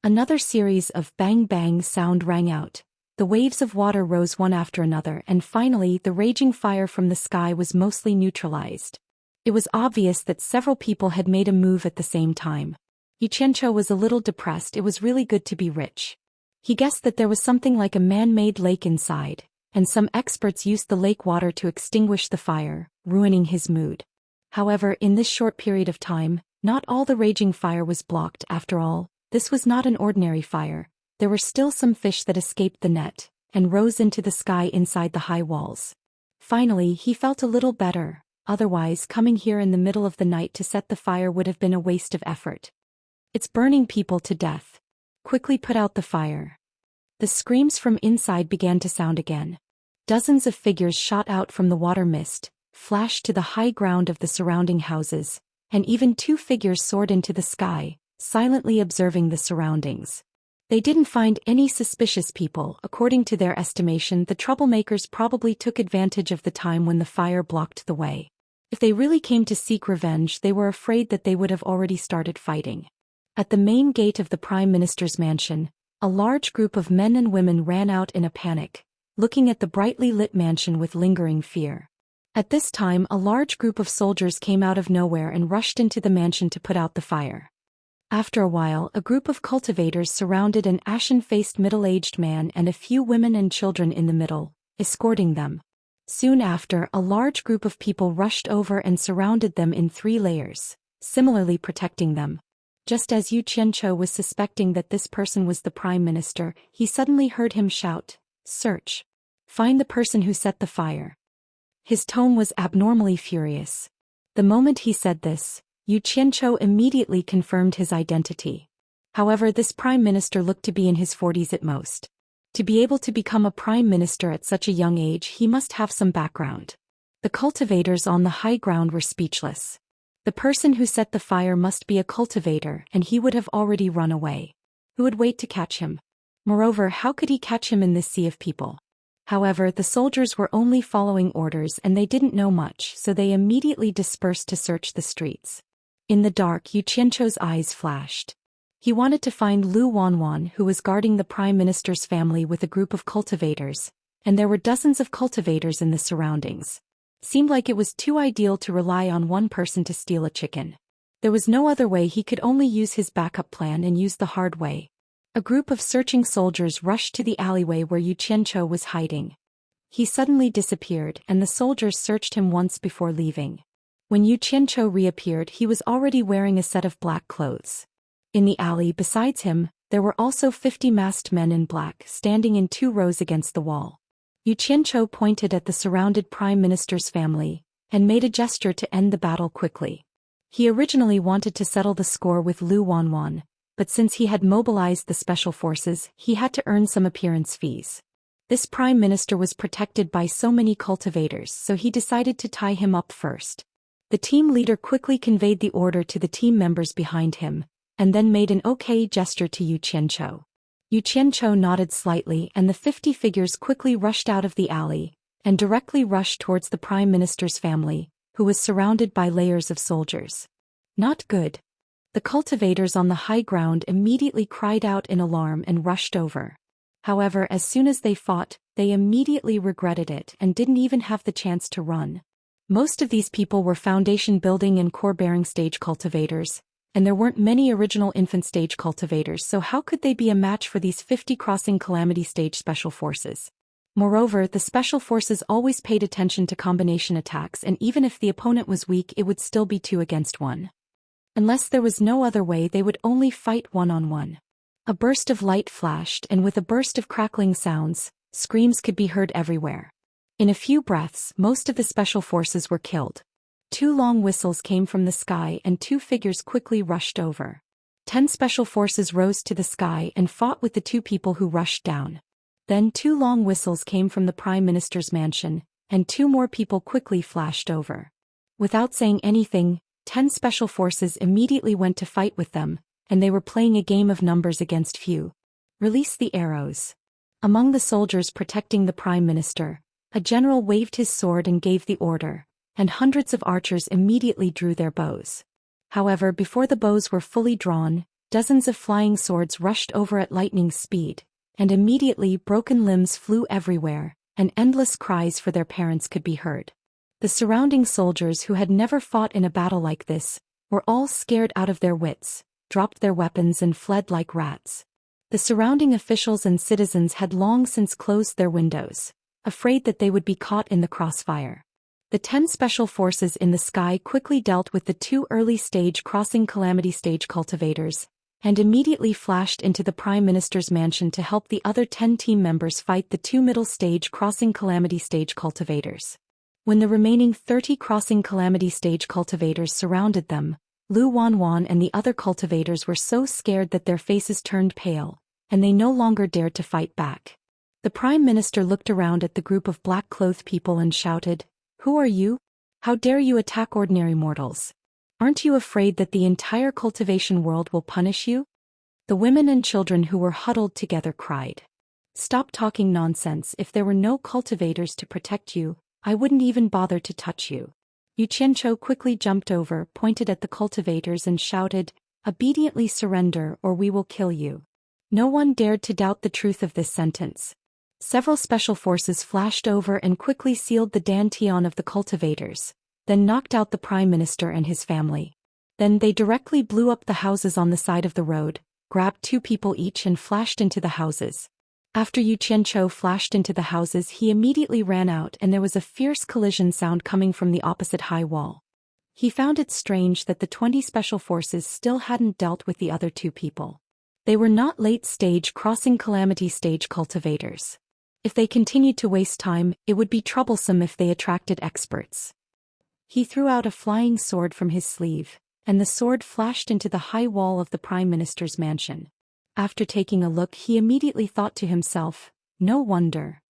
Another series of bang-bang sound rang out. The waves of water rose one after another, and finally the raging fire from the sky was mostly neutralized. It was obvious that several people had made a move at the same time. Yu Qianzhou was a little depressed. It was really good to be rich. He guessed that there was something like a man-made lake inside, and some experts used the lake water to extinguish the fire, ruining his mood. However, in this short period of time, not all the raging fire was blocked. After all, this was not an ordinary fire. There were still some fish that escaped the net, and rose into the sky inside the high walls. Finally, he felt a little better. Otherwise, coming here in the middle of the night to set the fire would have been a waste of effort. It's burning people to death. Quickly put out the fire. The screams from inside began to sound again. Dozens of figures shot out from the water mist, flashed to the high ground of the surrounding houses, and even two figures soared into the sky, silently observing the surroundings. They didn't find any suspicious people. According to their estimation, the troublemakers probably took advantage of the time when the fire blocked the way. If they really came to seek revenge, they were afraid that they would have already started fighting. At the main gate of the Prime Minister's mansion, a large group of men and women ran out in a panic, looking at the brightly lit mansion with lingering fear. At this time, a large group of soldiers came out of nowhere and rushed into the mansion to put out the fire. After a while, a group of cultivators surrounded an ashen-faced middle-aged man and a few women and children in the middle, escorting them. Soon after, a large group of people rushed over and surrounded them in 3 layers, similarly protecting them. Just as Xianxia was suspecting that this person was the Prime Minister, he suddenly heard him shout, "Search! Find the person who set the fire." His tone was abnormally furious. The moment he said this, Xianxia immediately confirmed his identity. However, this Prime Minister looked to be in his 40s at most. To be able to become a Prime Minister at such a young age, he must have some background. The cultivators on the high ground were speechless. The person who set the fire must be a cultivator, and he would have already run away. Who would wait to catch him? Moreover, how could he catch him in this sea of people? However, the soldiers were only following orders and they didn't know much, so they immediately dispersed to search the streets. In the dark, Xianxia's eyes flashed. He wanted to find Lu Wanwan, who was guarding the Prime Minister's family with a group of cultivators, and there were dozens of cultivators in the surroundings. Seemed like it was too ideal to rely on one person to steal a chicken. There was no other way. He could only use his backup plan and use the hard way. A group of searching soldiers rushed to the alleyway where Xianxia was hiding. He suddenly disappeared, and the soldiers searched him once before leaving. When Xianxia reappeared, he was already wearing a set of black clothes. In the alley besides him, there were also 50 masked men in black standing in 2 rows against the wall. Xianxia pointed at the surrounded Prime Minister's family and made a gesture to end the battle quickly. He originally wanted to settle the score with Lu Wanwan, but since he had mobilized the special forces, he had to earn some appearance fees. This Prime Minister was protected by so many cultivators, so he decided to tie him up first. The team leader quickly conveyed the order to the team members behind him, and then made an okay gesture to Xianxia. Xianxia nodded slightly, and the 50 figures quickly rushed out of the alley and directly rushed towards the Prime Minister's family, who was surrounded by layers of soldiers. Not good. The cultivators on the high ground immediately cried out in alarm and rushed over. However, as soon as they fought, they immediately regretted it and didn't even have the chance to run. Most of these people were foundation building and core bearing stage cultivators, and there weren't many original infant stage cultivators, so how could they be a match for these 50 crossing calamity stage special forces? Moreover, the special forces always paid attention to combination attacks, and even if the opponent was weak, it would still be 2 against 1. Unless there was no other way, they would only fight one-on-one. A burst of light flashed, and with a burst of crackling sounds, screams could be heard everywhere. In a few breaths, most of the special forces were killed. 2 long whistles came from the sky and 2 figures quickly rushed over. 10 special forces rose to the sky and fought with the 2 people who rushed down. Then 2 long whistles came from the Prime Minister's mansion, and 2 more people quickly flashed over. Without saying anything, 10 special forces immediately went to fight with them, and they were playing a game of numbers against few. Release the arrows. Among the soldiers protecting the Prime Minister, a general waved his sword and gave the order, and hundreds of archers immediately drew their bows. However, before the bows were fully drawn, dozens of flying swords rushed over at lightning speed, and immediately broken limbs flew everywhere, and endless cries for their parents could be heard. The surrounding soldiers, who had never fought in a battle like this, were all scared out of their wits, dropped their weapons and fled like rats. The surrounding officials and citizens had long since closed their windows, afraid that they would be caught in the crossfire. The 10 special forces in the sky quickly dealt with the 2 early stage crossing calamity stage cultivators, and immediately flashed into the Prime Minister's mansion to help the other 10 team members fight the 2 middle stage crossing calamity stage cultivators. When the remaining 30 crossing calamity stage cultivators surrounded them, Lu Wanwan and the other cultivators were so scared that their faces turned pale, and they no longer dared to fight back. The Prime Minister looked around at the group of black-clothed people and shouted, "Who are you? How dare you attack ordinary mortals? Aren't you afraid that the entire cultivation world will punish you?" The women and children who were huddled together cried. Stop talking nonsense. If there were no cultivators to protect you, I wouldn't even bother to touch you. Xianxia quickly jumped over, pointed at the cultivators and shouted, obediently surrender or we will kill you. No one dared to doubt the truth of this sentence. Several special forces flashed over and quickly sealed the dantian of the cultivators, then knocked out the prime minister and his family. Then they directly blew up the houses on the side of the road, grabbed 2 people each and flashed into the houses. After Xianxia flashed into the houses, he immediately ran out and there was a fierce collision sound coming from the opposite high wall. He found it strange that the 20 special forces still hadn't dealt with the other 2 people. They were not late-stage crossing calamity stage cultivators. If they continued to waste time, it would be troublesome if they attracted experts. He threw out a flying sword from his sleeve, and the sword flashed into the high wall of the Prime Minister's mansion. After taking a look, he immediately thought to himself, no wonder.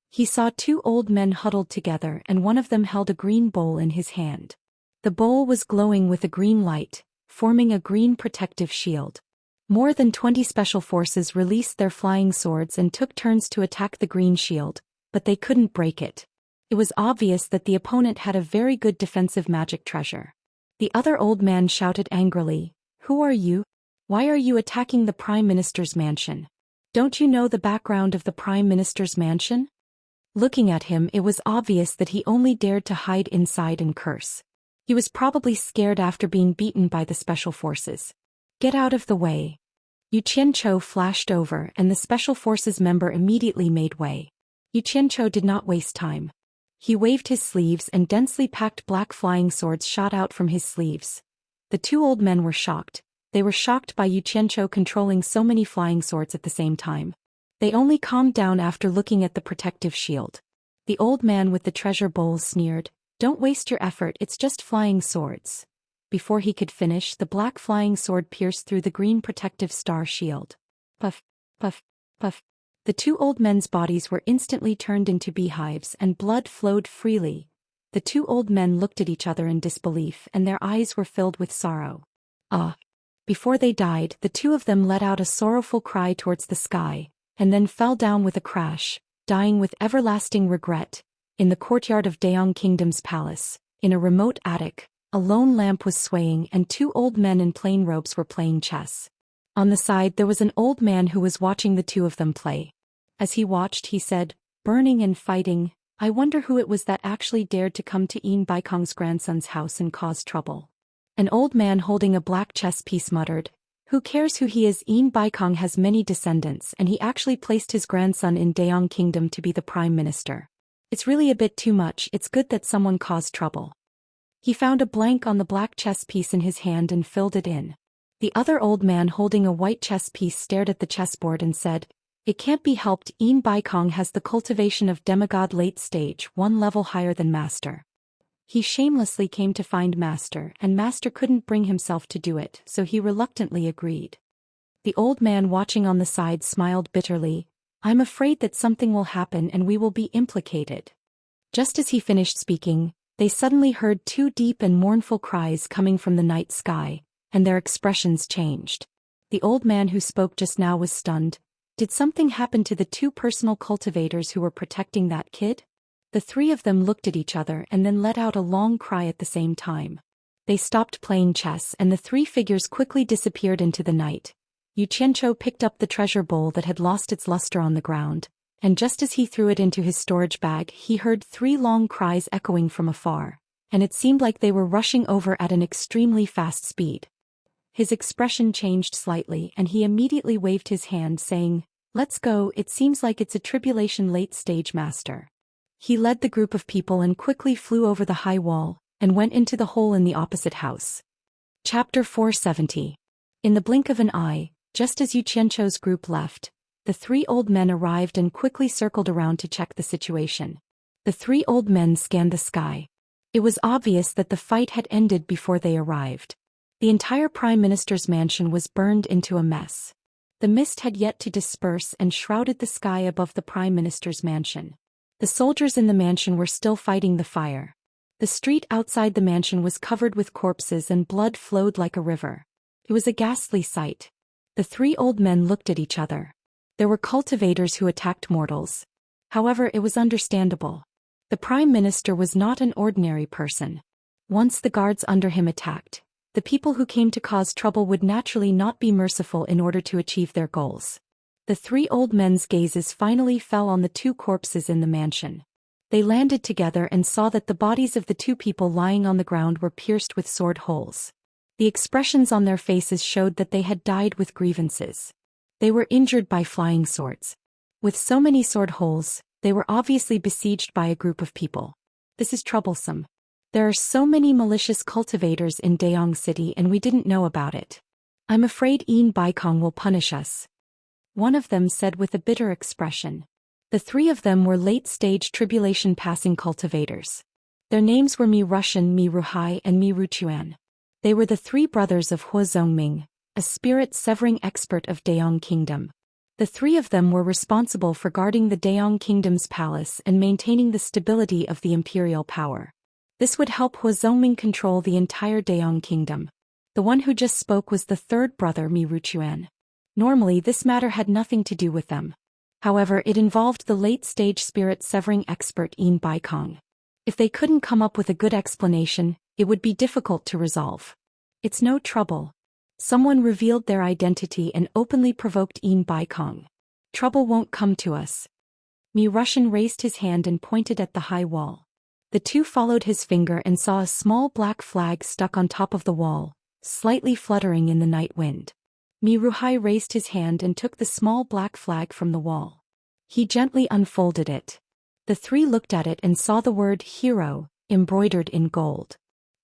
He saw 2 old men huddled together and one of them held a green bowl in his hand. The bowl was glowing with a green light, forming a green protective shield. More than 20 special forces released their flying swords and took turns to attack the green shield, but they couldn't break it. It was obvious that the opponent had a very good defensive magic treasure. The other old man shouted angrily, who are you? Why are you attacking the Prime Minister's mansion? Don't you know the background of the Prime Minister's mansion? Looking at him, it was obvious that he only dared to hide inside and curse. He was probably scared after being beaten by the special forces. Get out of the way. Xianxia flashed over and the special forces member immediately made way. Xianxia did not waste time. He waved his sleeves and densely packed black flying swords shot out from his sleeves. The 2 old men were shocked. They were shocked by Xianxia controlling so many flying swords at the same time. They only calmed down after looking at the protective shield. The old man with the treasure bowl sneered, don't waste your effort, it's just flying swords. Before he could finish, the black flying sword pierced through the green protective star shield. Puff, puff, puff. The 2 old men's bodies were instantly turned into beehives and blood flowed freely. The 2 old men looked at each other in disbelief and their eyes were filled with sorrow. Ah! Before they died, the 2 of them let out a sorrowful cry towards the sky, and then fell down with a crash, dying with everlasting regret. In the courtyard of Daoist Kingdom's palace, in a remote attic, a lone lamp was swaying and 2 old men in plain robes were playing chess. On the side there was an old man who was watching the 2 of them play. As he watched, he said, burning and fighting, I wonder who it was that actually dared to come to Baikong's grandson's house and cause trouble. An old man holding a black chess piece muttered, who cares who he is? Baikong has many descendants and he actually placed his grandson in Daoist Kingdom to be the prime minister. It's really a bit too much, it's good that someone caused trouble. He found a blank on the black chess piece in his hand and filled it in. The other old man holding a white chess piece stared at the chessboard and said, it can't be helped, Baikong has the cultivation of demigod late stage, 1 level higher than master. He shamelessly came to find master and master couldn't bring himself to do it, so he reluctantly agreed. The old man watching on the side smiled bitterly, I'm afraid that something will happen and we will be implicated. Just as he finished speaking, they suddenly heard 2 deep and mournful cries coming from the night sky, and their expressions changed. The old man who spoke just now was stunned. Did something happen to the 2 personal cultivators who were protecting that kid? The 3 of them looked at each other and then let out a long cry at the same time. They stopped playing chess and the 3 figures quickly disappeared into the night. Xianxia picked up the treasure bowl that had lost its luster on the ground, and just as he threw it into his storage bag, he heard 3 long cries echoing from afar, and it seemed like they were rushing over at an extremely fast speed. His expression changed slightly and he immediately waved his hand saying, let's go, it seems like it's a tribulation late stage master. He led the group of people and quickly flew over the high wall, and went into the hole in the opposite house. Chapter 470. In the blink of an eye, just as Xianxia's group left, the 3 old men arrived and quickly circled around to check the situation. The 3 old men scanned the sky. It was obvious that the fight had ended before they arrived. The entire Prime Minister's mansion was burned into a mess. The mist had yet to disperse and shrouded the sky above the Prime Minister's mansion. The soldiers in the mansion were still fighting the fire. The street outside the mansion was covered with corpses and blood flowed like a river. It was a ghastly sight. The three old men looked at each other. There were cultivators who attacked mortals. However, it was understandable. The Prime Minister was not an ordinary person. Once the guards under him attacked, the people who came to cause trouble would naturally not be merciful in order to achieve their goals. The three old men's gazes finally fell on the two corpses in the mansion. They landed together and saw that the bodies of the two people lying on the ground were pierced with sword holes. The expressions on their faces showed that they had died with grievances. They were injured by flying swords. With so many sword holes, they were obviously besieged by a group of people. This is troublesome. There are so many malicious cultivators in Daoist City and we didn't know about it. I'm afraid Yin Baikong will punish us. One of them said with a bitter expression. The three of them were late-stage tribulation-passing cultivators. Their names were Mi Rushan, Mi Ruhai, and Mi Ruchuan. They were the three brothers of Hua Zhongming, a spirit-severing expert of Daoist Kingdom. The three of them were responsible for guarding the Daoist Kingdom's palace and maintaining the stability of the imperial power. This would help Hua Zhongming control the entire Daoist Kingdom. The one who just spoke was the third brother Mi Ruchuan. Normally this matter had nothing to do with them. However, it involved the late-stage spirit-severing expert Yin Baikong. If they couldn't come up with a good explanation, it would be difficult to resolve. It's no trouble. Someone revealed their identity and openly provoked Yin Baikong. Trouble won't come to us. Mi Rushan raised his hand and pointed at the high wall. The two followed his finger and saw a small black flag stuck on top of the wall, slightly fluttering in the night wind. Mi Ruhai raised his hand and took the small black flag from the wall. He gently unfolded it. The three looked at it and saw the word hero, embroidered in gold.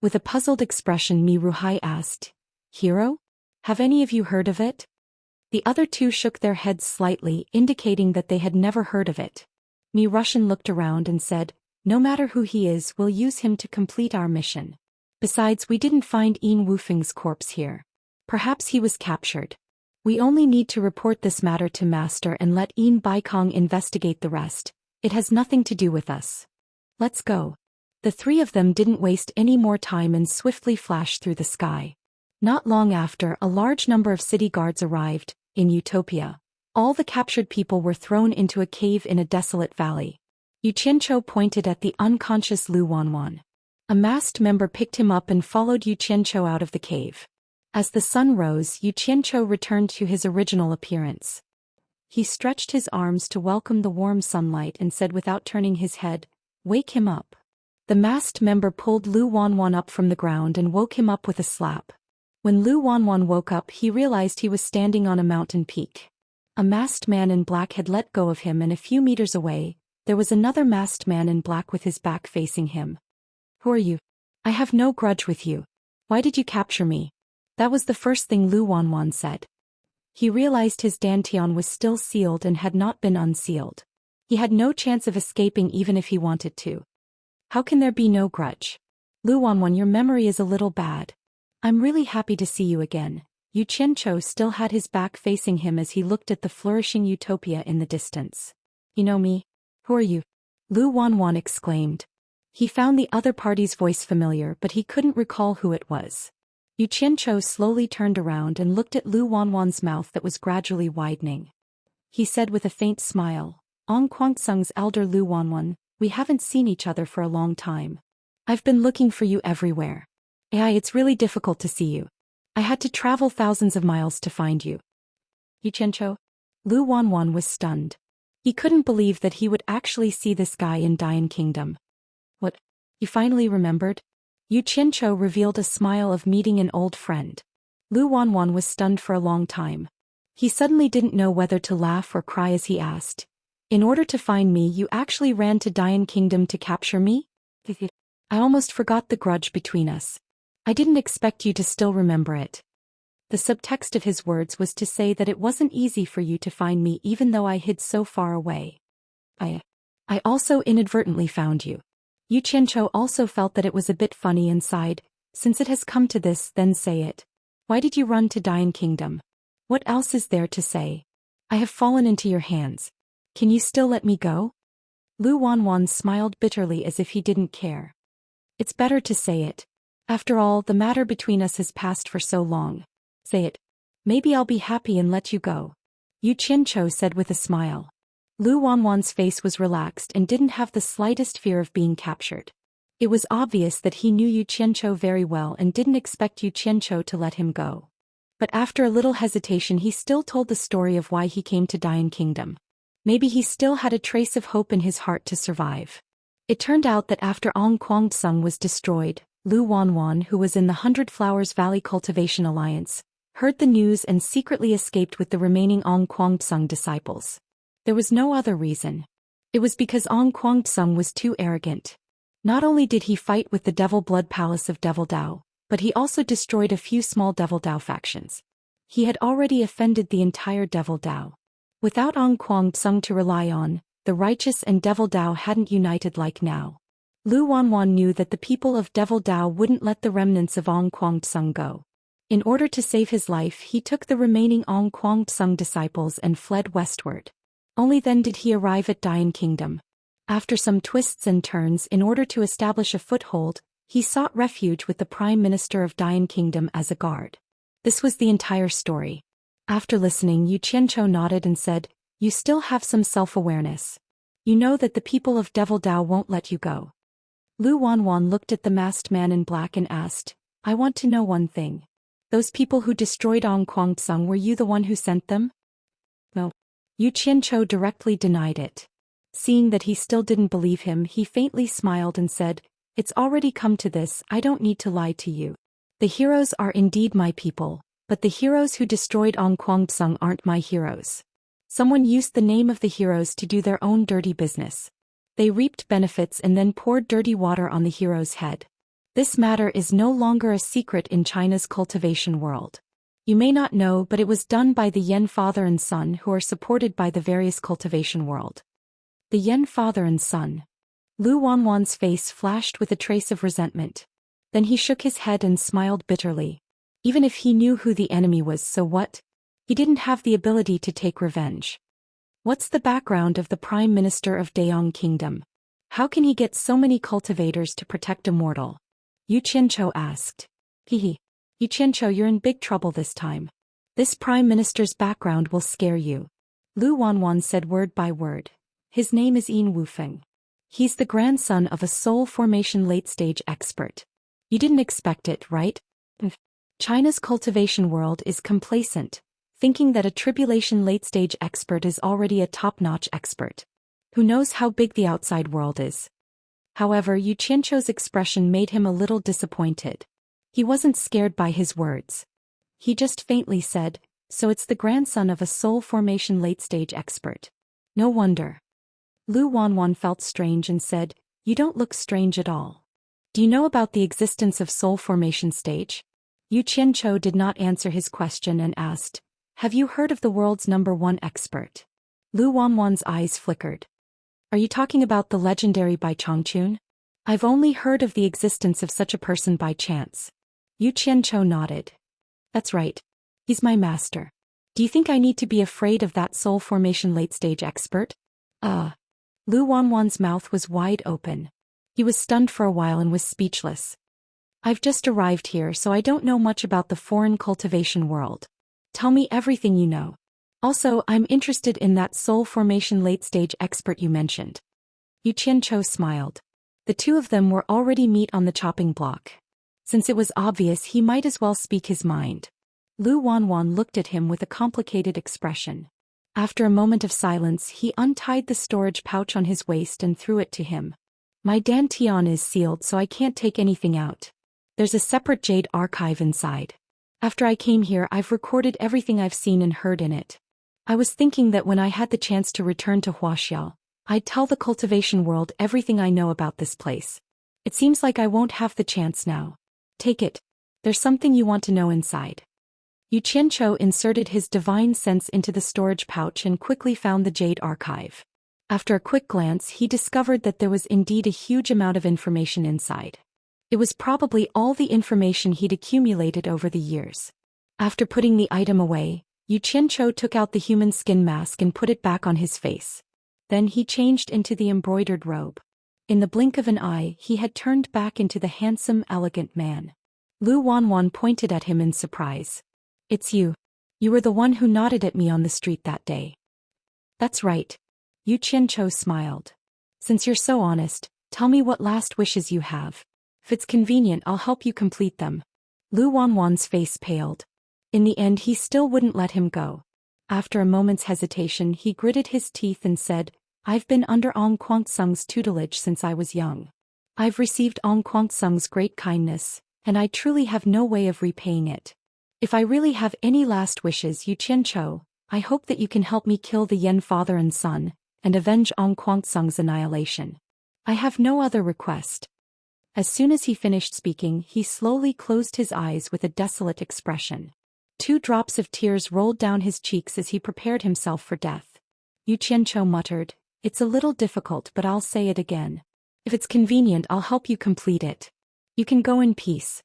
With a puzzled expression, Mi Ruhai asked, "Hero? Have any of you heard of it?" The other two shook their heads slightly, indicating that they had never heard of it. Mi Rushan looked around and said, "No matter who he is, we'll use him to complete our mission. Besides, we didn't find Yin Wufeng's corpse here. Perhaps he was captured. We only need to report this matter to Master and let Yin Baikong investigate the rest. It has nothing to do with us. Let's go." The three of them didn't waste any more time and swiftly flashed through the sky. Not long after, a large number of city guards arrived. In Utopia, all the captured people were thrown into a cave in a desolate valley. Yu Qianchou pointed at the unconscious Lu Wanwan. A masked member picked him up and followed Yu Qianchou out of the cave. As the sun rose, Yu Qianchou returned to his original appearance. He stretched his arms to welcome the warm sunlight and said without turning his head, "Wake him up." The masked member pulled Lu Wanwan up from the ground and woke him up with a slap. When Lu Wanwan woke up, he realized he was standing on a mountain peak. A masked man in black had let go of him, and a few meters away, there was another masked man in black with his back facing him. "Who are you? I have no grudge with you. Why did you capture me?" That was the first thing Lu Wanwan said. He realized his dantian was still sealed and had not been unsealed. He had no chance of escaping even if he wanted to. How can there be no grudge? Lu Wanwan, your memory is a little bad. I'm really happy to see you again. Yu Qianchou still had his back facing him as he looked at the flourishing utopia in the distance. "You know me? Who are you?" Lu Wanwan exclaimed. He found the other party's voice familiar, but he couldn't recall who it was. Yu Qianchou slowly turned around and looked at Lu Wanwan's mouth that was gradually widening. He said with a faint smile, "Ong Kwangsung's elder Lu Wanwan, we haven't seen each other for a long time. I've been looking for you everywhere. It's really difficult to see you. I had to travel thousands of miles to find you." Yu Qianchou? Lu Wanwan was stunned. He couldn't believe that he would actually see this guy in Daoist Kingdom. "What? You finally remembered?" Yu Qianchou revealed a smile of meeting an old friend. Lu Wanwan was stunned for a long time. He suddenly didn't know whether to laugh or cry as he asked, "In order to find me, you actually ran to Daoist Kingdom to capture me?" "I almost forgot the grudge between us. I didn't expect you to still remember it." The subtext of his words was to say that it wasn't easy for you to find me even though I hid so far away. I also inadvertently found you." Yu Qianchou also felt that it was a bit funny and sighed. "Since it has come to this, then say it. Why did you run to Daoist Kingdom? What else is there to say? I have fallen into your hands. Can you still let me go?" Lu Wanwan smiled bitterly as if he didn't care. "It's better to say it. After all, the matter between us has passed for so long. Say it." Maybe I'll be happy and let you go. Yu Qianqiu said with a smile. Lu Wanwan's face was relaxed and didn't have the slightest fear of being captured. It was obvious that he knew Yu Qianqiu very well and didn't expect Yu Qianqiu to let him go. But after a little hesitation he still told the story of why he came to Daoist Kingdom. Maybe he still had a trace of hope in his heart to survive. It turned out that after Kuang-tsung was destroyed, Lu Wanwan, who was in the Hundred Flowers Valley Cultivation Alliance, heard the news and secretly escaped with the remaining Kuang-tsung disciples. There was no other reason. It was because Kuang-tsung was too arrogant. Not only did he fight with the Devil Blood Palace of Devil Dao, but he also destroyed a few small Devil Dao factions. He had already offended the entire Devil Dao. Without Kuang-tsung to rely on, the righteous and Devil Dao hadn't united like now. Lu Wanwan knew that the people of Devil Dao wouldn't let the remnants of Kuang-tsung go. In order to save his life he took the remaining Kuang-tsung disciples and fled westward. Only then did he arrive at Daoist Kingdom. After some twists and turns in order to establish a foothold, he sought refuge with the Prime Minister of Daoist Kingdom as a guard. This was the entire story. After listening, Yu Qianqiu nodded and said, "You still have some self-awareness. You know that the people of Devil Dao won't let you go." Lu Wanwan looked at the masked man in black and asked, "I want to know one thing. Those people who destroyed Kuang-tsung, were you the one who sent them?" No. Yu Qianqiu directly denied it. Seeing that he still didn't believe him, he faintly smiled and said, "It's already come to this, I don't need to lie to you. The heroes are indeed my people, but the heroes who destroyed Kuang-tsung aren't my heroes. Someone used the name of the heroes to do their own dirty business. They reaped benefits and then poured dirty water on the hero's head. This matter is no longer a secret in China's cultivation world. You may not know, but it was done by the Yen father and son who are supported by the various cultivation world." The Yen father and son. Lu Wanwan's face flashed with a trace of resentment. Then he shook his head and smiled bitterly. Even if he knew who the enemy was, so what? He didn't have the ability to take revenge. What's the background of the Prime Minister of Daoist Kingdom? How can he get so many cultivators to protect Immortal? Yu Qianqiu asked. Yu Qianqiu, you're in big trouble this time. This Prime Minister's background will scare you. Lu Wanwan said word by word. His name is Yin Wufeng. He's the grandson of a soul formation late-stage expert. You didn't expect it, right? China's cultivation world is complacent, thinking that a tribulation late-stage expert is already a top-notch expert. Who knows how big the outside world is? However, Yu Qianqiu's expression made him a little disappointed. He wasn't scared by his words. He just faintly said, "So it's the grandson of a soul formation late-stage expert. No wonder." Lu Wanwan felt strange and said, "You don't look strange at all. Do you know about the existence of soul formation stage?" Yu Qianqiu did not answer his question and asked, "Have you heard of the world's #1 expert?" Lu Wanwan's eyes flickered. "Are you talking about the legendary Bai Chongqun? I've only heard of the existence of such a person by chance." Yu Qianqiu nodded. "That's right. He's my master. Do you think I need to be afraid of that soul formation late-stage expert?" Lu Wanwan's mouth was wide open. He was stunned for a while and was speechless. "I've just arrived here, so I don't know much about the foreign cultivation world. Tell me everything you know. Also, I'm interested in that soul formation late-stage expert you mentioned." Yu Qianqiu smiled. The two of them were already meat on the chopping block. Since it was obvious, he might as well speak his mind. Lu Wanwan looked at him with a complicated expression. After a moment of silence, he untied the storage pouch on his waist and threw it to him. "My dantian is sealed, so I can't take anything out. There's a separate jade archive inside. After I came here, I've recorded everything I've seen and heard in it. I was thinking that when I had the chance to return to Wuxia, I'd tell the cultivation world everything I know about this place. It seems like I won't have the chance now. Take it. There's something you want to know inside." Yu Qianqiu inserted his divine sense into the storage pouch and quickly found the jade archive. After a quick glance, he discovered that there was indeed a huge amount of information inside. It was probably all the information he'd accumulated over the years. After putting the item away, Yu Qianqiu took out the human skin mask and put it back on his face. Then he changed into the embroidered robe. In the blink of an eye, he had turned back into the handsome, elegant man. Lu Wanwan pointed at him in surprise. "It's you." You were the one who nodded at me on the street that day. That's right. Yu Qianchou smiled. Since you're so honest, tell me what last wishes you have. If it's convenient, I'll help you complete them. Lu Wanwan's face paled. In the end, he still wouldn't let him go. After a moment's hesitation, he gritted his teeth and said, I've been under Ong Kwangsung's tutelage since I was young. I've received Ong Kwangsung's great kindness, and I truly have no way of repaying it. If I really have any last wishes, Yu Qianchou, I hope that you can help me kill the Yen father and son, and avenge Ong Kwangsung's annihilation. I have no other request. As soon as he finished speaking, he slowly closed his eyes with a desolate expression. 2 drops of tears rolled down his cheeks as he prepared himself for death. Yu Qianchou muttered, It's a little difficult, but I'll say it again. If it's convenient, I'll help you complete it. You can go in peace.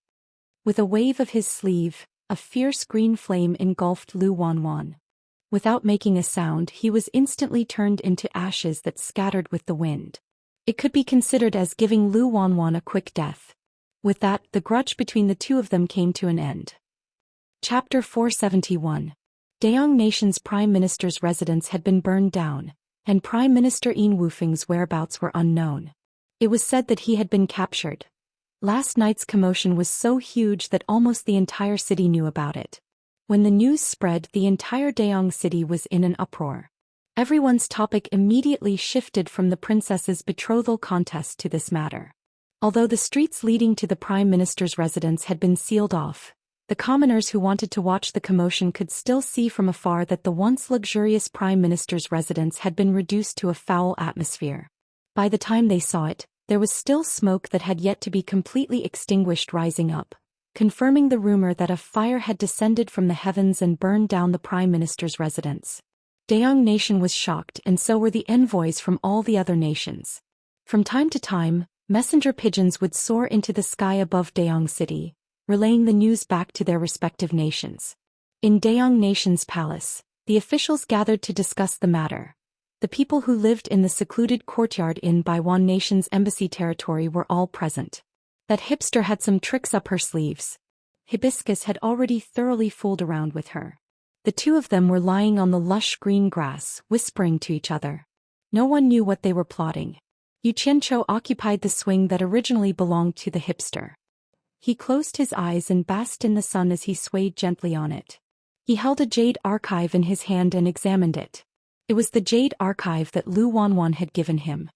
With a wave of his sleeve, a fierce green flame engulfed Lu Wanwan. Without making a sound, he was instantly turned into ashes that scattered with the wind. It could be considered as giving Lu Wanwan a quick death. With that, the grudge between the two of them came to an end. Chapter 471. Daong Nation's Prime Minister's residence had been burned down, and Prime Minister Yin Wufeng's whereabouts were unknown. It was said that he had been captured. Last night's commotion was so huge that almost the entire city knew about it. When the news spread, the entire Daong city was in an uproar. Everyone's topic immediately shifted from the princess's betrothal contest to this matter. Although the streets leading to the Prime Minister's residence had been sealed off, the commoners who wanted to watch the commotion could still see from afar that the once luxurious Prime Minister's residence had been reduced to a foul atmosphere. By the time they saw it, there was still smoke that had yet to be completely extinguished rising up, confirming the rumor that a fire had descended from the heavens and burned down the Prime Minister's residence. Daong Nation was shocked, and so were the envoys from all the other nations. From time to time, messenger pigeons would soar into the sky above Daong City, relaying the news back to their respective nations. In Daong Nation's palace, the officials gathered to discuss the matter. The people who lived in the secluded courtyard in Baiwan Nation's embassy territory were all present. That hipster had some tricks up her sleeves. Hibiscus had already thoroughly fooled around with her. The two of them were lying on the lush green grass, whispering to each other. No one knew what they were plotting. Yu Qianchou occupied the swing that originally belonged to the hipster. He closed his eyes and basked in the sun as he swayed gently on it. He held a jade archive in his hand and examined it. It was the jade archive that Lu Wanwan had given him.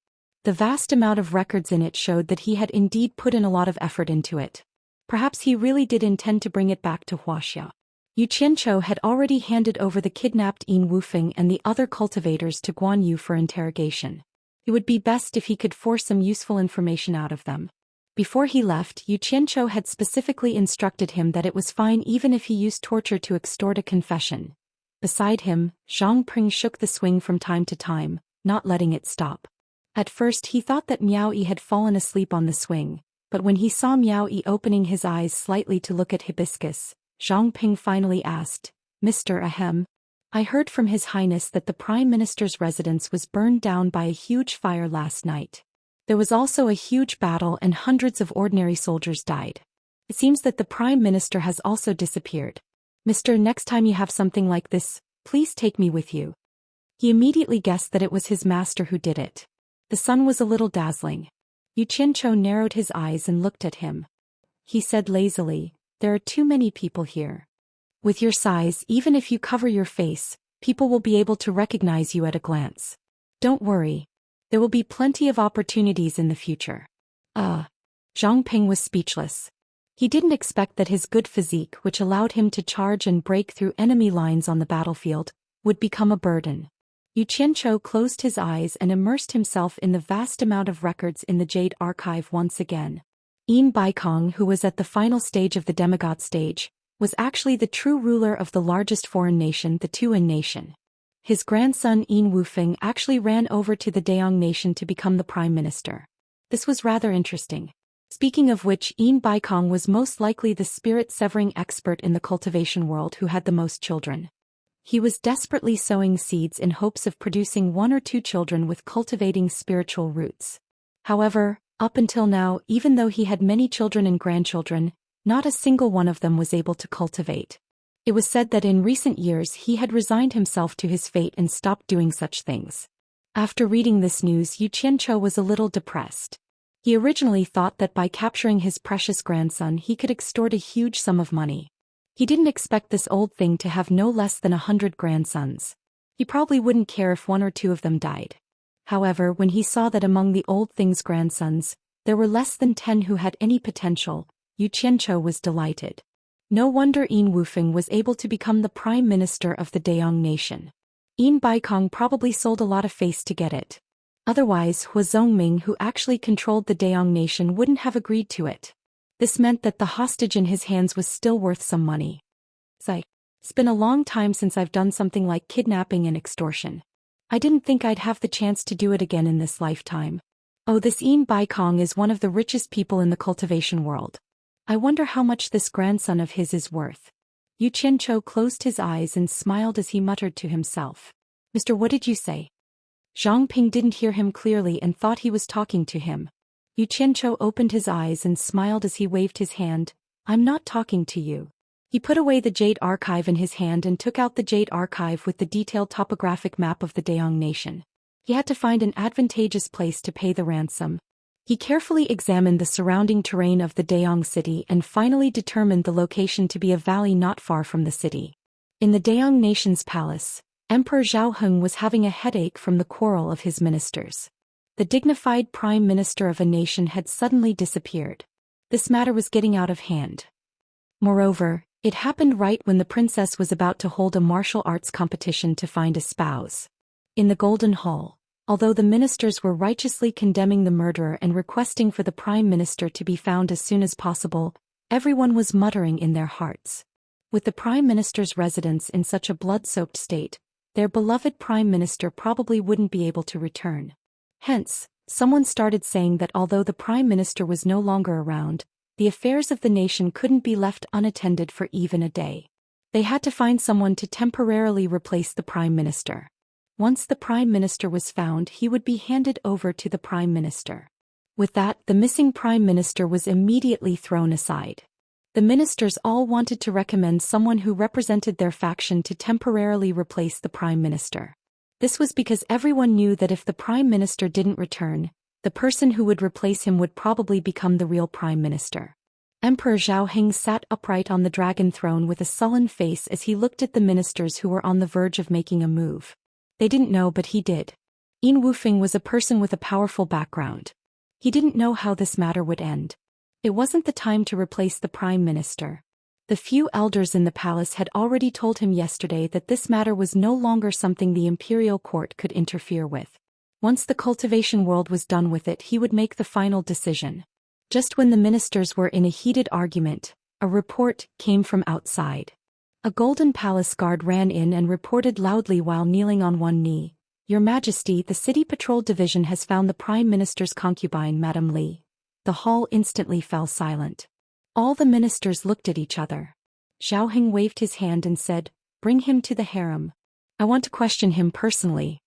The vast amount of records in it showed that he had indeed put in a lot of effort into it. Perhaps he really did intend to bring it back to Wuxia. Yu Qianchou had already handed over the kidnapped Yin Wufeng and the other cultivators to Guan Yu for interrogation. It would be best if he could force some useful information out of them. Before he left, Yu Qianchou had specifically instructed him that it was fine even if he used torture to extort a confession. Beside him, Zhang Ping shook the swing from time to time, not letting it stop. At first he thought that Miao Yi had fallen asleep on the swing, but when he saw Miao Yi opening his eyes slightly to look at Hibiscus, Zhang Ping finally asked, Mr. Ahem. I heard from His Highness that the Prime Minister's residence was burned down by a huge fire last night. There was also a huge battle and hundreds of ordinary soldiers died. It seems that the Prime Minister has also disappeared. Mr. Next time you have something like this, please take me with you. He immediately guessed that it was his master who did it. The sun was a little dazzling. Yu Qianchou narrowed his eyes and looked at him. He said lazily, There are too many people here. With your size, even if you cover your face, people will be able to recognize you at a glance. Don't worry. There will be plenty of opportunities in the future. Zhang Ping was speechless. He didn't expect that his good physique, which allowed him to charge and break through enemy lines on the battlefield, would become a burden. Yu Qianchou closed his eyes and immersed himself in the vast amount of records in the Jade Archive once again. Yin Baikong, who was at the final stage of the demigod stage, was actually the true ruler of the largest foreign nation, the Tuan nation. His grandson Yin Wufeng actually ran over to the Daong nation to become the prime minister. This was rather interesting. Speaking of which, Yin Baikong was most likely the spirit-severing expert in the cultivation world who had the most children. He was desperately sowing seeds in hopes of producing 1 or 2 children with cultivating spiritual roots. However, up until now, even though he had many children and grandchildren, not a single one of them was able to cultivate. It was said that in recent years he had resigned himself to his fate and stopped doing such things. After reading this news, Xianxia was a little depressed. He originally thought that by capturing his precious grandson he could extort a huge sum of money. He didn't expect this old thing to have no less than 100 grandsons. He probably wouldn't care if 1 or 2 of them died. However, when he saw that among the old thing's grandsons, there were less than 10 who had any potential, Xianxia was delighted. No wonder Yin Wufeng was able to become the prime minister of the Daong nation. Yin Baikong probably sold a lot of face to get it. Otherwise, Hua Zongming, who actually controlled the Daong nation, wouldn't have agreed to it. This meant that the hostage in his hands was still worth some money. It's been a long time since I've done something like kidnapping and extortion. I didn't think I'd have the chance to do it again in this lifetime. Oh, this Yin Baikong is one of the richest people in the cultivation world. I wonder how much this grandson of his is worth. Yu Qianqiu closed his eyes and smiled as he muttered to himself. Mr. What did you say? Zhang Ping didn't hear him clearly and thought he was talking to him. Yu Qianqiu opened his eyes and smiled as he waved his hand. I'm not talking to you. He put away the Jade Archive in his hand and took out the Jade Archive with the detailed topographic map of the Daong nation. He had to find an advantageous place to pay the ransom. He carefully examined the surrounding terrain of the Daong city and finally determined the location to be a valley not far from the city. In the Daong nation's palace, Emperor Zhao Heng was having a headache from the quarrel of his ministers. The dignified prime minister of a nation had suddenly disappeared. This matter was getting out of hand. Moreover, it happened right when the princess was about to hold a martial arts competition to find a spouse. In the Golden Hall, although the ministers were righteously condemning the murderer and requesting for the prime minister to be found as soon as possible, everyone was muttering in their hearts. With the prime minister's residence in such a blood-soaked state, their beloved prime minister probably wouldn't be able to return. Hence, someone started saying that although the prime minister was no longer around, the affairs of the nation couldn't be left unattended for even a day. They had to find someone to temporarily replace the prime minister. Once the prime minister was found, he would be handed over to the prime minister. With that, the missing prime minister was immediately thrown aside. The ministers all wanted to recommend someone who represented their faction to temporarily replace the prime minister. This was because everyone knew that if the prime minister didn't return, the person who would replace him would probably become the real prime minister. Emperor Zhao Heng sat upright on the dragon throne with a sullen face as he looked at the ministers who were on the verge of making a move. They didn't know, but he did. Yin Wufeng was a person with a powerful background. He didn't know how this matter would end. It wasn't the time to replace the prime minister. The few elders in the palace had already told him yesterday that this matter was no longer something the imperial court could interfere with. Once the cultivation world was done with it, he would make the final decision. Just when the ministers were in a heated argument, a report came from outside. A golden palace guard ran in and reported loudly while kneeling on one knee, "Your Majesty, the City Patrol Division has found the Prime Minister's concubine, Madame Li." The hall instantly fell silent. All the ministers looked at each other. Zhao Heng waved his hand and said, "Bring him to the harem. I want to question him personally."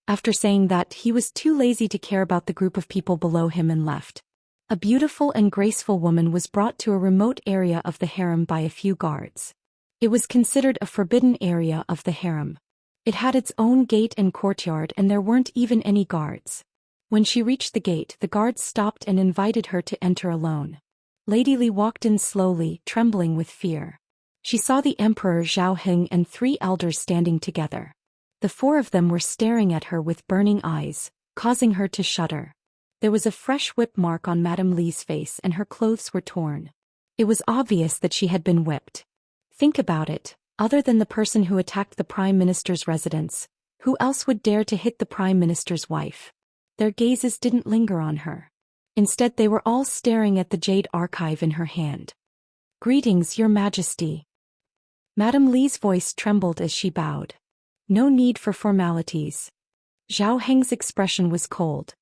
After saying that, he was too lazy to care about the group of people below him and left. A beautiful and graceful woman was brought to a remote area of the harem by a few guards. It was considered a forbidden area of the harem. It had its own gate and courtyard and there weren't even any guards. When she reached the gate, the guards stopped and invited her to enter alone. Lady Li walked in slowly, trembling with fear. She saw the Emperor Zhao Heng and 3 elders standing together. The 4 of them were staring at her with burning eyes, causing her to shudder. There was a fresh whip mark on Madame Li's face and her clothes were torn. It was obvious that she had been whipped. Think about it, other than the person who attacked the Prime Minister's residence, who else would dare to hit the Prime Minister's wife? Their gazes didn't linger on her. Instead, they were all staring at the Jade Archive in her hand. "Greetings, Your Majesty." Madame Li's voice trembled as she bowed. No need for formalities. Zhao Heng's expression was cold.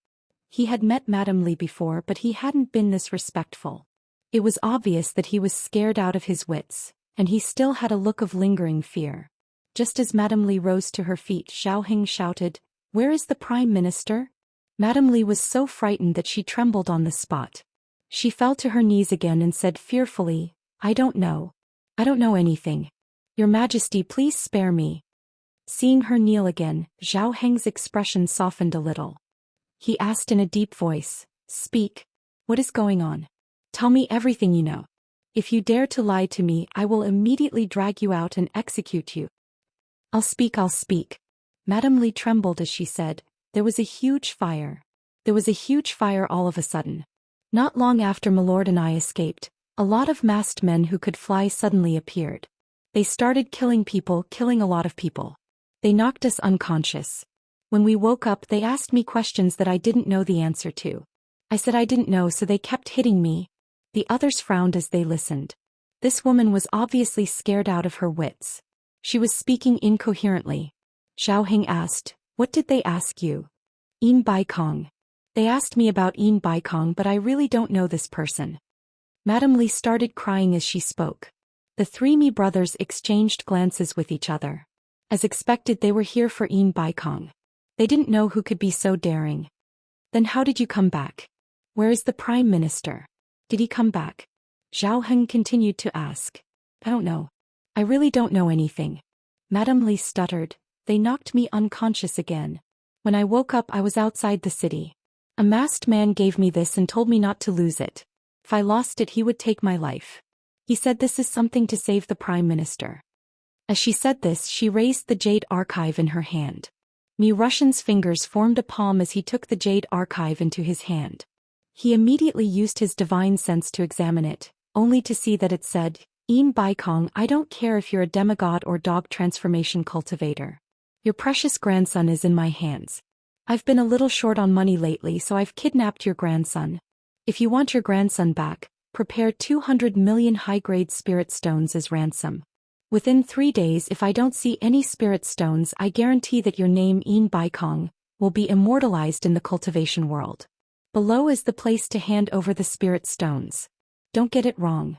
He had met Madame Li before, but he hadn't been this respectful. It was obvious that he was scared out of his wits, and he still had a look of lingering fear. Just as Madame Li rose to her feet, Zhao Heng shouted, "Where is the Prime Minister?" Madame Li was so frightened that she trembled on the spot. She fell to her knees again and said fearfully, "I don't know. I don't know anything." Your Majesty, please spare me. Seeing her kneel again, Zhao Heng's expression softened a little. He asked in a deep voice, "Speak. What is going on? Tell me everything you know. If you dare to lie to me, I will immediately drag you out and execute you." I'll speak. Madame Li trembled as she said, "There was a huge fire. There was a huge fire all of a sudden. Not long after Milord and I escaped, a lot of masked men who could fly suddenly appeared. They started killing people, killing a lot of people. They knocked us unconscious. When we woke up, they asked me questions that I didn't know the answer to. I said I didn't know, so they kept hitting me." The others frowned as they listened. This woman was obviously scared out of her wits. She was speaking incoherently. Zhao Heng asked, "What did they ask you?" "Yin Baikong. They asked me about Yin Baikong, but I really don't know this person." Madame Li started crying as she spoke. The three Mi brothers exchanged glances with each other. As expected, they were here for Yin Baikong. They didn't know who could be so daring. "Then how did you come back? Where is the Prime Minister? Did he come back?" Zhao Heng continued to ask. "I don't know. I really don't know anything." Madame Li stuttered. "They knocked me unconscious again. When I woke up, I was outside the city. A masked man gave me this and told me not to lose it. If I lost it, he would take my life. He said this is something to save the Prime Minister." As she said this, she raised the jade archive in her hand. Mi Russian's fingers formed a palm as he took the jade archive into his hand. He immediately used his divine sense to examine it, only to see that it said, "Yin Baikong, I don't care if you're a demigod or dog transformation cultivator. Your precious grandson is in my hands. I've been a little short on money lately, so I've kidnapped your grandson. If you want your grandson back, prepare 200 million high-grade spirit stones as ransom. Within 3 days, if I don't see any spirit stones, I guarantee that your name, Yin Baikong, will be immortalized in the cultivation world. Below is the place to hand over the spirit stones. Don't get it wrong."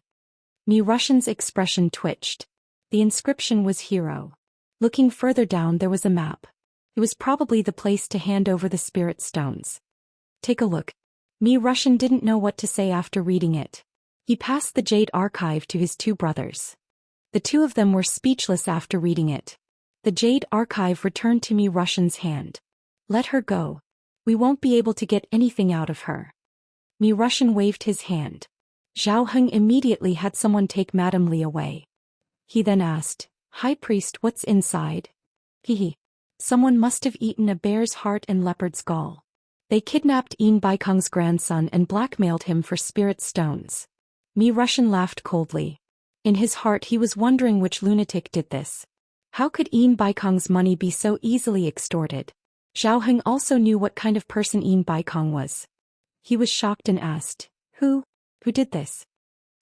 Mi Russian's expression twitched. The inscription was hero. Looking further down, there was a map. It was probably the place to hand over the spirit stones. "Take a look." Mi Russian didn't know what to say after reading it. He passed the jade archive to his two brothers. The two of them were speechless after reading it. The jade archive returned to Mi Russian's hand. "Let her go. We won't be able to get anything out of her." Mi Russian waved his hand. Zhao Heng immediately had someone take Madame Li away. He then asked, "High Priest, what's inside?" "Hehe. Someone must have eaten a bear's heart and leopard's gall. They kidnapped Yin Baikong's grandson and blackmailed him for spirit stones." Mi Russian laughed coldly. In his heart he was wondering which lunatic did this. How could Yin Baikong's money be so easily extorted? Zhao Heng also knew what kind of person Yin Baikong was. He was shocked and asked, Who did this?"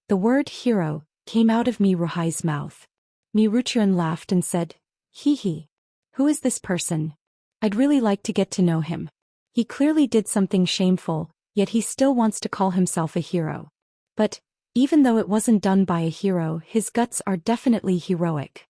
The word hero came out of Mi Ruhai's mouth. Mi Ruchuan laughed and said, He. Who is this person? I'd really like to get to know him. He clearly did something shameful, yet he still wants to call himself a hero. But, even though it wasn't done by a hero, his guts are definitely heroic.